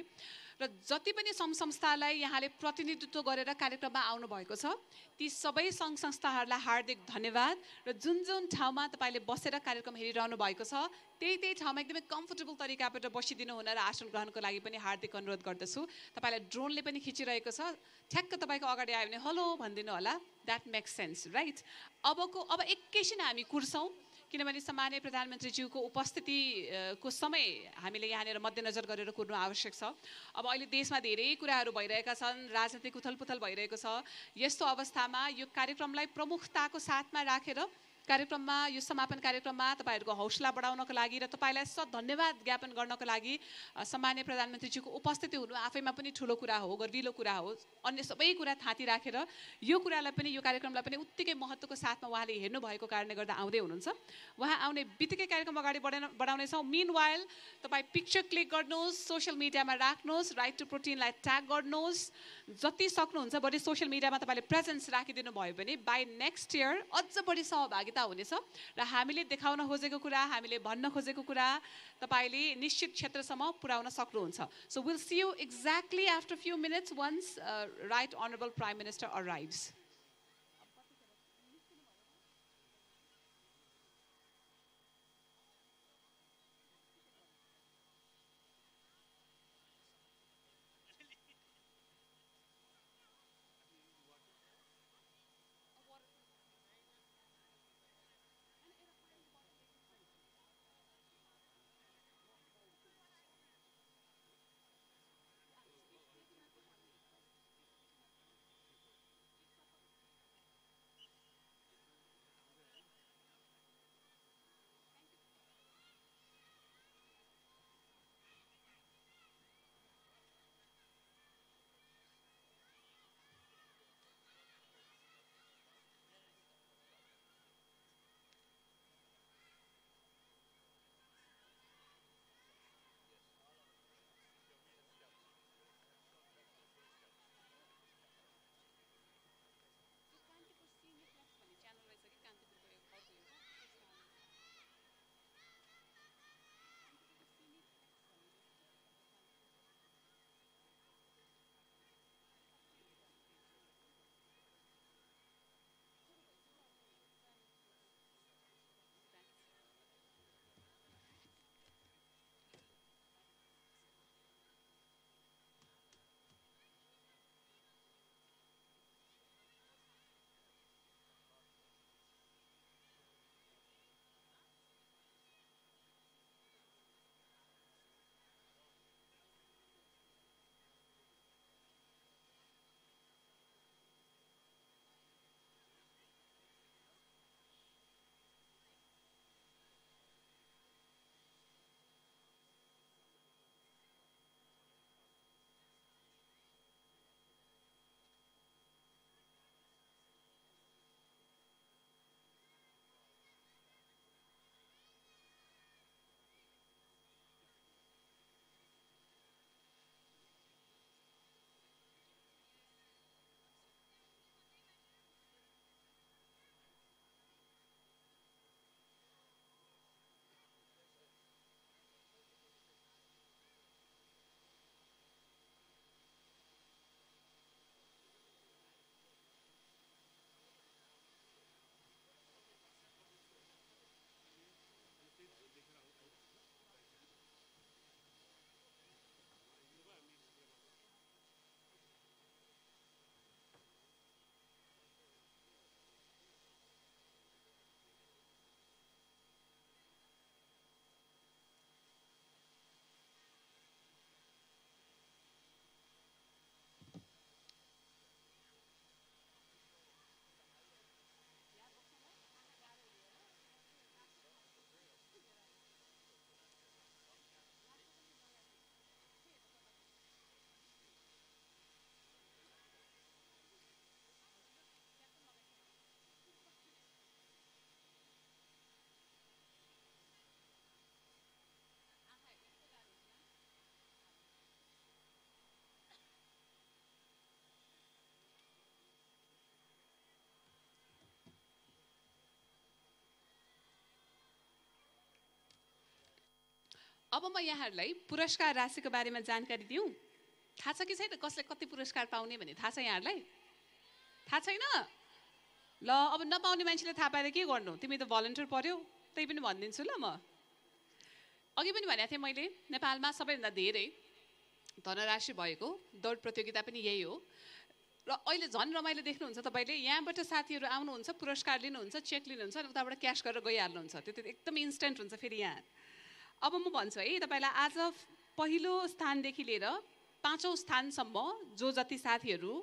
र जति पनि सङ्घ संस्थालाई यहाँले प्रतिनिधित्व गरेर कार्यक्रममा आउनुभएको छ ती सबै सङ्घ संस्थाहरूलाई हार्दिक धन्यवाद र जुन जुन ठाउँमा तपाईँले बसेर कार्यक्रम हेरिरहनु भएको छ त्यही ठाउँमा एकदमै कम्फर्टेबल तरिकाबाट बसिदिनु हुन र आसन ग्रहणको लागि पनि हार्दिक अनुरोध गर्दछु तपाईँलाई ड्रोनले पनि खिचिरहेको छ ठ्याक्क तपाईँको अगाडि आयो भने हेलो भनिदिनु होला द्याट मेक्स सेन्स राइट अब एकैछिन हामी कुर्छौँ किनभने सम्माननीय प्रधानमन्त्रीज्यूको उपस्थितिको समय हामीले यहाँनिर मध्यनजर गरेर कुर्नु आवश्यक छ। अब अहिले देशमा धेरै कुराहरू भइरहेका छन्, राजनीतिक उथलपुथल भइरहेको छ। यस्तो अवस्थामा यो कार्यक्रमलाई प्रमुखताको साथमा राखेर कार्यक्रममा यो समापन कार्यक्रममा तपाईहरुको हौसला बढाउनको लागि र तपाईलाई धन्यवाद ज्ञापन गर्नको लागि सम्माननीय प्रधानमन्त्रीज्यूको उपस्थिति हुनु आफैमा पनि ठूलो कुरा हो, गर्विलो कुरा हो। अन्य सबै कुरा थाती राखेर यो कुरालाई पनि यो कार्यक्रमलाई पनि उत्तिकै महत्त्वको साथमा उहाँले हेर्नु भएको कारणले गर्दा आउँदै हुनुहुन्छ। उहाँ आउने बित्तिकै कार्यक्रम अगाडि बढाउने छौं। मिनवाइल तपाई पिक्चर क्लिक गर्नुहोस्, सोशल मिडियामा राख्नुहोस्, राइट टु प्रोटिनलाई ट्याग गर्नुहोस्। जति सक्नुहुन्छ बढी सोशल मिडियामा तपाईले प्रेजेन्स राखिदिनु भयो भने बाइ नेक्स्ट इयर अझ बढी सहभागिता हुनेछ र हामीले देखाउन खोजेको कुरा, हामीले भन्न खोजेको कुरा तपाईले निश्चित क्षेत्रसम्म पुर्याउन सक्नुहुन्छ। So we'll see you exactly after a few minutes once Right Honorable Prime Minister arrives. अब म यहाँहरुलाई पुरस्कार राशिको बारेमा जानकारी दिउँ। थाहा छ कि छैन कसले कति पुरस्कार पाउने भन्ने थाहा छ यहाँहरुलाई? थाहा छैन? ल अब नपाउने मान्छेले थाहा पाएर के गर्नु? तिमी त भलन्टियर पर्यौ, त्यही पनि भनिदिन्छु ल म। अघि पनि भनेको थिएँ मैले, नेपालमा सबैभन्दा धेरै धनराशि भएको दौड प्रतियोगिता पनि यही हो। र अहिले झन् रमाइलो देख्नुहुन्छ तपाईँले यहाँबाट साथीहरू आउनुहुन्छ पुरस्कार लिनुहुन्छ चेक लिनुहुन्छ अनि उताबाट क्यास गरेर गइहाल्नुहुन्छ त्यो त एकदम इन्स्ट्यान्ट हुन्छ फेरि यहाँ अब म भन्छु है तपाईँलाई आज पहिलो स्थानदेखि लिएर 5औं स्थानसम्म जो जति साथीहरू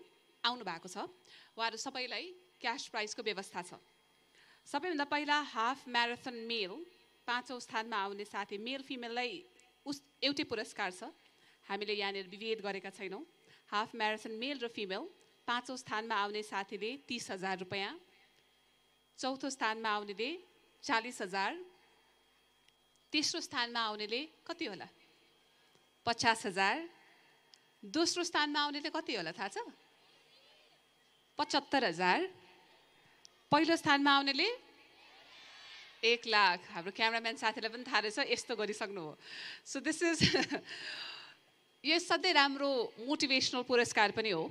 आउनु भएको छ उहाँहरू सबैलाई क्यास प्राइजको व्यवस्था छ सबैभन्दा पहिला हाफ म्याराथन मेल 5औं स्थानमा आउने साथी मेल फिमेललाई एउटै पुरस्कार छ हामीले यहाँनिर विभेद गरेका छैनौँ हाफ म्याराथन मेल र फिमेल 5औं स्थानमा आउने साथीले 30,000 रुपैयाँ चौथो स्थानमा आउनेले 40,000 तेस्रो स्थानमा आउनेले कति होला 50,000 दोस्रो स्थानमा आउनेले कति होला थाहा छ 75,000 पहिलो स्थानमा आउनेले 1 लाख हाम्रो क्यामेराम्यान साथीलाई पनि थाहा रहेछ यस्तो गरिसक्नु हो सो दिस इज यो सधैँ राम्रो मोटिभेसनल पुरस्कार पनि हो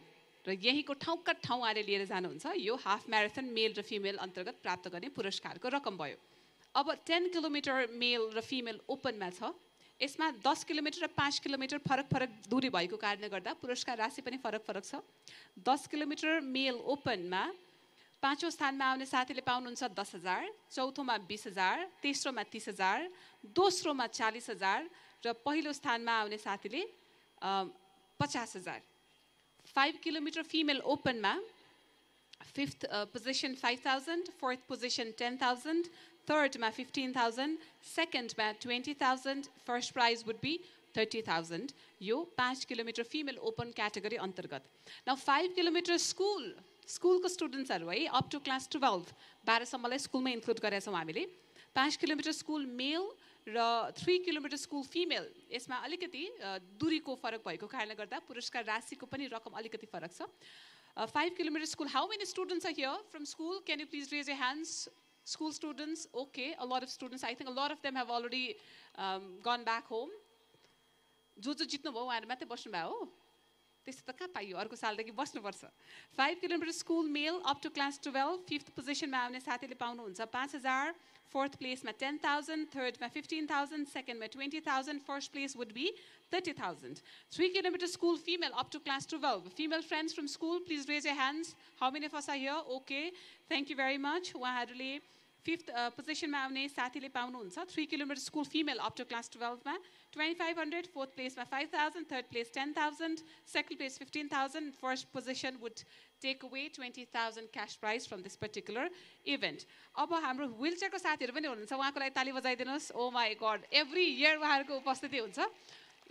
र यहीँको ठाउँका ठाउँ आएर लिएर जानुहुन्छ यो हाफ म्याराथन मेल र फिमेल अन्तर्गत प्राप्त गर्ने पुरस्कारको रकम भयो अब 10 किलोमिटर मेल र फिमेल ओपनमा छ यसमा 10 किलोमिटर र 5 किलोमिटर फरक दूरी भएको कारणले गर्दा पुरस्कार राशि पनि फरक छ 10 किलोमिटर मेल ओपनमा 5औं स्थानमा आउने साथीले पाउनुहुन्छ 10,000 चौथोमा 20,000 तेस्रोमा 30,000 दोस्रोमा 40,000 र पहिलो स्थानमा आउने साथीले 50,000 5 किलोमिटर फिमेल ओपनमा 5th पोजिसन 5,000 4th पोजिसन 10,000 थर्डमा 15,000 सेकेन्डमा 20,000 फर्स्ट प्राइज वुड बी 30,000 यो 5 किलोमिटर फिमेल ओपन क्याटेगोरी अन्तर्गत नाउ 5 किलोमिटर स्कुलको स्टुडेन्ट्सहरू है अप टु क्लास 12 12सम्मलाई स्कुलमा इन्क्लुड गरेका छौँ हामीले 5 किलोमिटर स्कुल मेल र 3 किलोमिटर स्कुल फिमेल यसमा अलिकति दूरीको फरक भएको कारणले गर्दा पुरस्कार राशिको पनि रकम अलिकति फरक छ 5 kilometre school how many students are here from school can you please raise your hands school students okay a lot of students I think a lot of them have already gone back home जो जित्नु भयो उहाँहरु मात्रै बस्नु भयो हो त्यस्तो त कहाँ पाइयो अर्को सालदेखि बस्नु पर्छ 5 kilometre school male up to class 12 5th पोजिसनमा आउने साथीले पाउनुहुन्छ 5,000 4th प्लेसमा 10,000 थर्डमा 15,000 सेकेन्डमा 20,000 first place would be 30,000 3 kilometer school female up to class 12 female friends from school please raise your hands how many of us are here okay thank you very much उहाँहरुले 5th पोजिसनमा आउने साथीले पाउनुहुन्छ 3 kilometer school female up to class 12 मा 2,500 4th place मा 5,000 third place 10,000 second place 15,000 first position would take away 20,000 cash prize from this particular event अब हाम्रो व्हीलचेयरको साथीहरु पनि हुनुहुन्छ उहाँको लागि ताली बजाइदिनुस् oh my god every year उहाँहरुको उपस्थिति हुन्छ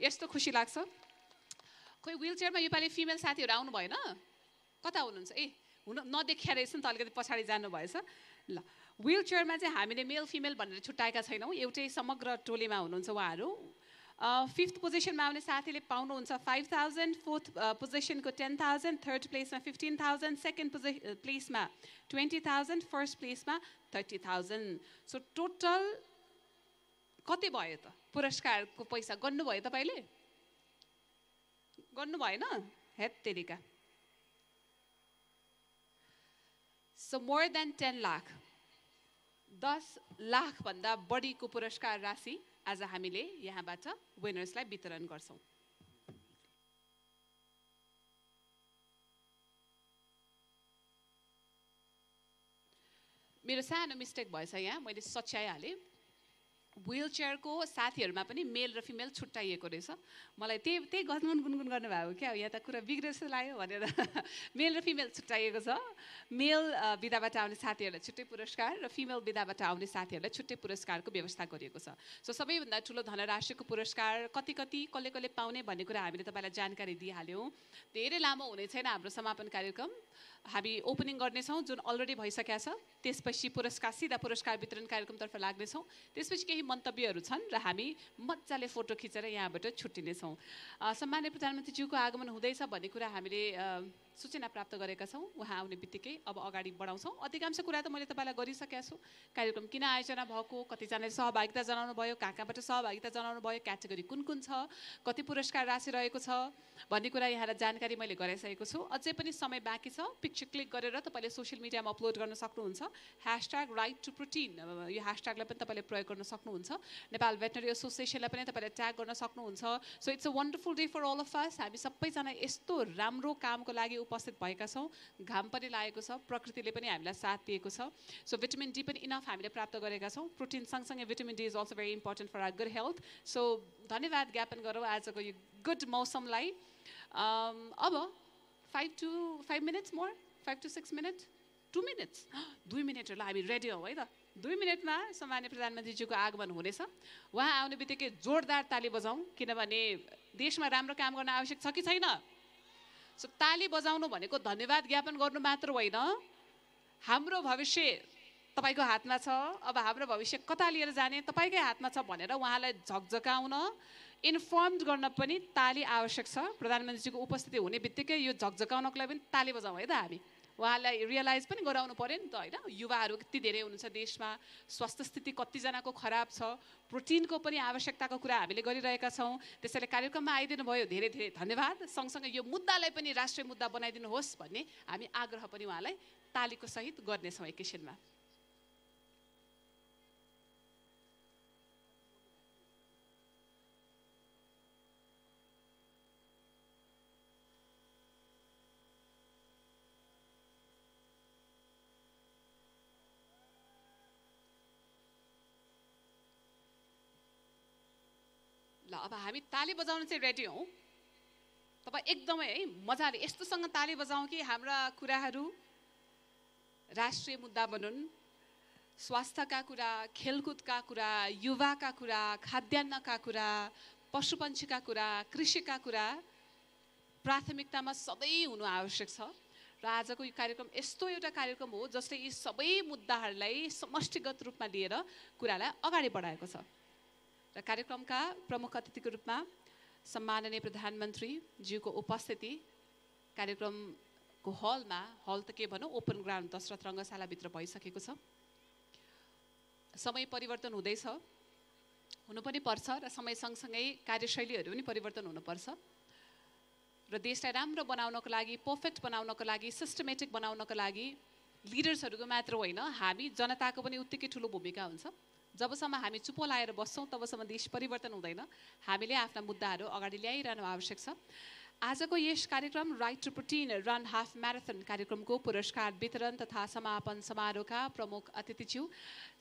यस्तो खुसी लाग्छ कोही व्हीलचेयरमा योपालि फिमेल साथीहरु आउनु भएन कता हुनुहुन्छ ए हुन नदेखिया रहेछ नि त अलिकति पछाडी जानु भएछ ल व्हीलचेयरमा चाहिँ हामीले मेल फिमेल भनेर छुट्याएका छैनौं एउटै समग्र टोलीमा हुनुहुन्छ उहाँहरु 5th पोजिसनमा आउने साथीले पाउनुहुन्छ 5,000 4th पोजिसनको 10,000 थर्ड प्लेसमा 15,000 सेकेन्ड प्लेसमा 20,000 फर्स्ट प्लेसमा 30,000 सो टोटल कति भयो त पुरस्कारको पैसा गर्नु भयो तपाईले गर्नु भएन हेत्तेरीका so more than 10 lakh 10 lakh भन्दा बढीको पुरस्कार राशि आज हामीले यहाँबाट विनर्सलाई वितरण गर्छौं मेरो सानो मिस्टेक भएछ यहाँ मैले सच्याइहालेँ व्हीलचेयरको साथीहरुमा पनि मेल र फिमेल छुट्याइएको रहेछ मलाई त्यही गुनगुन गर्नु भएको क्या यहाँ त कुरा बिग्रेछ लाग्यो भनेर मेल र फिमेल छुट्याइएको छ मेल विधाबाट आउने साथीहरुलाई छुट्टै पुरस्कार र फिमेल विधाबाट आउने साथीहरुलाई छुट्टै पुरस्कारको व्यवस्था गरिएको छ सो सबैभन्दा ठूलो धनराशिको पुरस्कार कति कसले पाउने भन्ने कुरा हामीले तपाईलाई जानकारी दिइहाल्यौं धेरै लामो हुने छैन हाम्रो समापन कार्यक्रम हामी ओपनिङ गर्नेछौं जुन अलरेडी भइसकेको छ त्यसपछि सीधा पुरस्कार वितरण कार्यक्रमतर्फ लाग्नेछौं त्यसपछि केही मन्तव्यहरू छन् र हामी मज्जाले फोटो खिचेर यहाँबाट छुट्टिनेछौं सम्माननीय प्रधानमन्त्रीज्यूको आगमन हुँदैछ भन्ने कुरा हामीले सूचना प्राप्त गरेका छौं उहाँ आउने बित्तिकै अब अगाडि बढाउँछौं अधिकांश कुरा त मैले तपाईलाई गरिसकेको छु कार्यक्रम किन आयोजना भएको कतिजनाले सहभागिता जनाउनु भयो कहाँबाट सहभागिता जनाउनु भयो क्याटेगोरी कुन छ कति पुरस्कार राशि रहेको छ भन्ने कुरा यहाँलाई जानकारी मैले गराइसकेको छु अझै पनि समय बाँकी छ पिक्चर क्लिक गरेर तपाईले सोशल मिडियामा अपलोड गर्न सक्नुहुन्छ #RightToProtein यो #लाई पनि तपाईले प्रयोग गर्न सक्नुहुन्छ नेपाल भेटनरी एसोसिएसनलाई पनि तपाईले ट्याग गर्न सक्नुहुन्छ so it's a wonderful day for all of us हामी सबैजना यस्तो राम्रो कामको लागि उपस्थित भएका छौँ घाम पनि लागेको छ प्रकृतिले पनि हामीलाई साथ दिएको छ सो भिटामिन डी पनि इनफ हामीले प्राप्त गरेका छौँ प्रोटिन सँगसँगै vitamin D is also very important for our good health so धन्यवाद ज्ञापन गरौँ आजको यो गुड मौसमलाई अब 5 minutes more 5 to 6 minutes 2 minutes 2 मिनटहरूलाई हामी रेडी हौँ है त 2 मिनटमा सम्माननीय प्रधानमन्त्रीजीको आगमन हुनेछ उहाँ आउने बित्तिकै जोरदार ताली बजाउँ किनभने देशमा राम्रो काम गर्न आवश्यक छ कि छैन सो ताली बजाउनु भनेको धन्यवाद ज्ञापन गर्नु मात्र होइन हाम्रो भविष्य तपाईँको हातमा छ अब हाम्रो भविष्य कता लिएर जाने तपाईँकै हातमा छ भनेर उहाँलाई झकझकाउन इन्फर्म्ड गर्न पनि ताली आवश्यक छ प्रधानमन्त्रीजीको उपस्थिति हुने बित्तिकै यो झकझकाउनको लागि पनि ताली बजाउँ है त हामी उहाँलाई रियलाइज पनि गराउनु पर्यो नि त होइन युवाहरू कति धेरै हुनुहुन्छ देशमा स्वास्थ्य स्थिति कतिजनाको खराब छ प्रोटिनको पनि आवश्यकताको कुरा हामीले गरिरहेका छौँ त्यसैले कार्यक्रममा आइदिनु भयो धेरै धेरै धन्यवाद सँगसँगै यो मुद्दालाई पनि राष्ट्रिय मुद्दा बनाइदिनुहोस् भन्ने हामी आग्रह पनि उहाँलाई तालीको सहित गर्नेछौँ एकैछिनमा अब हामी ताली बजाउन चाहिँ रेडी हौँ तपाईँ एकदमै है मजाले यस्तोसँग ताली बजाउँ कि हाम्रा कुराहरू राष्ट्रिय मुद्दा बनुन् स्वास्थ्यका कुरा खेलकुदका कुरा युवाका कुरा खाद्यान्नका कुरा पशुपन्छीका कुरा कृषिका कुरा प्राथमिकतामा सधैँ हुनु आवश्यक छ र आजको यो कार्यक्रम यस्तो एउटा कार्यक्रम हो जसले यी सबै मुद्दाहरूलाई समष्टिगत रूपमा लिएर कुरालाई अगाडि बढाएको छ र कार्यक्रमका प्रमुख अतिथिको रूपमा सम्माननीय प्रधानमन्त्रीज्यूको उपस्थिति कार्यक्रमको हलमा हल त के भनौँ ओपन ग्राउन्ड दशरथ रङ्गशालाभित्र भइसकेको छ समय परिवर्तन हुँदैछ हुनु पनि पर्छ र समय सँगसँगै कार्यशैलीहरू पनि परिवर्तन हुनुपर्छ र देशलाई राम्रो बनाउनको लागि पर्फेक्ट बनाउनको लागि सिस्टमेटिक बनाउनको लागि लिडर्सहरूको मात्र होइन हामी जनताको पनि उत्तिकै ठुलो भूमिका हुन्छ जबसम्म हामी चुप्पो लाएर बस्छौँ तबसम्म देश परिवर्तन हुँदैन हामीले आफ्ना मुद्दाहरू अगाडि ल्याइरहनु आवश्यक छ आजको यस कार्यक्रम right to protein run half marathon कार्यक्रमको पुरस्कार वितरण तथा समापन समारोहका प्रमुख अतिथिज्यू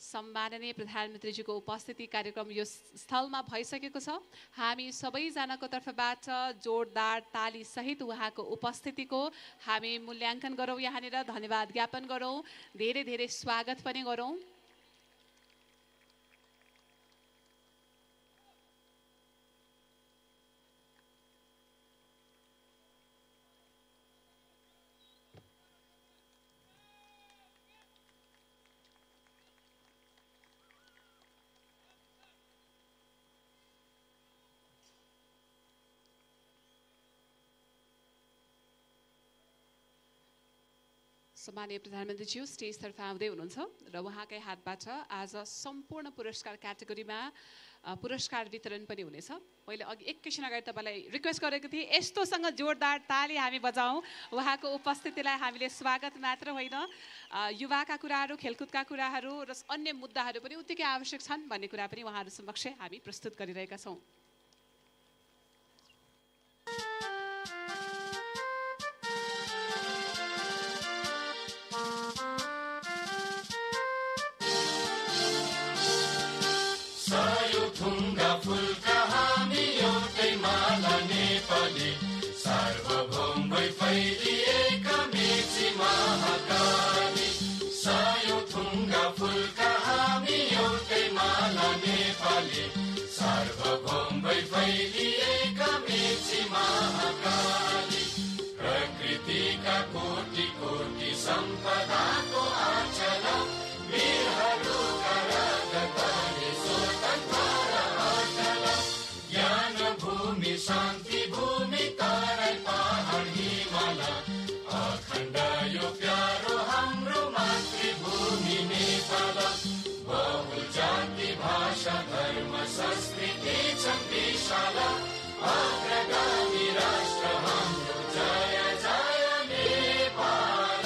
सम्माननीय प्रधानमन्त्रीजीको उपस्थिति कार्यक्रम यो स्थलमा भइसकेको छ हामी सबैजनाको तर्फबाट जोरदार ताली सहित उहाँको उपस्थितिको हामी मूल्याङ्कन गरौँ यहाँनिर धन्यवाद ज्ञापन गरौँ धेरै धेरै स्वागत पनि गरौँ सम्माननीय प्रधानमन्त्रीज्यू स्टेजतर्फ आउँदै हुनुहुन्छ र उहाँकै हातबाट आज सम्पूर्ण पुरस्कार क्याटेगोरीमा पुरस्कार वितरण पनि हुनेछ मैले अघि एकैछिन अगाडि तपाईँलाई रिक्वेस्ट गरेको थिएँ यस्तोसँग जोरदार ताली हामी बजाउँ उहाँको उपस्थितिलाई हामीले स्वागत मात्र होइन युवाका कुराहरू खेलकुदका कुराहरू र अन्य मुद्दाहरू पनि उत्तिकै आवश्यक छन् भन्ने कुरा पनि उहाँहरू समक्ष हामी प्रस्तुत गरिरहेका छौँ प्रकृतिका कोटि कोटि सम्पदाको आचल वीरहरूका रगतले स्वतन्त्र र अचल ज्ञान भूमि शान्ति भूमि तराई पहाड हिमाल अखण्ड यो प्यारो हाम्रो मातृभूमि नेपाल बहु जाति भाषा धर्म संस्कृति छन् विशाल अग्रगामी राष्ट्र हाम्रो जय जय नेपाल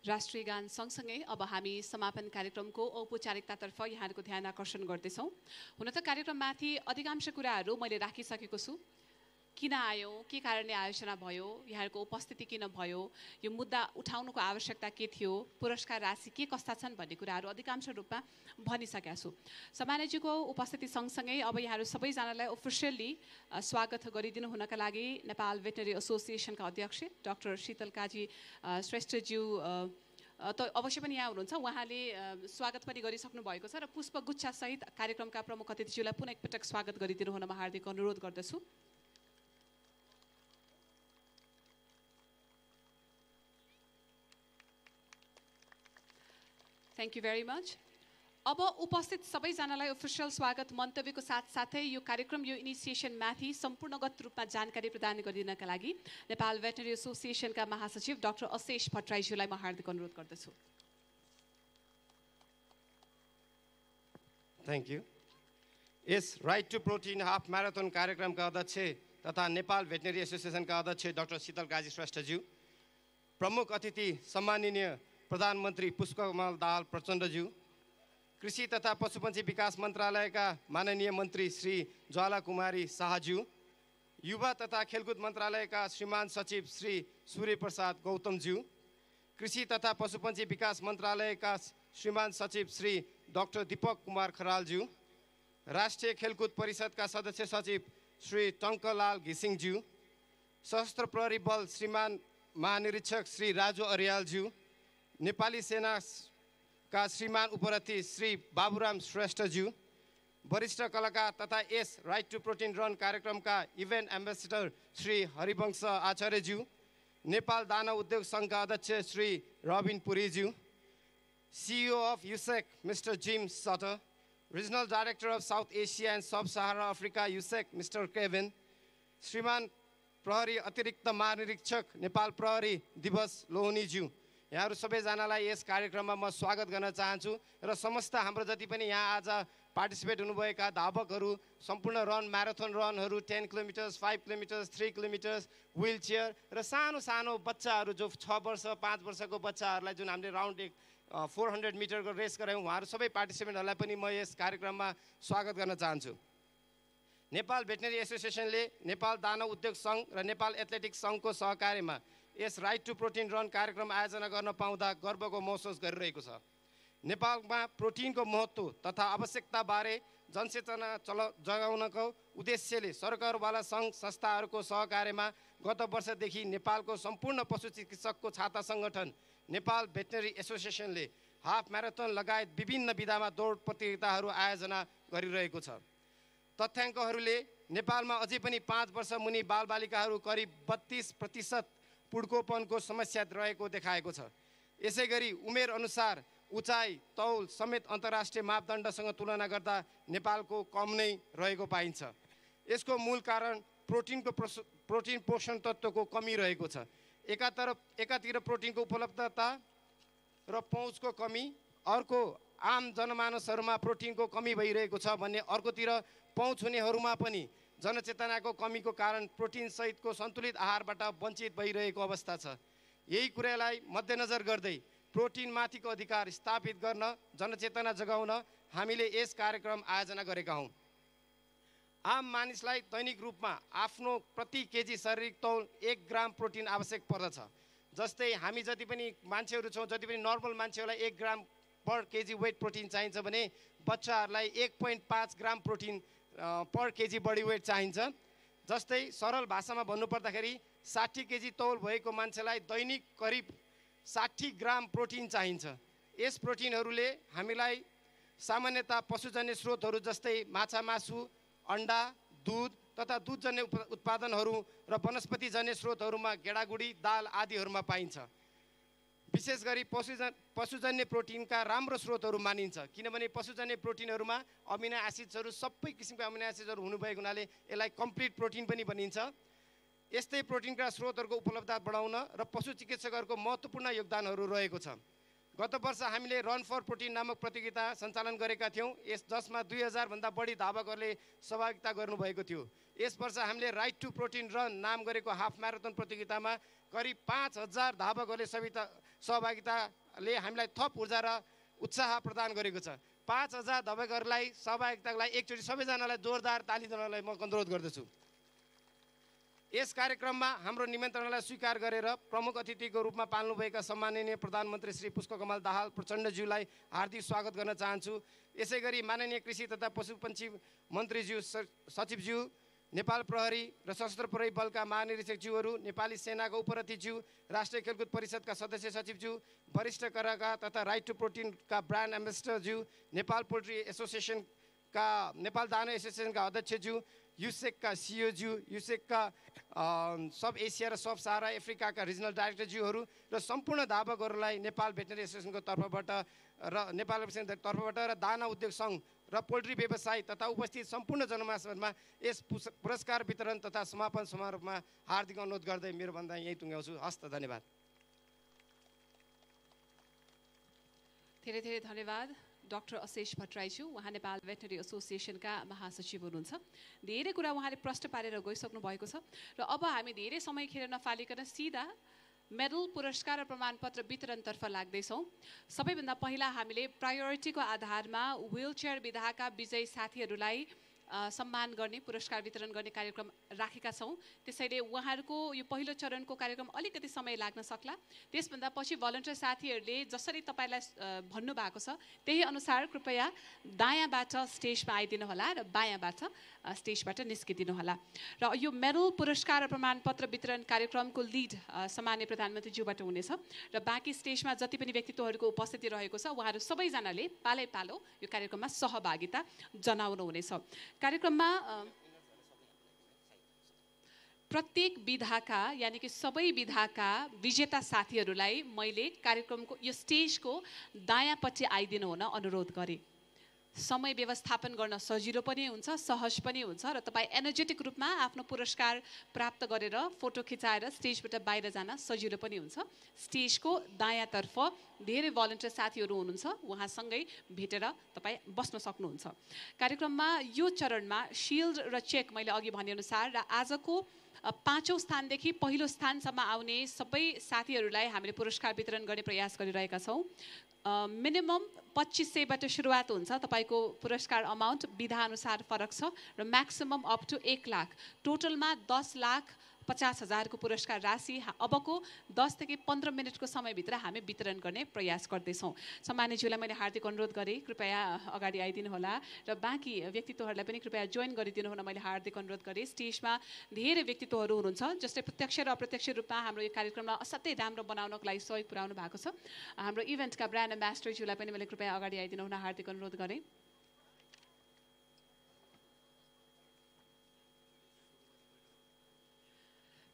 राष्ट्रिय गान सँगसँगै अब हामी समापन कार्यक्रमको औपचारिकतातर्फ यहाँहरूको ध्यान आकर्षण गर्दैछौँ। हुन त कार्यक्रममाथि अधिकांश कुराहरू मैले राखिसकेको छु। किन आयो, के कारणले आयोजना भयो, यहाँहरूको उपस्थिति किन भयो, यो मुद्दा उठाउनुको आवश्यकता के थियो, पुरस्कार राशि के कस्ता छन् भन्ने कुराहरू अधिकांश रूपमा भनिसकेका छु। सम्मानजीको उपस्थिति सँगसँगै अब यहाँहरू सबैजनालाई अफिसियल्ली स्वागत गरिदिनु हुनका लागि नेपाल भेटनरी एसोसिएसनका अध्यक्ष डाक्टर शीतल काजी श्रेष्ठज्यू त अवश्य पनि यहाँ हुनुहुन्छ। उहाँले स्वागत पनि गरिसक्नु भएको छ र पुष्पगुच्छासहित कार्यक्रमका प्रमुख अतिथिज्यूलाई पुनः एकपटक स्वागत गरिदिनु हुन म हार्दिक अनुरोध गर्दछु। Thank you very much. अब उपस्थित सबैजनालाई अफिसियल स्वागत मन्तव्यको साथसाथै यो कार्यक्रम यो इनिसिएसनमाथि सम्पूर्णगत रूपमा जानकारी प्रदान गरिदिनका लागि नेपाल भेटनरी एसोसिएसनका महासचिव डाक्टर अशेष भट्टराईज्यूलाई म हार्दिक अनुरोध गर्दछु। Thank you. यस right to protein half marathon कार्यक्रमका अध्यक्ष तथा नेपाल भेटनरी एसोसिएसनका अध्यक्ष डाक्टर शीतल काजी श्रेष्ठज्यू, प्रमुख अतिथि सम्माननीय प्रधानमन्त्री पुष्पकमल दाहाल प्रचण्डज्यू, कृषि तथा पशुपन्छी विकास मन्त्रालयका माननीय मन्त्री श्री ज्वाला कुमारी शाहज्यू, युवा तथा खेलकुद मन्त्रालयका श्रीमान सचिव श्री सूर्य प्रसाद गौतमज्यू, कृषि तथा पशुपन्छी विकास मन्त्रालयका श्रीमान सचिव श्री डाक्टर दीपक कुमार खरालज्यू, राष्ट्रिय खेलकुद परिषदका सदस्य सचिव श्री टङ्कलाल घिसिङज्यू, सशस्त्र प्रहरी बल श्रीमान महानिरीक्षक श्री राजु अर्यालज्यू, नेपाली सेनाका श्रीमान उपरथी श्री बाबुराम श्रेष्ठज्यू, वरिष्ठ कलाकार तथा यस राइट टु प्रोटिन रन कार्यक्रमका इभेन्ट एम्बेसेडर श्री हरिवंश आचार्यज्यू, नेपाल दाना उद्योग सङ्घका अध्यक्ष Shri Rabin पुरीज्यू, CEO of USEC Mr. Jim Sutter, Regional Director of South Asia and Sub-Sahara Africa USEC Mr. Kevin, श्रीमान प्रहरी अतिरिक्त महानिरीक्षक नेपाल प्रहरी दिवस लोहनीज्यू, यहाँहरू सबैजनालाई यस कार्यक्रममा म स्वागत गर्न चाहन्छु र समस्त हाम्रो जति पनि यहाँ आज पार्टिसिपेट हुनुभएका धावकहरू, सम्पूर्ण रन म्याराथन रनहरू 10 kilometres, 5 kilometres, 3 kilometres, wheelchair र सानो सानो बच्चाहरू जो 6 वर्ष 5 वर्षको बच्चाहरूलाई जुन हामीले राउन्ड 400 मिटरको रेस गरायौँ, उहाँहरू सबै पार्टिसिपेन्टहरूलाई पनि म यस कार्यक्रममा स्वागत गर्न चाहन्छु। नेपाल भेटनरी एसोसिएसनले नेपाल दाना उद्योग सङ्घ र नेपाल एथलेटिक्स सङ्घको सहकार्यमा यस राइट टु प्रोटिन रन कार्यक्रम आयोजना गर्न पाउँदा गर्वको महसुस गरिरहेको छ। नेपालमा प्रोटिनको महत्त्व तथा आवश्यकताबारे जनचेतना जगाउनको उद्देश्यले सरकारवाला सङ्घ संस्थाहरूको सहकार्यमा गत वर्षदेखि नेपालको सम्पूर्ण पशु चिकित्सकको छाता सङ्गठन नेपाल भेटनरी एसोसिएसनले हाफ म्याराथन लगायत विभिन्न विधामा दौड प्रतियोगिताहरू आयोजना गरिरहेको छ। तथ्याङ्कहरूले नेपालमा अझै पनि 5 वर्ष मुनि बालबालिकाहरू करिब 32% पुड्कोपनको समस्या रहेको देखाएको छ। यसै गरी उमेर अनुसार उचाइ तौल समेत अन्तर्राष्ट्रिय मापदण्डसँग तुलना गर्दा नेपालको कम नै रहेको पाइन्छ। यसको मूल कारण प्रोटिन पोषण तत्त्वको कमी रहेको छ। एकातिर प्रोटिनको उपलब्धता र पहुँचको कमी, अर्को आम जनमानसहरूमा प्रोटिनको कमी भइरहेको छ भने अर्कोतिर पहुँच हुनेहरूमा पनि जनचेतनाको कमीको कारण प्रोटिन सहितको सन्तुलित आहारबाट वञ्चित भइरहेको अवस्था छ। यही कुरालाई मध्यनजर गर्दै प्रोटिन माथिको अधिकार स्थापित गर्न जनचेतना जगाउन हामीले यस कार्यक्रम आयोजना गरेका हौँ। आम मानिसलाई दैनिक रूपमा आफ्नो प्रति केजी शारीरिक तौल 1 ग्राम प्रोटिन आवश्यक पर्दछ। जस्तै हामी जति पनि मान्छेहरू छौँ, जति पनि नर्मल मान्छेहरूलाई 1 ग्राम पर केजी वेट प्रोटिन चाहिन्छ भने बच्चाहरूलाई 1.5 ग्राम प्रोटिन पर केजी बडी वेट चाहिन्छ। जस्तै सरल भाषामा भन्नुपर्दाखेरि 60 केजी तौल भएको मान्छेलाई दैनिक करिब 60 ग्राम प्रोटिन चाहिन्छ। यस प्रोटिनहरूले हामीलाई सामान्यतः पशुजन्य स्रोतहरू जस्तै माछा मासु, अन्डा, दुध तथा दुधजन्य उत्पादनहरू र वनस्पतिजन्य स्रोतहरूमा गेडागुडी, दाल आदिहरूमा पाइन्छ। विशेष गरी पशुजन्य प्रोटिनका राम्रो स्रोतहरू मानिन्छ, किनभने पशुजन्य प्रोटिनहरूमा अमिनो एसिड्सहरू सबै किसिमका अमिनो एसिड्सहरू हुनुभएको हुनाले यसलाई कम्प्लिट प्रोटिन पनि भनिन्छ। यस्तै प्रोटिनका स्रोतहरूको उपलब्धता बढाउन र पशु चिकित्सकहरूको महत्त्वपूर्ण योगदानहरू रहेको छ। गत वर्ष हामीले रन फर प्रोटिन नामक प्रतियोगिता सञ्चालन गरेका थियौँ जसमा 2000 भन्दा बढी धावकहरूले सहभागिता गर्नुभएको थियो। यस वर्ष हामीले राइट टु प्रोटिन रन नाम गरेको हाफ म्याराथन प्रतियोगितामा करिब 5000 धावकहरूले सहभागिताले हामीलाई थप ऊर्जा र उत्साह प्रदान गरेको छ। 5000 धावकहरूलाई सहभागिताको लागि एकचोटि सबैजनालाई जोरदार ताली दिनलाई म अनुरोध गर्दछु। यस कार्यक्रममा हाम्रो निमन्त्रणालाई स्वीकार गरेर प्रमुख अतिथिको रूपमा पाल्नुभएका सम्माननीय प्रधानमन्त्री श्री पुष्पकमल दाहाल प्रचण्डज्यूलाई हार्दिक स्वागत गर्न चाहन्छु। यसै गरी माननीय कृषि तथा पशुपन्छी मन्त्रीज्यू सचिवज्यू, नेपाल प्रहरी र सशस्त्र प्रहरी बलका महानिरीक्षकज्यूहरू, नेपाली सेनाका उपरथीज्यू, राष्ट्रिय खेलकुद परिषदका सदस्य सचिवज्यू, वरिष्ठ करका तथा राइट टु प्रोटिनका ब्रान्ड एम्बेसडरज्यू, नेपाल पोल्ट्री एसोसिएसनका नेपाल दाना एसोसिएसनका अध्यक्षज्यू, युसेकका सिओज्यू, युसेकका सब एसिया र सब सहारा अफ्रिकाका रिजनल डाइरेक्टरज्यूहरू र सम्पूर्ण धावकहरूलाई नेपाल भेटनरी एसोसिएसनको तर्फबाट र दाना उद्योग सङ्घ र पोल्ट्री व्यवसाय तथा उपस्थित सम्पूर्ण जनमानसमा यस पुरस्कार वितरण तथा समापन समारोहमा हार्दिक अनुरोध गर्दै मेरो भन्दा यही टुङ्ग्याउँछु। हस्त, धन्यवाद। धेरै धेरै धन्यवाद डाक्टर अशेष भट्टराईज्यू। उहाँ नेपाल भेटनरी एसोसिएसनका महासचिव हुनुहुन्छ। धेरै कुरा उहाँले प्रश्न पारेर गइसक्नु भएको छ र अब हामी धेरै समय खेर नफालिकन सिधा मेडल, पुरस्कार र प्रमाणपत्र वितरणतर्फ लाग्दैछौँ। सबैभन्दा पहिला हामीले प्रायोरिटीको आधारमा व्हीलचेयर विधाका विजयी साथीहरूलाई सम्मान गर्ने, पुरस्कार वितरण गर्ने कार्यक्रम राखेका छौँ। त्यसैले उहाँहरूको यो पहिलो चरणको कार्यक्रम अलिकति समय लाग्न सक्ला। त्यसभन्दा पछि भलन्टियर साथीहरूले जसरी तपाईँलाई भन्नुभएको छ त्यही अनुसार कृपया दायाँबाट स्टेजमा आइदिनु होला र बायाँबाट स्टेजबाट निस्किदिनु होला। र यो मेडल, पुरस्कार र प्रमाणपत्र वितरण कार्यक्रमको लिड सामान्य प्रधानमन्त्रीज्यूबाट हुनेछ र बाँकी स्टेजमा जति पनि व्यक्तित्वहरूको उपस्थिति रहेको छ उहाँहरू सबैजनाले पालै पालो यो कार्यक्रममा सहभागिता जनाउनुहुनेछ। कार्यक्रममा प्रत्येक विधाका यानि कि सबै विधाका विजेता साथीहरूलाई मैले कार्यक्रमको यो स्टेजको दायाँपट्टि आइदिनु हुन अनुरोध गरेँ। समय व्यवस्थापन गर्न सजिलो पनि हुन्छ, सहज पनि हुन्छ र तपाईँ एनर्जेटिक रूपमा आफ्नो पुरस्कार प्राप्त गरेर फोटो खिचाएर स्टेजबाट बाहिर जान सजिलो पनि हुन्छ। स्टेजको दायाँतर्फ धेरै भलन्टियर साथीहरू हुनुहुन्छ, उहाँसँगै भेटेर तपाईँ बस्न सक्नुहुन्छ। कार्यक्रममा यो चरणमा सिल्ड र चेक मैले अघि भनेअनुसार र आजको 5औं स्थानदेखि पहिलो स्थानसम्म आउने सबै साथीहरूलाई हामीले पुरस्कार वितरण गर्ने प्रयास गरिरहेका छौँ। मिनिमम 2500बाट सुरुवात हुन्छ तपाईँको पुरस्कार अमाउन्ट, विधा अनुसार फरक छ र म्याक्सिमम अप टु 1 लाख, टोटलमा 10,50,000 को पुरस्कार राशि अबको 10 देखि 15 मिनटको समयभित्र हामी वितरण गर्ने प्रयास गर्दैछौँ। सम्मानितज्यूलाई मैले हार्दिक अनुरोध गरेँ कृपया अगाडि आइदिनु होला र बाँकी व्यक्तित्वहरूलाई पनि कृपया जोइन गरिदिनु हुन मैले हार्दिक अनुरोध गरेँ। स्टेजमा धेरै व्यक्तित्वहरू हुनुहुन्छ जसले प्रत्यक्ष र अप्रत्यक्ष रूपमा हाम्रो यो कार्यक्रमलाई असाध्यै राम्रो बनाउनको लागि सहयोग पुर्याउनु भएको छ। हाम्रो इभेन्टका ब्रान्ड एम्बेसडरज्यूलाई पनि मैले कृपया अगाडि आइदिनु हुन हार्दिक अनुरोध गरेँ।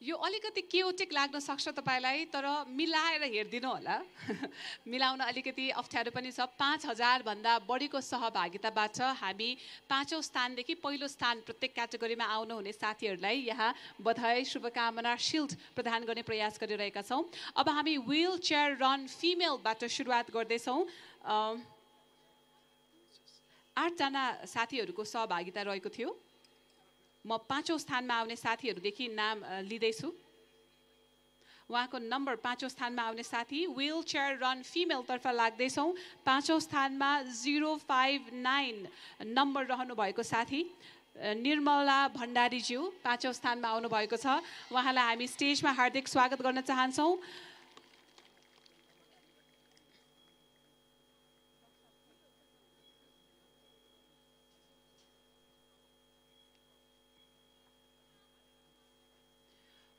यो अलिकति केओटिक लाग्न सक्छ तपाईँलाई, तर मिलाएर हेरिदिनु होला। मिलाउन अलिकति अप्ठ्यारो पनि छ। 5000 भन्दा बढीको सहभागिताबाट हामी 5औं स्थानदेखि पहिलो स्थान प्रत्येक क्याटेगोरीमा आउनुहुने साथीहरूलाई यहाँ बधाई, शुभकामना, शिल्ड प्रदान गर्ने प्रयास गरिरहेका छौँ। अब हामी व्हील चेयर रन फिमेलबाट सुरुवात गर्दैछौँ। 8 जना साथीहरूको सहभागिता रहेको थियो। म 5औं स्थानमा आउने साथीहरूदेखि नाम लिँदैछु। उहाँको नम्बर 5औं स्थानमा आउने साथी व्हील चेयर रन फिमेलतर्फ लाग्दैछौँ। 5औं स्थानमा 059 नम्बर रहनु भएको साथी निर्मला भण्डारीज्यू 5औं स्थानमा आउनुभएको छ। उहाँलाई हामी स्टेजमा हार्दिक स्वागत गर्न चाहन्छौँ।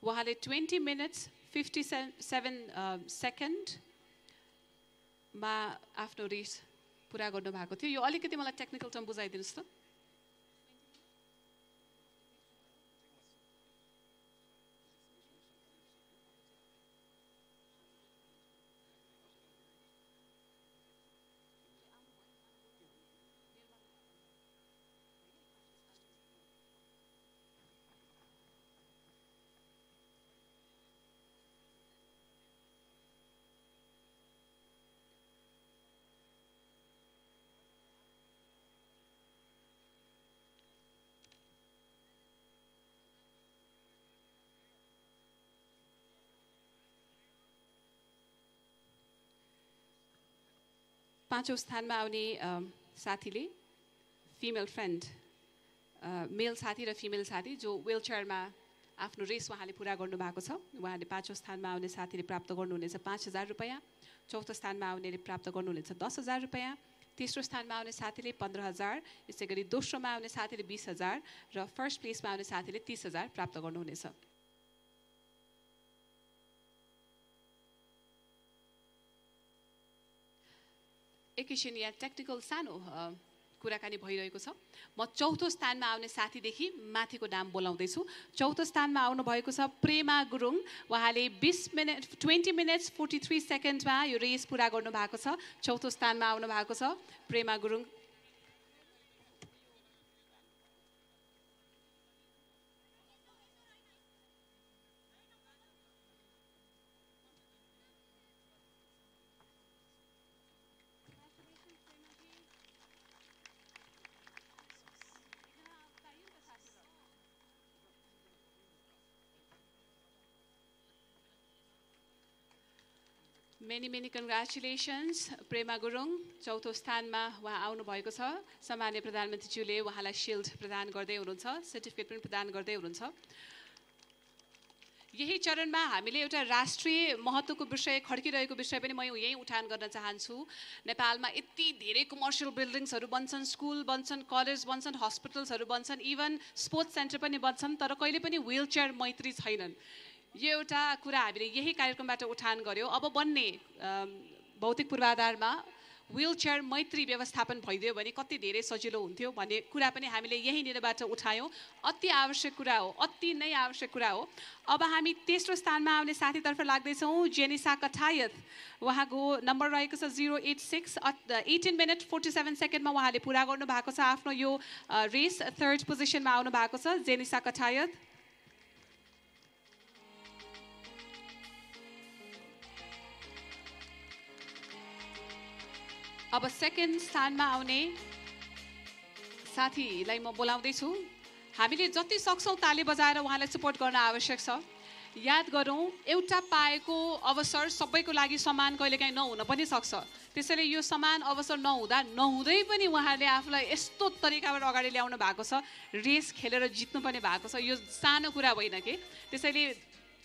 उहाँले 20 मिनट्स 57 सेकेन्डमा आफ्नो रेस पुरा गर्नुभएको थियो। यो अलिकति मलाई टेक्निकल टर्म बुझाइदिनुहोस् त। पाँचौँ स्थानमा आउने साथीले फिमेल फ्रेन्ड मेल साथी र फिमेल साथी जो व्हील चेयरमा आफ्नो रेस उहाँले पुरा गर्नुभएको छ उहाँले पाँचौँ स्थानमा आउने साथीले प्राप्त गर्नुहुनेछ 5,000 रुपैयाँ चौथो स्थानमा आउनेले प्राप्त गर्नुहुनेछ 10,000 रुपैयाँ तेस्रो स्थानमा आउने साथीले 15,000 यसै गरी दोस्रोमा आउने साथीले 20,000 र फर्स्ट प्लेसमा आउने साथीले 30,000 प्राप्त गर्नुहुनेछ एकैछिन यहाँ टेक्निकल सानो कुराकानी भइरहेको छ म चौथो स्थानमा आउने साथीदेखि माथिको नाम बोलाउँदैछु चौथो स्थानमा आउनु भएको छ प्रेमा गुरुङ उहाँले 20 मिनट्स 43 सेकेन्डमा यो रेस पुरा गर्नु भएको छ चौथो स्थानमा आउनु भएको छ प्रेमा गुरुङ many congratulations प्रेमा गुरुङ चौथो स्थानमा उहाँ आउनु भएको छ सम्माननीय प्रधानमन्त्रीज्यूले उहाँलाई शिल्ड प्रदान गर्दै हुनुहुन्छ सर्टिफिकेट पनि प्रदान गर्दै हुनुहुन्छ यही चरणमा हामीले एउटा राष्ट्रिय महत्त्वको विषय खड्किरहेको विषय पनि म यही उठान गर्न चाहन्छु नेपालमा यति धेरै कमर्सियल बिल्डिङ्सहरू बन्छन् स्कुल बन्छन् कलेज बन्छन् हस्पिटल्सहरू बन्छन् इभन स्पोर्ट्स सेन्टर पनि बन्छन् तर कहिले पनि व्हील चेयर मैत्री छैनन् यो एउटा कुरा हामीले यही कार्यक्रमबाट उठान गर्यो अब बन्ने भौतिक पूर्वाधारमा व्हील चेयर मैत्री व्यवस्थापन भइदियो भने कति धेरै सजिलो हुन्थ्यो भन्ने कुरा पनि हामीले यहीँनिरबाट उठायौँ अति आवश्यक कुरा हो अति नै आवश्यक कुरा हो अब हामी तेस्रो स्थानमा आउने साथीतर्फ लाग्दैछौँ जेनिसा कठायत उहाँको नम्बर रहेको छ 086 18 मिनट 47 सेकेन्डमा उहाँले पुरा गर्नु भएको छ आफ्नो यो रेस थर्ड पोजिसनमा आउनु भएको छ जेनिसा कठायत अब सेकेन्ड स्थानमा आउने साथीलाई म बोलाउँदैछु हामीले जति सक्छौँ ताली बजाएर उहाँलाई सपोर्ट गर्न आवश्यक छ याद गरौँ एउटा पाएको अवसर सबैको लागि समान कहिलेकाहीँ नहुन पनि सक्छ त्यसैले यो समान अवसर नहुँदै पनि उहाँले आफूलाई यस्तो तरिकाबाट अगाडि ल्याउनु भएको छ रेस खेलेर जित्नु पनि भएको छ यो सानो कुरा होइन के त्यसैले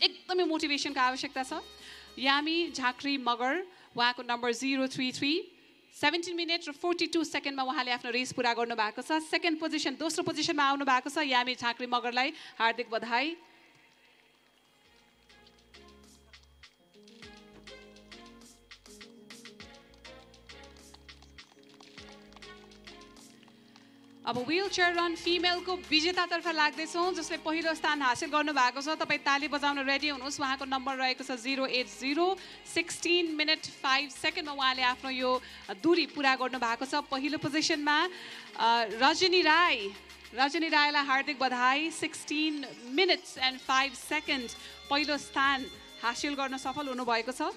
एकदमै मोटिभेसनको आवश्यकता छ यामी झाँक्री मगर उहाँको नम्बर 033 17 मिनट र 42 सेकेन्डमा उहाँले आफ्नो रेस पुरा गर्नु भएको छ सेकेन्ड पोजिसन दोस्रो पोजिसनमा आउनु भएको छ यामी झाँक्री मगरलाई हार्दिक बधाई अब व्हील चेयर रन फिमेलको विजेतातर्फ लाग्दैछौँ जसले पहिलो स्थान हासिल गर्नुभएको छ तपाईँ ताली बजाउन रेडी हुनुहोस् उहाँको नम्बर रहेको छ 080 16 मिनट 5 सेकेन्डमा उहाँले आफ्नो यो दूरी पुरा गर्नुभएको छ पहिलो पोजिसनमा रजनी राईलाई हार्दिक बधाई 16 मिनट्स एन्ड 5 सेकेन्ड पहिलो स्थान हासिल गर्न सफल हुनुभएको छ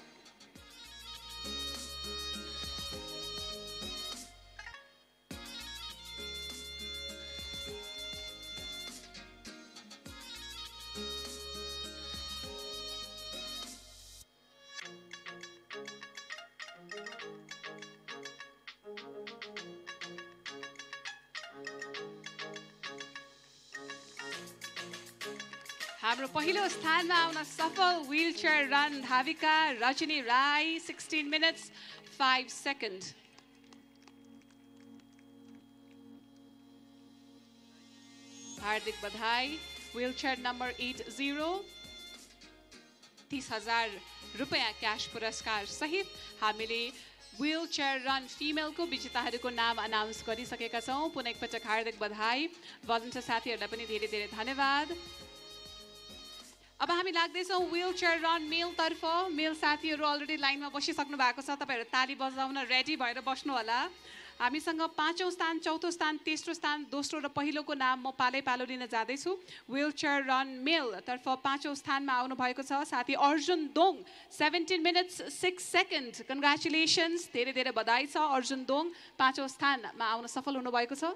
हाम्रो पहिलो स्थानमा आउन सफल व्हील चेयर रन धाविका रजनी राई 16 मिनट्स 5 सेकेन्ड हार्दिक बधाई व्हील चेयर नम्बर 80 30,000 रुपैयाँ क्यास पुरस्कार सहित हामीले व्हील चेयर रन फिमेलको विजेताहरूको नाम अनाउन्स गरिसकेका छौँ पुनः एकपटक हार्दिक बधाई भलन्टियर साथीहरूलाई पनि धेरै धेरै धन्यवाद अब हामी लाग्दैछौँ व्हील चेयर रन मेलतर्फ मेल साथीहरू अलरेडी लाइनमा बसिसक्नु भएको छ तपाईँहरू ताली बजाउन रेडी भएर बस्नु होला हामीसँग पाँचौँ स्थान चौथो स्थान तेस्रो स्थान दोस्रो र पहिलोको नाम म पालै पालो लिन जाँदैछु व्हील चेयर रन मेलतर्फ पाँचौँ स्थानमा आउनुभएको छ साथी अर्जुन दोङ 17 मिनट्स 6 सेकेन्ड कङ्ग्रेचुलेसन्स धेरै धेरै बधाई छ अर्जुन दोङ पाँचौँ स्थानमा आउन सफल हुनुभएको छ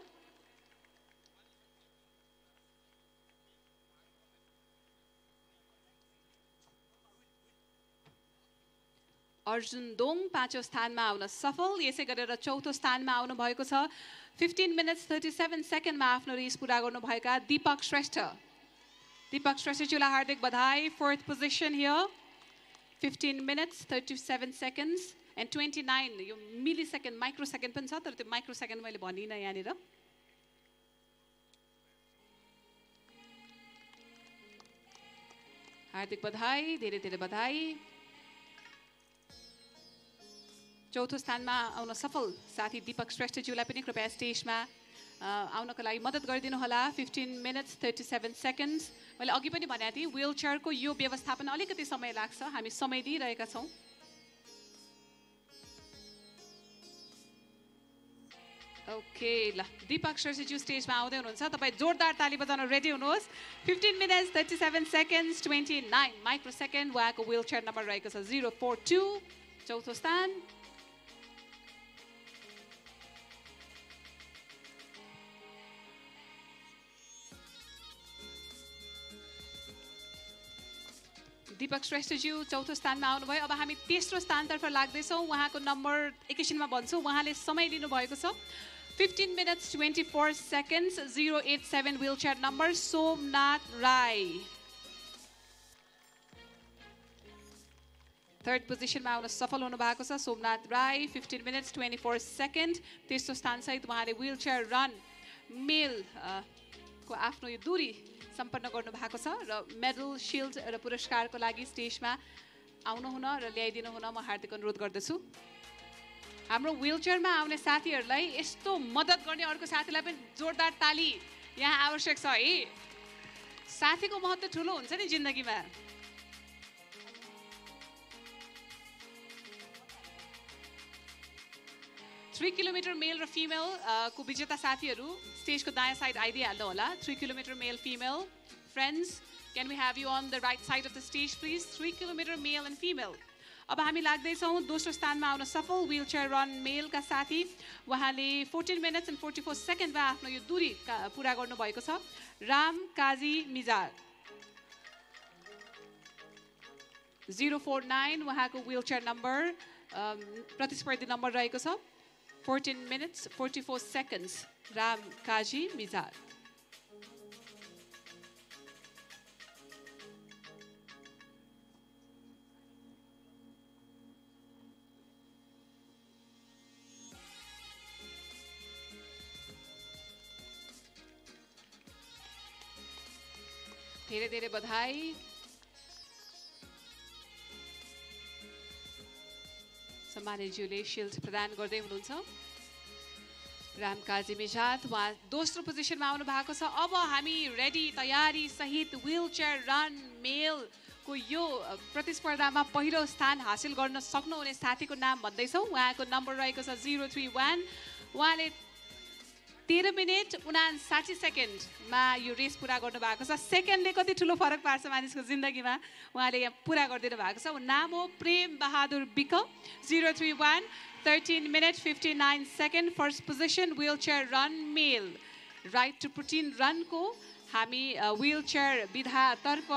अर्जुन दोङ पाँचौं स्थानमा आउन सफल। यसै गरेर चौथो स्थानमा आउनु भएको छ 15 minutes 37 सेकेन्डमा आफ्नो रेस पुरा गर्नुभएका दीपक श्रेष्ठ। दीपक श्रेष्ठज्यूलाई हार्दिक बधाई। Fourth position here 15 minutes 37 seconds and 29 यो मिली सेकेन्ड माइक्रो सेकेन्ड पनि छ तर त्यो माइक्रो सेकेन्ड मैले भनिनँ यहाँनिर। हार्दिक बधाई, धेरै धेरै बधाई। चौथो स्थानमा आउन सफल साथी दीपक श्रेष्ठज्यूलाई पनि कृपया स्टेजमा आउनको लागि मद्दत गरिदिनु होला। 15 minutes 37 seconds। मैले अघि पनि भनेको थिएँ व्हील चेयरको यो व्यवस्थापन अलिकति समय लाग्छ, हामी समय दिइरहेका छौँ। ओके ल दीपक श्रेष्ठज्यू स्टेजमा आउँदै हुनुहुन्छ, तपाईँ जोरदार ताली बजाउन रेडी हुनुहोस्। 15 minutes 37 seconds 29 माइक्रो सेकेन्ड उहाँको व्हील चेयर नम्बर रहेको छ 042 चौथो स्थान। दीपक श्रेष्ठज्यू चौथो स्थानमा आउनुभयो। अब हामी तेस्रो स्थानतर्फ लाग्दैछौँ। उहाँको नम्बर एकैछिनमा भन्छु। उहाँले समय लिनुभएको छ 15 minutes 24 seconds 087 wheel chair number Somnath Rai. Third पोजिसनमा आउन सफल हुनु भएको छ सोमनाथ राई 15 minutes 24 seconds। तेस्रो स्थानसहित उहाँले व्हील चेयर रन मेल को आफ्नो यो दूरी सम्पन्न गर्नु भएको छ र मेडल शिल्ड र पुरस्कारको लागि स्टेजमा आउनुहुन र ल्याइदिनु हुन म हार्दिक अनुरोध गर्दछु। हाम्रो व्हील चेयरमा आउने साथीहरूलाई यस्तो मद्दत गर्ने अर्को साथीलाई पनि जोरदार ताली यहाँ आवश्यक छ है। साथीको महत्त्व ठुलो हुन्छ नि जिन्दगीमा। थ्री किलोमिटर मेल र फिमेल को विजेता साथीहरू स्टेजको दायाँ साइड आइदिइहाल्नु होला। 3 kilometer male female friends can we have you on the right side of the stage please. 3 kilometer male and female. अब हामी लाग्दैछौँ दोस्रो स्थानमा आउन सफल व्हील चेयर रन मेलका साथी। उहाँले 14 minutes and 44 सेकेन्डमा आफ्नो यो दूरी पुरा गर्नुभएको छ राम काजी मिजार 049 उहाँको व्हील चेयर नम्बर प्रतिस्पर्धी नम्बर रहेको छ 14 minutes 44 seconds राम काजी मिजार। धेरै धेरै बधाई। सम्मानितज्यूले शिल्ड प्रदान गर्दै हुनुहुन्छ। राम काजी मिजात उहाँ दोस्रो पोजिसनमा आउनु भएको छ। अब हामी रेडी तयारी सहित व्हील चेयर रन मेलको यो प्रतिस्पर्धामा पहिलो स्थान हासिल गर्न सक्नुहुने साथीको नाम भन्दैछौँ। उहाँको नम्बर रहेको छ 031। उहाँले 13 minutes 59 सेकेन्डमा यो रेस पुरा गर्नु भएको छ। सेकेन्डले कति ठुलो फरक पार्छ मानिसको जिन्दगीमा उहाँले यहाँ पुरा गरिदिनु भएको छ। नाम हो Prem Bahadur BK 031 13 minutes 59 seconds first position wheelchair run male. Right to protein रनको हामी व्हील चेयर विधातर्फ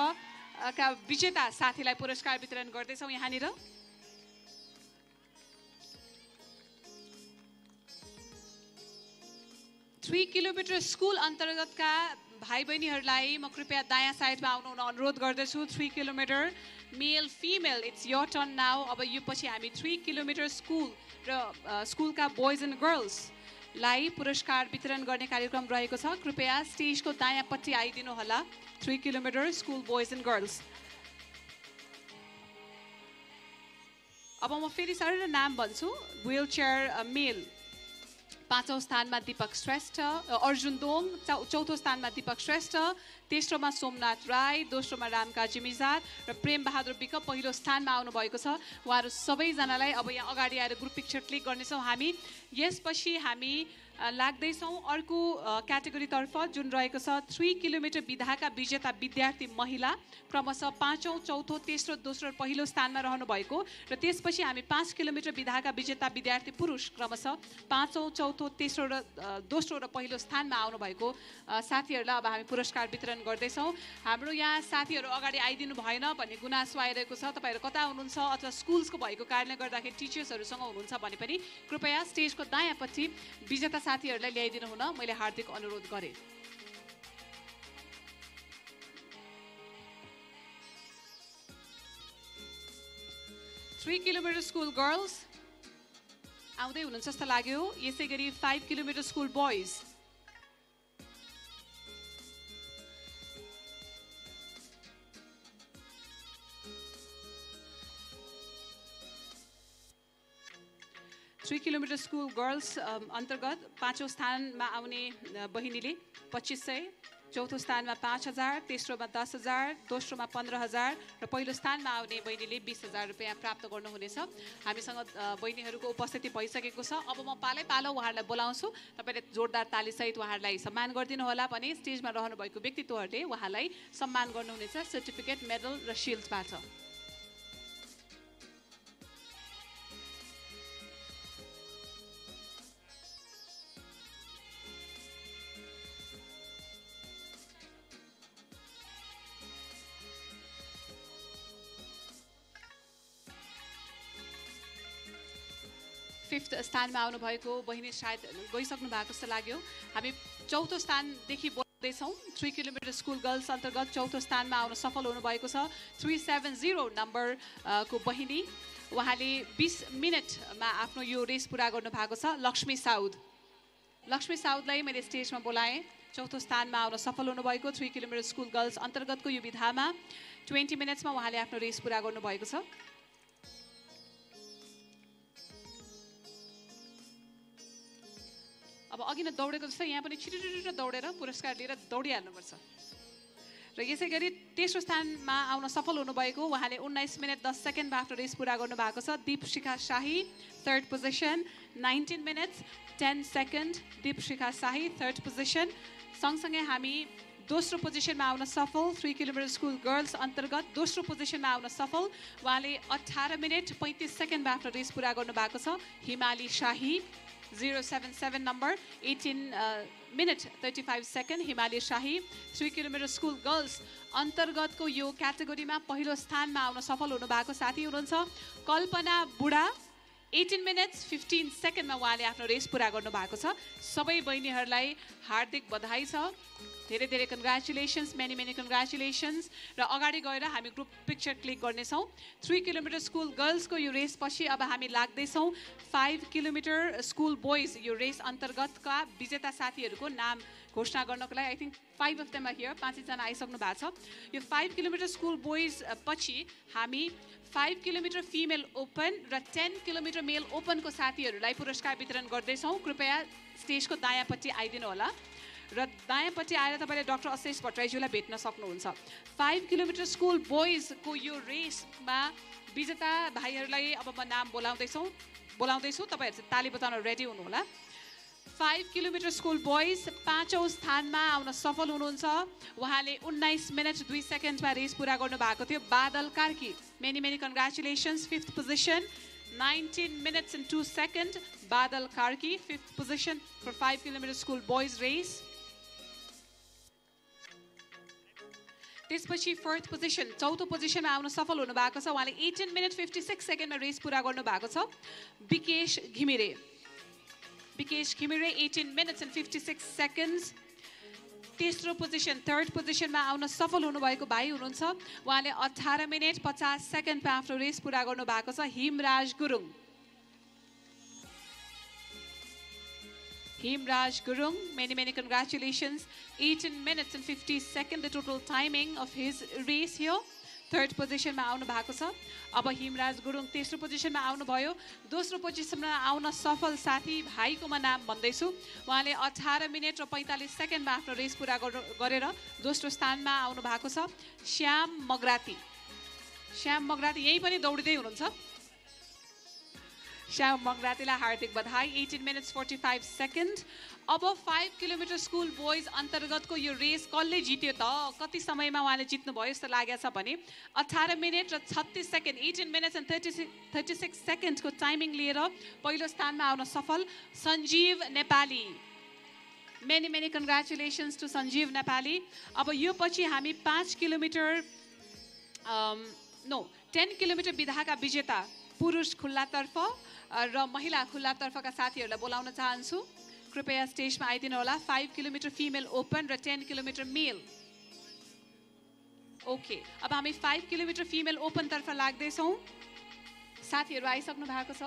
का विजेता साथीलाई पुरस्कार वितरण गर्दैछौँ यहाँनिर। थ्री किलोमिटर स्कुल अन्तर्गतका भाइ बहिनीहरूलाई म कृपया दायाँ साइडमा आउनु अनुरोध गर्दछु। 3 kilometer male female it's your turn now. अब यो पछि हामी 3 kilometer स्कुल र स्कुलका बोइज एन्ड गर्ल्सलाई पुरस्कार वितरण गर्ने कार्यक्रम रहेको छ। कृपया स्टेजको दायाँपट्टि आइदिनु होला। 3 kilometer school boys and girls. अब म फेरि सर नाम भन्छु। व्हील चेयर मेल पाँचौं स्थानमा दीपक श्रेष्ठ अर्जुन दोङ, चौथो स्थानमा दीपक श्रेष्ठ, तेस्रोमा सोमनाथ राई, दोस्रोमा रामकाजी मिजात र प्रेम बहादुर विक पहिलो स्थानमा आउनु भएको छ। उहाँहरू सबैजनालाई अब यहाँ अगाडि आएर ग्रुप पिक्चर क्लिक गर्नेछौँ हामी। यसपछि हामी लाग्दैछौँ अर्को क्याटेगोरीतर्फ जुन रहेको छ 3 किलोमिटर विधाका विजेता विद्यार्थी महिला क्रमशः 5औं, 4थो, तेस्रो, दोस्रो र पहिलो स्थानमा रहनु भएको र त्यसपछि हामी 5 किलोमिटर विधाका विजेता विद्यार्थी पुरुष क्रमशः 5औं, 4थो, तेस्रो र दोस्रो र पहिलो स्थानमा आउनु भएको साथीहरूलाई अब हामी पुरस्कार वितरण गर्दैछौँ। हाम्रो यहाँ साथीहरू अगाडि आइदिनु भएन भन्ने गुनासो आइरहेको छ। तपाईँहरू कता हुनुहुन्छ अथवा स्कुल्सको भएको कारणले गर्दाखेरि टिचर्सहरूसँग हुनुहुन्छ भने पनि कृपया स्टेजको दायाँपट्टि विजेता साथीहरूलाई ल्याइदिनु हुन मैले हार्दिक अनुरोध गरेँ। थ्री किलोमिटर स्कुल गर्ल्स आउँदै हुनुहुन्छ जस्तो लाग्यो। यसै गरी 5 kilometre school boys, three kilometre school girls अन्तर्गत 5औं स्थानमा आउने बहिनीले 2500, चौथो स्थानमा 5000, तेस्रोमा 10000, दोस्रोमा 15000 र पहिलो स्थानमा आउने बहिनीले 20000 रुपियाँ प्राप्त गर्नुहुनेछ। हामीसँग बहिनीहरूको उपस्थिति भइसकेको छ। अब म पालै पालो उहाँहरूलाई बोलाउँछु। तपाईँले जोरदार तालीसहित उहाँहरूलाई सम्मान गरिदिनु होला भने स्टेजमा रहनुभएको व्यक्तित्वहरूले उहाँलाई सम्मान गर्नुहुनेछ सर्टिफिकेट, मेडल र सिल्डबाट। फिफ्थ स्थानमा आउनुभएको बहिनी सायद गइसक्नु भएको जस्तो लाग्यो। हामी चौथो स्थानदेखि बोल्दैछौँ। 3 किलोमिटर स्कुल गर्ल्स अन्तर्गत चौथो स्थानमा आउन सफल हुनुभएको छ 370 नम्बरको बहिनी। उहाँले 20 मिनटमा आफ्नो यो रेस पुरा गर्नुभएको छ। लक्ष्मी साउद, लक्ष्मी साउदलाई मैले स्टेजमा बोलाएँ। चौथो स्थानमा आउन सफल हुनुभएको 3 किलोमिटर स्कुल गर्ल्स अन्तर्गतको यो विधामा 20 मिनट्समा उहाँले आफ्नो रेस पुरा गर्नुभएको छ। अब अघि नै दौडेको जस्तो यहाँ पनि छिटो दौडेर पुरस्कार लिएर दौडिहाल्नुपर्छ। र यसै गरी तेस्रो स्थानमा आउन सफल हुनुभएको उहाँले 19 मिनट 10 सेकेन्डमा आफ्नो रेस पुरा गर्नुभएको छ। दीपशिखा शाही third position, 19 minutes 10 second Deepshikha शाही थर्ड पोजिसन। सँगसँगै हामी दोस्रो पोजिसनमा आउन सफल 3 किलोमिटर स्कुल गर्ल्स अन्तर्गत दोस्रो पोजिसनमा आउन सफल उहाँले 18 मिनट 35 सेकेन्डमा आफ्नो रेस पुरा गर्नुभएको छ। हिमाली शाही 077 नम्बर 18 मिनट 35 सेकेन्ड हिमाली शाही 3 किलोमिटर स्कुल गर्ल्स अन्तर्गतको यो क्याटेगोरीमा पहिलो स्थानमा आउन सफल हुनुभएको साथी हुनुहुन्छ कल्पना बुढा 18 मिनट्स 15 सेकेन्डमा उहाँले आफ्नो रेस पुरा गर्नुभएको छ। सबै बहिनीहरूलाई हार्दिक बधाई छ। धेरै धेरै कङ्ग्रेचुलेसन्स, मेनी मेनी कङ्ग्रेचुलेसन्स। र अगाडि गएर हामी ग्रुप पिक्चर क्लिक गर्नेछौँ। 3 किलोमिटर स्कुल गर्ल्सको यो रेसपछि अब हामी लाग्दैछौँ 5 किलोमिटर स्कुल बोइज यो रेस अन्तर्गतका विजेता साथीहरूको नाम घोषणा गर्नको लागि। I think 5 of them are here, 5 जना आइसक्नु भएको छ। यो 5 किलोमिटर स्कुल बोइज पछि हामी 5 किलोमिटर फिमेल ओपन र 10 किलोमिटर मेल ओपनको साथीहरूलाई पुरस्कार वितरण गर्दैछौँ। कृपया स्टेजको दायाँपट्टि आइदिनु होला र दायाँपट्टि आएर तपाईँले डाक्टर अशेष भट्टराईज्यूलाई भेट्न सक्नुहुन्छ। 5 किलोमिटर स्कुल बोइजको यो रेसमा विजेता भाइहरूलाई अब म नाम बोलाउँदैछु तपाईँहरू चाहिँ ताली बजाउन रेडी हुनुहोला। 5 किलोमिटर स्कुल बोइज 5औं स्थानमा आउन सफल हुनुहुन्छ। उहाँले 19 मिनट 2 सेकेन्डमा रेस पुरा गर्नुभएको थियो। बादल Karki, many many congratulations, 5th position 19 minutes and 2 seconds. Badal Karki, 5th position for 5 kilometer school boys race. त्यसपछि 4th पोजिसन, चौथो पोजिसनमा आउन सफल हुनुभएको छ। उहाँले 18 मिनट 56 सेकेन्डमा रेस पुरा गर्नुभएको छ। Vikesh Ghimire 18 minutes and 56 seconds. तेस्रो पोजिसन, थर्ड पोजिसनमा आउन सफल हुनुभएको भाइ हुनुहुन्छ। उहाँले 18 मिनट 50 सेकेन्डमा आफ्नो रेस पुरा गर्नुभएको छ। Himraj Gurung, many many congratulations. 18 minutes and 50 seconds the total timing of his race here. Third पोजिसनमा आउनु भएको छ। अब हिमराज गुरुङ तेस्रो पोजिसनमा आउनुभयो। दोस्रो पोजिसनमा आउन सफल साथी भाइको म नाम भन्दैछु। उहाँले 18 मिनट र 45 सेकेन्डमा आफ्नो रेस पुरा गरेर दोस्रो स्थानमा आउनु भएको छ। श्याम मगराती यही पनि दौडिँदै हुनुहुन्छ। श्याम मगरातीलाई हार्दिक बधाई 18 minutes 45 seconds. अब 5 किलोमिटर स्कुल बोइज अन्तर्गतको यो रेस कसले जित्यो त कति समयमा उहाँले जित्नु भयो जस्तो लागेको छ भने 18 मिनेट र 36 सेकेन्ड 18 minutes and 36 seconds को टाइमिङ लिएर पहिलो स्थानमा आउन सफल Sanjeev Nepali. Many congratulations to Sanjeev Nepali. अब यो पछि हामी 5 किलोमिटर 10 किलोमिटर विधाका विजेता पुरुष खुल्लातर्फ र महिला खुल्लातर्फका साथीहरूलाई बोलाउन चाहन्छु. कृपया स्टेजमा आइदिनु होला. 5 किलोमिटर फिमेल ओपन र 10 किलोमिटर मेल. ओके, अब हामी 5 किलोमिटर फिमेल ओपन तर्फ लाग्दैछौँ. साथीहरू आइसक्नु भएको छ.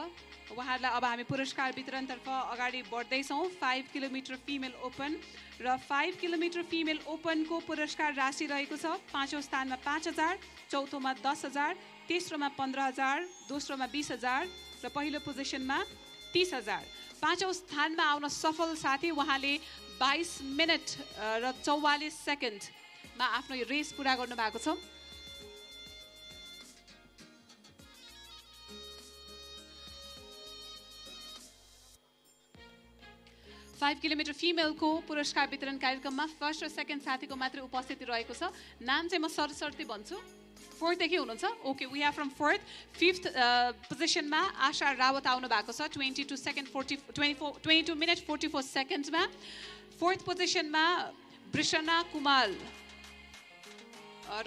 उहाँहरूलाई अब हामी पुरस्कार वितरणतर्फ अगाडि बढ्दैछौँ. 5 किलोमिटर फिमेल ओपन र 5 किलोमिटर फिमेल ओपनको पुरस्कार राशि रहेको छ. पाँचौँ स्थानमा 5,000, चौथोमा 10,000, तेस्रोमा 15,000, दोस्रोमा 20,000 र पहिलो पोजिसनमा 30,000. पाँचौँ स्थानमा आउन सफल साथी उहाँले 22 मिनट र 44 सेकेन्डमा आफ्नो यो रेस पुरा गर्नुभएको छ. 5 किलोमिटर फिमेलको पुरस्कार वितरण कार्यक्रममा फर्स्ट र सेकेन्ड साथीको मात्रै उपस्थिति रहेको छ. नाम चाहिँ म सरसर्ती भन्छु. फोर्थदेखि हुनुहुन्छ. Okay, we have from fourth. Fifth पोजिसनमा आशा रावत आउनु भएको छ 22 मिनट 44 सेकेन्डमा. फोर्थ पोजिसनमा बृषना कुमाल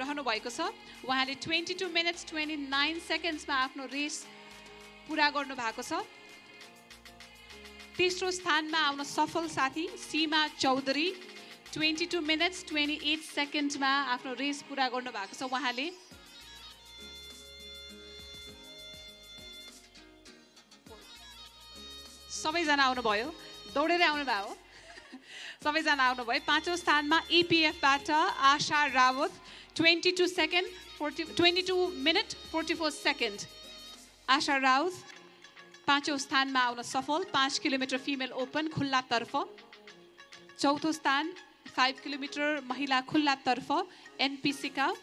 रहनु भएको छ. उहाँले 22 मिनट 29 सेकेन्डमा आफ्नो रेस पुरा गर्नु भएको छ. तेस्रो स्थानमा आउन सफल साथी सीमा चौधरी 22 मिनट्स 28 सेकेन्डमा आफ्नो रेस पुरा गर्नु भएको छ. उहाँले सबैजना आउनुभयो, दौडेरै आउनुभयो. सबैजना आउनुभयो. पाँचौँ स्थानमा एपिएफबाट आशा रावत 22 मिनट 44 सेकेन्ड. आशा रावत पाँचौँ स्थानमा आउन सफल. 5 किलोमिटर फिमेल ओपन खुल्लातर्फ. चौथो स्थान 5 किलोमिटर महिला खुल्लातर्फ एनपिसीका.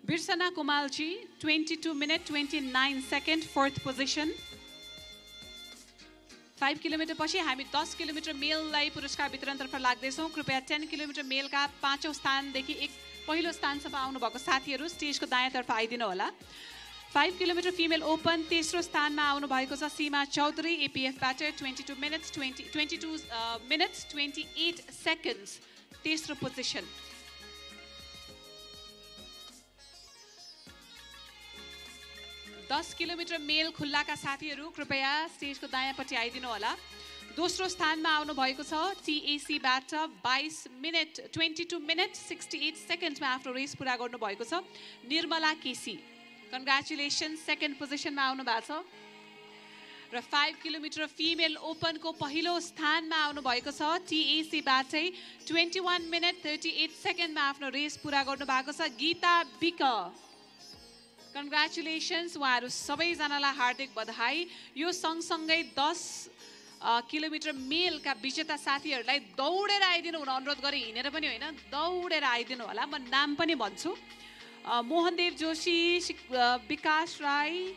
बिर्सना कुमालजी 22 minute 29 second fourth position. 5 kilometre पछि हामी 10 किलोमिटर मेललाई पुरस्कार वितरणतर्फ लाग्दैछौँ. कृपया 10 किलोमिटर मेलका पाँचौँ स्थानदेखि पहिलो स्थानसम्म आउनुभएको साथीहरू स्टेजको दायाँतर्फ आइदिनु होला. 5 किलोमिटर फिमेल ओपन तेस्रो स्थानमा आउनुभएको छ सीमा चौधरी एपिएफबाट 22 मिनट्स 28 सेकेन्ड्स तेस्रो पोजिसन. दस किलोमिटर मेल खुल्लाका साथीहरू कृपया स्टेजको दायाँपट्टि आइदिनु होला. दोस्रो स्थानमा आउनुभएको छ टिएसीबाट 22 मिनट 68 सेकेन्डमा आफ्नो रेस पुरा गर्नुभएको छ निर्मला केसी. कङ्ग्रेचुलेसन, सेकेन्ड पोजिसनमा आउनु भएको छ. र 5 किलोमिटर फिमेल ओपनको पहिलो स्थानमा आउनुभएको छ टिएसीबाटै 21 मिनट 38 सेकेन्डमा आफ्नो रेस पुरा गर्नुभएको छ गीता बिक. कङ्ग्रेचुलेसन्स, उहाँहरू सबैजनालाई हार्दिक बधाई. यो सँगसँगै 10 किलोमिटर मेलका विजेता साथीहरूलाई दौडेर आइदिनु हुन अनुरोध गरे. हिँडेर पनि होइन, दौडेर आइदिनु होला. म नाम पनि भन्छु. मोहनदेव जोशी, विकास राई,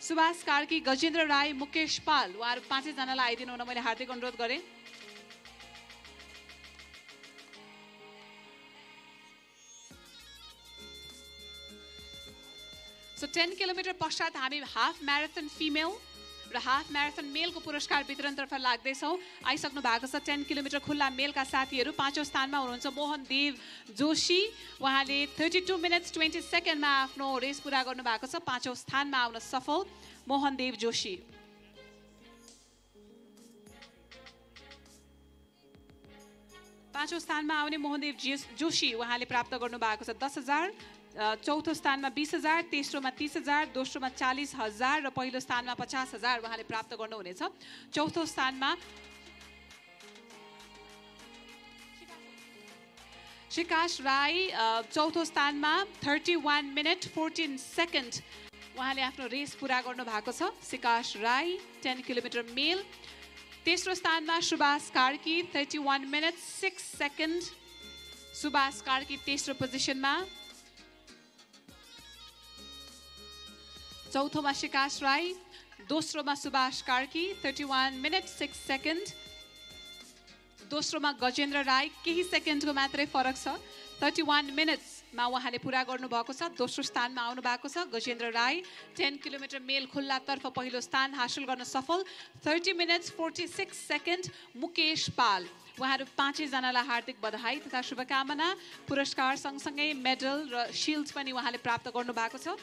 सुभाष कार्की, गजेन्द्र राई, मुकेश पाल, उहाँहरू पाँचैजनालाई आइदिनु हुन मैले हार्दिक अनुरोध गरेँ. सो 10 किलोमिटर पश्चात हामी हाफ म्याराथन फिमेल र हाफ म्याराथन मेलको पुरस्कार वितरणतर्फ लाग्दैछौँ. आइसक्नु भएको छ 10 किलोमिटर खुल्ला मेलका साथीहरू. पाँचौँ स्थानमा हुनुहुन्छ मोहनदेव जोशी. उहाँले 32 मिनट्स 20 सेकेन्डमा आफ्नो रेस पुरा गर्नुभएको छ. पाँचौँ स्थानमा आउन सफल मोहनदेव जोशी. पाँचौँ स्थानमा आउने मोहनदेव जोशी उहाँले प्राप्त गर्नुभएको छ 10,000. चौथो स्थानमा 20,000, तेस्रोमा 30,000, दोस्रोमा 40,000 र पहिलो स्थानमा 50,000 उहाँले प्राप्त गर्नुहुनेछ. चौथो स्थानमा शिकाश राई चौथो स्थानमा 31 मिनट 14 सेकेन्ड उहाँले आफ्नो रेस पुरा गर्नुभएको छ. शिकाश राई 10 किलोमिटर मेल. तेस्रो स्थानमा सुभाष कार्की 31 minutes 6 seconds. सुभाष कार्की तेस्रो पोजिसनमा. चौथोमा शिकाश राई, दोस्रोमा सुभाष कार्की 31 minutes 6 seconds. दोस्रोमा गजेन्द्र राई, केही सेकेन्डको मात्रै फरक छ. 31 minutesमा उहाँले पुरा गर्नुभएको छ. दोस्रो स्थानमा आउनु भएको छ गजेन्द्र राई. 10 किलोमिटर मेल खुल्लातर्फ पहिलो स्थान हासिल गर्न सफल. 30 minutes 46 seconds मुकेश पाल. उहाँहरू पाँचैजनालाई हार्दिक बधाई तथा शुभकामना. पुरस्कार सँगसँगै मेडल र शिल्ड पनि उहाँले प्राप्त गर्नुभएको छ.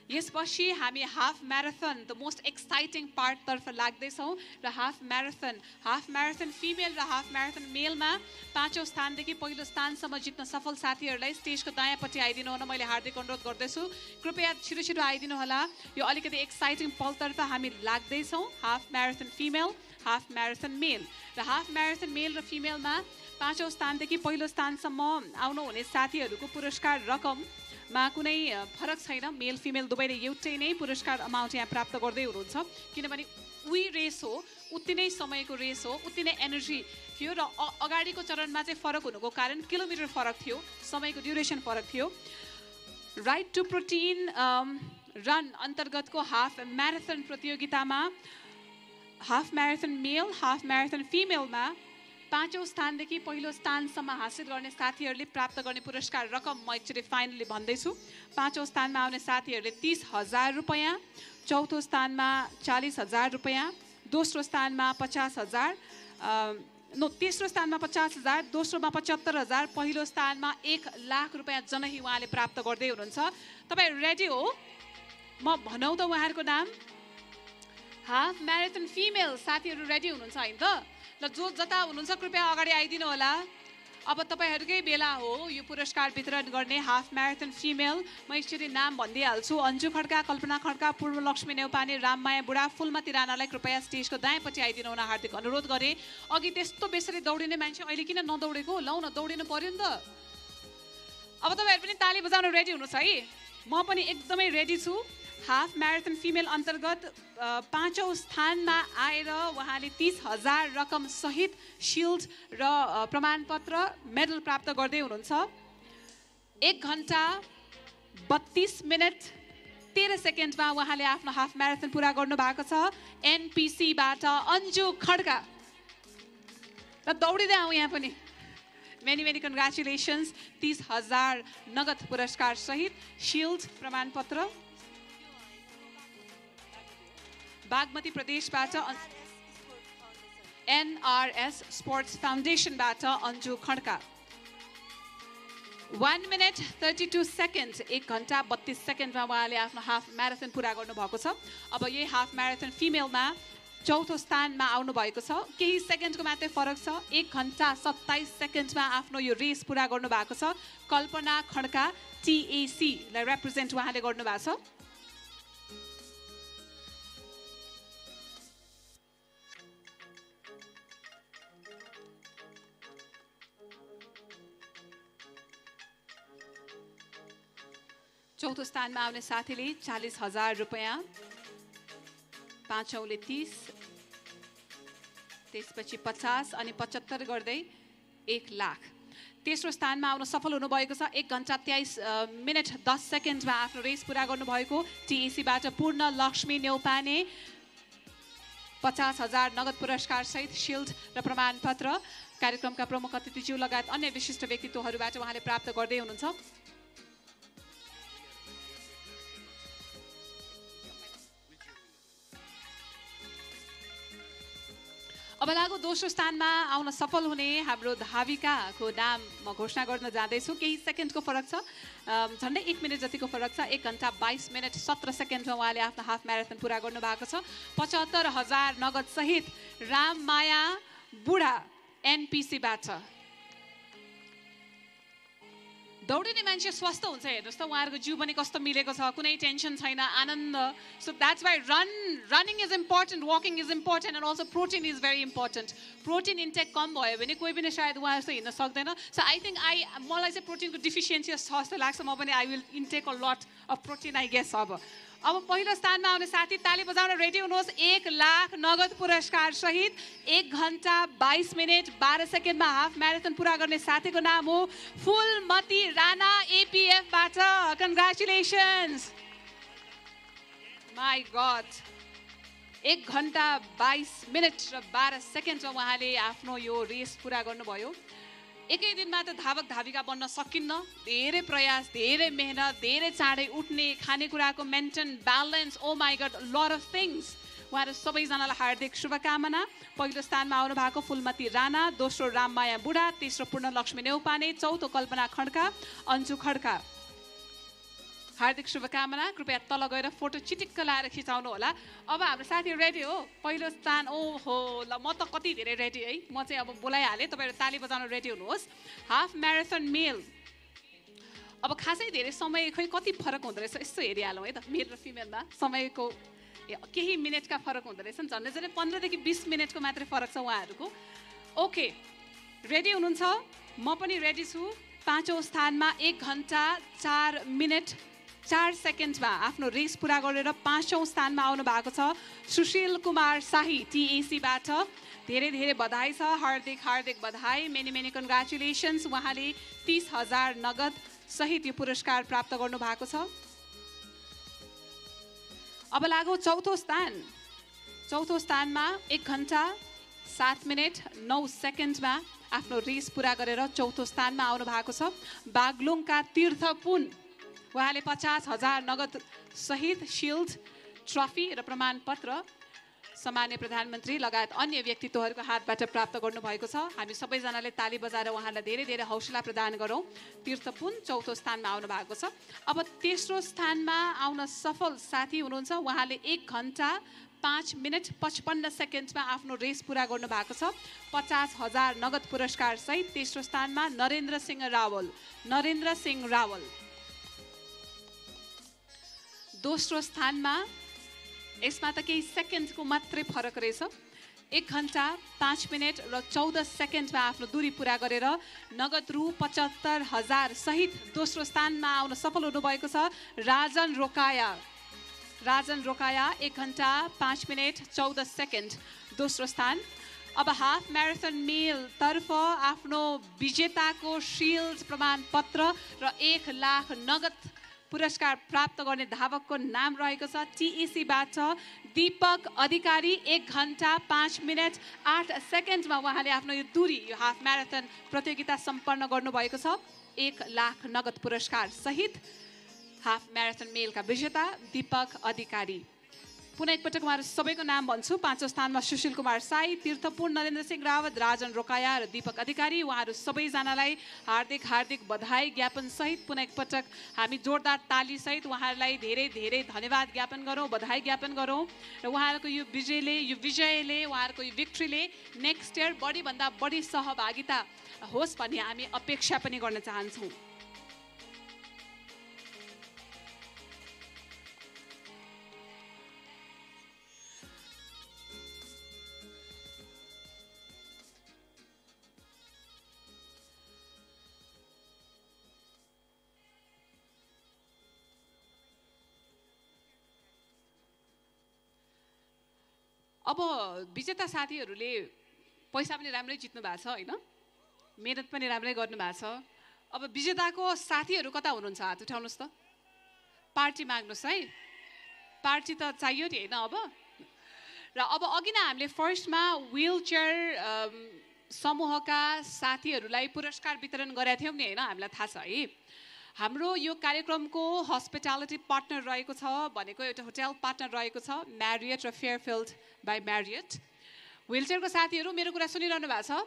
यसपछि हामी half marathon the most exciting पार्टतर्फ लाग्दैछौँ र हाफ म्याराथन फिमेल र हाफ म्याराथन मेलमा पाँचौँ स्थानदेखि पहिलो स्थानसम्म जित्न सफल साथीहरूलाई स्टेजको दायाँपट्टि आइदिनु हुन मैले हार्दिक अनुरोध गर्दैछु. कृपया छिटो आइदिनु होला. यो अलिकति एक्साइटिङ पलतर्फ हामी लाग्दैछौँ. Half marathon female, half marathon male र हाफ म्याराथन मेल र फिमेलमा पाँचौँ स्थानदेखि पहिलो स्थानसम्म आउनुहुने साथीहरूको पुरस्कार रकममा कुनै फरक छैन. मेल फिमेल दुवैले एउटै नै पुरस्कार अमाउन्ट यहाँ प्राप्त गर्दै हुनुहुन्छ. किनभने उही रेस हो, उति नै समयको रेस हो, उति नै एनर्जी थियो र अगाडिको चरणमा चाहिँ फरक हुनुको कारण किलोमिटर फरक थियो, समयको ड्युरेसन फरक थियो. राइट टु प्रोटिन रन अन्तर्गतको हाफ म्याराथन प्रतियोगितामा half marathon male, half marathon फिमेलमा पाँचौँ स्थानदेखि पहिलो स्थानसम्म हासिल गर्ने साथीहरूले प्राप्त गर्ने पुरस्कार रकम म एकचोटि फाइनली भन्दैछु. पाँचौँ स्थानमा आउने साथीहरूले 30,000 रुपैयाँ, चौथो स्थानमा 40,000 रुपैयाँ, दोस्रो स्थानमा 50,000, तेस्रो स्थानमा 50,000, दोस्रोमा 75,000, पहिलो स्थानमा 1,00,000 रुपैयाँ जनही उहाँले प्राप्त गर्दै हुनुहुन्छ. तपाईँ रेडी हो? म भनौँ त उहाँहरूको नाम. हाफ म्याराथन फिमेल साथीहरू रेडी हुनुहुन्छ होइन त? ल जो जता हुनुहुन्छ कृपया अगाडि आइदिनु होला. अब तपाईँहरूकै बेला हो यो पुरस्कार वितरण गर्ने. हाफ म्याराथन फिमेल म एकचोटि नाम भनिदिइहाल्छु. अन्जु खड्का, कल्पना खड्का, पूर्वलक्ष्मी नेउपाने, राममाया बुढा, फुलमती राणालाई कृपया स्टेजको दायाँपट्टि आइदिनु हुन हार्दिक अनुरोध गरेँ. अघि त्यस्तो बेसरी दौडिने मान्छे अहिले किन नदौडेको? लौ न दौडिनु पर्यो नि त. अब तपाईँहरू पनि ताली बजाउन रेडी हुनुहोस् है. म पनि एकदमै रेडी छु. हाफ म्याराथन फिमेल अन्तर्गत पाँचौँ स्थानमा आएर उहाँले 30,000 रकम सहित शिल्ड र प्रमाणपत्र मेडल प्राप्त गर्दै हुनुहुन्छ. 1 घण्टा 32 मिनट 13 सेकेन्डमा उहाँले आफ्नो हाफ म्याराथन पुरा गर्नु भएको छ. एनपिसीबाट अन्जु खड्का र दौडिँदै आउँ यहाँ पनि. Many congratulations. 30,000 नगद पुरस्कार सहित शिल्ड प्रमाणपत्र. बागमती प्रदेशबाट एनआरएस स्पोर्ट्स फाउन्डेसनबाट अन्जु खड्का. 1 minute 32 seconds 1 घण्टा 32 सेकेन्डमा उहाँले आफ्नो हाफ म्याराथन पुरा गर्नुभएको छ. अब यही हाफ म्याराथन फिमेलमा चौथो स्थानमा आउनु भएको छ. केही सेकेन्डको मात्रै फरक छ. 1 घण्टा 27 सेकेन्डमा आफ्नो यो रेस पुरा गर्नुभएको छ. कल्पना खड्का टिएसीलाई रिप्रेजेन्ट उहाँले गर्नुभएको छ. चौथो स्थानमा आउने साथीले 40,000 रुपैयाँ, पाँचौँले 30, त्यसपछि 50 अनि 75 गर्दै 1,00,000. तेस्रो स्थानमा आउन सफल हुनुभएको छ. 1 घण्टा 23 मिनट 10 सेकेन्डमा आफ्नो रेस पुरा गर्नुभएको टिएसीबाट पूर्ण लक्ष्मी नेउपाने 50,000 नगद पुरस्कार सहित शिल्ड र प्रमाणपत्र कार्यक्रमका प्रमुख अतिथिज्यू लगायत अन्य विशिष्ट व्यक्तित्वहरूबाट उहाँले प्राप्त गर्दै हुनुहुन्छ. अब लागु दोस्रो स्थानमा आउन सफल हुने हाम्रो धाविकाको नाम म घोषणा गर्न जाँदैछु. केही सेकेन्डको फरक छ, झन्डै 1 मिनट जतिको फरक छ. 1 घण्टा 22 मिनट 17 सेकेन्डमा उहाँले आफ्नो हाफ म्याराथन पुरा गर्नुभएको छ. 75,000 नगद सहित राममाया बुढा एनपिसीबाट. दौडिने मान्छे स्वस्थ हुन्छ. हेर्नुहोस् त उहाँहरूको जिउ पनि कस्तो मिलेको छ, कुनै टेन्सन छैन, आनन्द. So that's why running is important, walking is important and also protein is very important. Protein intake कम भयो भने कोही पनि सायद उहाँ जस्तो हिँड्न सक्दैन. सो आई थिङ्क मलाई चाहिँ प्रोटिनको डिफिसियन्सी छ जस्तो लाग्छ. म पनि I will intake a lot of protein I guess. अब अब पहिलो स्थानमा आउने साथी ताली बजाउन रेडी हुनुहोस्। 1 लाख नगद पुरस्कार सहित 1 घण्टा 22 मिनेट 12 सेकेन्डमा हाफ म्याराथन पुरा गर्ने साथीको नाम हो फुलमती राणा एपीएफ बाट। कङ्ग्रेचुलेसन्स। माई गॉड, 1 घण्टा 22 मिनेट र 12 सेकेन्डमा उहाँले आफ्नो यो रेस पुरा गर्नुभयो। एकै दिनमा त धावक धाविका बन्न सकिन्न, धेरै प्रयास, धेरै मेहनत, धेरै चाँडै उठ्ने, खानेकुराको maintain, balance, oh my god, lot of things. उहाँहरू सबैजनालाई हार्दिक शुभकामना। पहिलो स्थानमा आउनु भएको फुलमती राणा, दोस्रो राममाया बुढा, तेस्रो पूर्णलक्ष्मी नेउपाने, चौथो कल्पना खड्का, अन्जु खड्का। हार्दिक शुभकामना। कृपया तल गएर फोटो चिटिक्क लाएर खिचाउनु होला। अब हाम्रो साथीहरू रेडी हो? पहिलो स्थान, ओहो ल म त कति धेरै रेडी है। म चाहिँ अब बोलाइहालेँ, तपाईँहरू ताली बजाउन रेडी हुनुहोस्। हाफ म्याराथन मेल। अब खासै धेरै समय खोइ कति फरक हुँदो रहेछ, यस्तो हेरिहालौँ है त। मेल र फिमेलमा समयको केही मिनटका फरक हुँदो रहेछ, झन्डै झन्डै 15 देखि 20 मिनटको मात्रै फरक छ उहाँहरूको। ओके, रेडी हुनुहुन्छ? म पनि रेडी छु। 5औं स्थानमा 1 घण्टा 4 मिनट 4 सेकेन्डमा आफ्नो रेस पुरा गरेर 5औं स्थानमा आउनु भएको छ सुशील कुमार शाही टीएसीबाट। धेरै धेरै बधाई छ, हार्दिक हार्दिक बधाई, मेनी मेनी कङ्ग्रेचुलेसन्स। उहाँले 30,000 नगद सहित यो पुरस्कार प्राप्त गर्नु भएको छ। अब लागौ चौथो स्थान। चौथो स्थानमा 1 घण्टा 7 मिनट 9 सेकेन्डमा आफ्नो रेस पुरा गरेर चौथो स्थानमा आउनु भएको छ बागलुङका तीर्थपुन। उहाँले 50,000 नगद सहित शिल्ड, ट्रफी र प्रमाणपत्र सामान्य प्रधानमन्त्री लगायत अन्य व्यक्तित्वहरूको हातबाट प्राप्त गर्नुभएको छ। हामी सबैजनाले ताली बजाएर उहाँलाई धेरै धेरै हौसला प्रदान गरौँ। तीर्थपुन चौथो स्थानमा आउनु भएको छ। अब तेस्रो स्थानमा आउन सफल साथी हुनुहुन्छ, उहाँले 1 घण्टा 5 मिनट 55 सेकेन्डमा आफ्नो रेस पुरा गर्नुभएको छ। 50,000 नगद पुरस्कार सहित तेस्रो स्थानमा नरेन्द्र सिंह रावल। नरेन्द्र सिंह रावल। दोस्रो स्थानमा, यसमा त केही सेकेन्डको मात्रै फरक रहेछ, 1 घण्टा 5 मिनट र 14 सेकेन्डमा आफ्नो दूरी पुरा गरेर नगद रु 75,000 सहित दोस्रो स्थानमा आउन सफल हुनुभएको छ राजन रोकाया। राजन रोकाया 1 घण्टा 5 मिनट 14 सेकेन्ड दोस्रो स्थान। अब हाफ म्याराथन मेल तर्फ आफ्नो विजेताको शिल्ड, प्रमाणपत्र र 1 लाख नगद पुरस्कार प्राप्त गर्ने धावकको नाम रहेको छ टीएसीबाट दीपक अधिकारी। 1 घण्टा 5 मिनट 8 सेकेन्डमा उहाँले आफ्नो यो दूरी, यो हाफ म्याराथन प्रतियोगिता सम्पन्न गर्नुभएको छ। 1 लाख नगद पुरस्कार सहित हाफ म्याराथन मेलका विजेता दीपक अधिकारी। पुनः एकपटक उहाँहरू सबैको नाम भन्छु। 5औं स्थानमा सुशील कुमार साई, तीर्थपुर नरेन्द्र सिंह रावत, राजन रोकाया र दीपक अधिकारी। उहाँहरू सबैजनालाई हार्दिक हार्दिक बधाई ज्ञापन सहित पुनः एकपटक हामी जोरदार ताली सहित उहाँहरूलाई धेरै धेरै धन्यवाद ज्ञापन गरौँ, बधाई ज्ञापन गरौँ र उहाँहरूको यो विजयले उहाँहरूको यो विक्ट्रीले नेक्स्ट इयर बढीभन्दा बढी सहभागिता होस् भन्ने हामी अपेक्षा पनि गर्न चाहन्छौँ। अब विजेता साथीहरूले पैसा पनि राम्रै जित्नु भएको छ होइन, मेहनत पनि राम्रै गर्नु भएको छ। अब विजेताको साथीहरू कता हुनुहुन्छ? हात उठाउनुहोस् त। पार्टी माग्नुहोस् है, पार्टी त चाहियो नि होइन। अब अघि नै हामीले फर्स्टमा व्हील चेयर समूहका साथीहरूलाई पुरस्कार वितरण गरेका थियौँ नि होइन, हामीलाई थाहा छ है। हाम्रो यो कार्यक्रमको हस्पिटालिटी पार्टनर रहेको छ भनेको एउटा होटल पार्टनर रहेको छ म्यारियट र फेयरफिल्ड बाई म्यारियट। व्हीलचेयरको साथीहरू मेरो कुरा सुनिरहनु भएको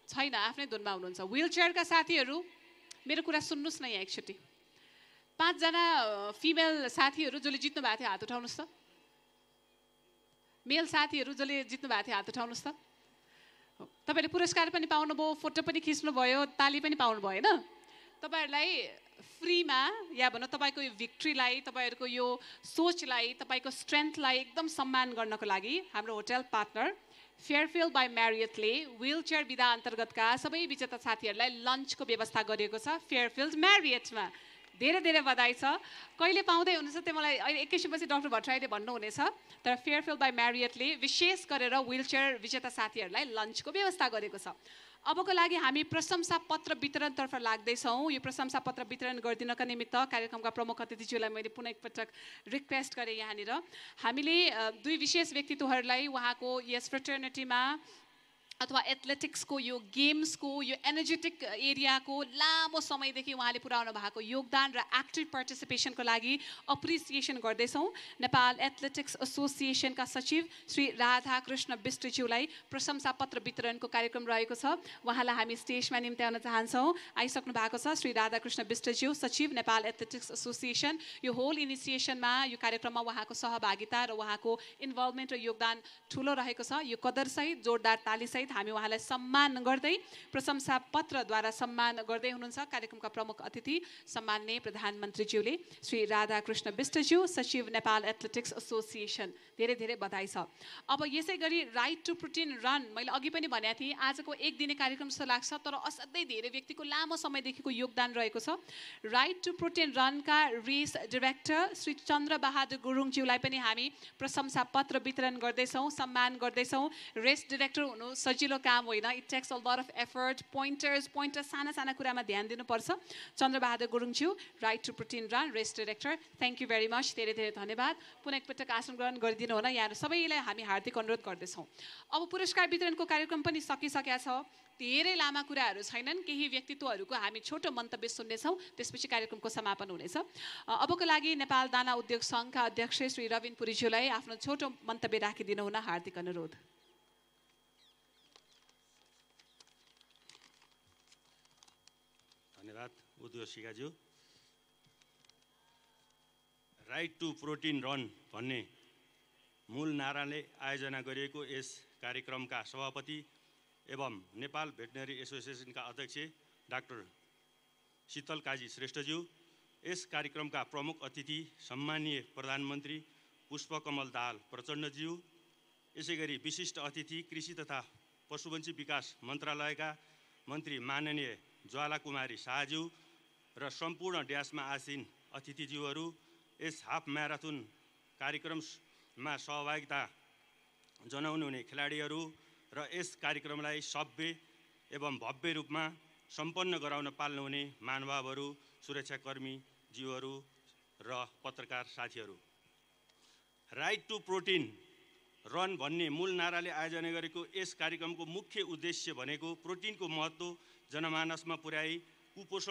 छैन? आफ्नै धुनमा हुनुहुन्छ। व्हीलचेयरका साथीहरू मेरो कुरा सुन्नुहोस् न यहाँ एकचोटि। 5 जना फिमेल साथीहरू जसले जित्नु भएको थियो हात उठाउनुहोस् त। मेल साथीहरू जसले जित्नु भएको थियो हात उठाउनुहोस् त। तपाईँहरूले पुरस्कार पनि पाउनुभयो, फोटो पनि खिच्नुभयो, ताली पनि पाउनुभयो होइन। तपाईहरूलाई फ्रीमा या भनौँ तपाईँको यो भिक्ट्रीलाई, तपाईँहरूको यो सोचलाई, तपाईँको स्ट्रेन्थलाई एकदम सम्मान गर्नको लागि हाम्रो होटल पार्टनर फेयरफिल्ड बाई म्यारियटले व्हीलचेयर विधा अन्तर्गतका सबै विजेता साथीहरूलाई लन्चको व्यवस्था गरिएको छ फेयरफिल्ड म्यारियटमा। धेरै धेरै बधाई छ। कहिले पाउँदै हुनुहुन्छ त्यो मलाई अहिले एकैछिनपछि डाक्टर भट्टराईले भन्नुहुनेछ। तर फेयरफिल्ड बाई म्यारियटले विशेष गरेर व्हिलचेयर विजेता साथीहरूलाई लन्चको व्यवस्था गरेको छ। अबको लागि हामी प्रशंसा पत्र वितरणतर्फ लाग्दैछौँ। यो प्रशंसा पत्र वितरण गरिदिनका निमित्त कार्यक्रमका प्रमुख अतिथिज्यूलाई मैले पुनः एकपटक रिक्वेस्ट गरेँ यहाँनिर। हामीले दुई विशेष व्यक्तित्वहरूलाई उहाँको यस फ्रेटर्निटीमा अथवा एथलेटिक्सको यो गेम्सको यो एनर्जेटिक एरियाको लामो समयदेखि उहाँले पुर्याउनु भएको योगदान र एक्टिभ पार्टिसिपेसनको लागि अप्रिसिएसन गर्दैछौँ। नेपाल एथलेटिक्स एसोसिएसनका सचिव श्री राधाकृष्ण बिष्टज्यूलाई प्रशंसा पत्र वितरणको कार्यक्रम रहेको छ। उहाँलाई हामी स्टेजमा निम्त्याउन चाहन्छौँ। आइसक्नु भएको छ श्री राधाकृष्ण बिष्टज्यू, सचिव नेपाल एथलेटिक्स एसोसिएसन। यो होल इनिसिएसनमा यो कार्यक्रममा उहाँको सहभागिता र उहाँको इन्भल्भमेन्ट र योगदान ठुलो रहेको छ। यो कदरसहित जोरदार तालीसहित हामी उहाँलाई सम्मान गर्दै प्रशंसा पत्रद्वारा सम्मान गर्दै हुनुहुन्छ कार्यक्रमका प्रमुख अतिथि सम्माननीय प्रधानमन्त्रीज्यूले श्री राधाकृष्ण बिष्टज्यू, सचिव नेपाल एथलेटिक्स एसोसिएसन। धेरै धेरै बधाई छ। अब यसै गरी राइट टु प्रोटिन रन, मैले अघि पनि भनेको थिएँ आजको एक दिने कार्यक्रम जस्तो लाग्छ, तर असाध्यै धेरै व्यक्तिको लामो समयदेखिको योगदान रहेको छ। राइट टु प्रोटिन रनका रेस डिरेक्टर श्री चन्द्रबहादुर गुरुङज्यूलाई पनि हामी प्रशंसा पत्र वितरण गर्दैछौँ, सम्मान गर्दैछौँ। रेस डिरेक्टर हुनु सजिलो काम होइन। It takes a lot of effort. Pointers साना साना कुरामा ध्यान दिनुपर्छ। चन्द्रबहादुर गुरुङज्यू, right to protein run race director, thank you very much. धेरै धेरै धन्यवाद। पुनः एकपटक आसन ग्रहण गरिदिनु होला। यहाँ सबैलाई हामी हार्दिक अनुरोध गर्दैछौँ। अब पुरस्कार वितरणको कार्यक्रम पनि सकिसकेका छ। धेरै लामा कुराहरू छैनन्, केही व्यक्तित्वहरूको हामी छोटो मन्तव्य सुन्नेछौँ, त्यसपछि कार्यक्रमको समापन हुनेछ। अबको लागि नेपाल दाना उद्योग सङ्घका अध्यक्ष श्री रविन पुरीज्यूलाई आफ्नो छोटो मन्तव्य राखिदिनु हुन हार्दिक अनुरोध। धन्यवाद उद्योगज्यू। राइट टु प्रोटिन रन भन्ने मूल नाराले आयोजना गरिएको यस कार्यक्रमका सभापति एवं नेपाल भेटनरी एसोसिएसनका अध्यक्ष डाक्टर शीतल काजी श्रेष्ठज्यू, यस कार्यक्रमका प्रमुख अतिथि सम्माननीय प्रधानमन्त्री पुष्पकमल दाहाल प्रचण्डज्यू, यसै गरी विशिष्ट अतिथि कृषि तथा पशुपन्छी विकास मन्त्रालयका मन्त्री माननीय ज्वाला कुमारी शाहज्यू र सम्पूर्ण ड्यासमा आसीन अतिथिज्यूहरू, यस हाफ म्याराथन कार्यक्रममा सहभागिता जनाउनु हुने खेलाडीहरू र यस कार्यक्रमलाई सभ्य एवं भव्य रूपमा सम्पन्न गराउन पाल्नुहुने महानुभावहरू, सुरक्षाकर्मीज्यूहरू र पत्रकार साथीहरू। राइट टु प्रोटिन रन भन्ने मूल नाराले आयोजना गरेको यस कार्यक्रमको मुख्य उद्देश्य भनेको प्रोटिनको महत्त्व जनमानसमा पुर्याई कुपोषण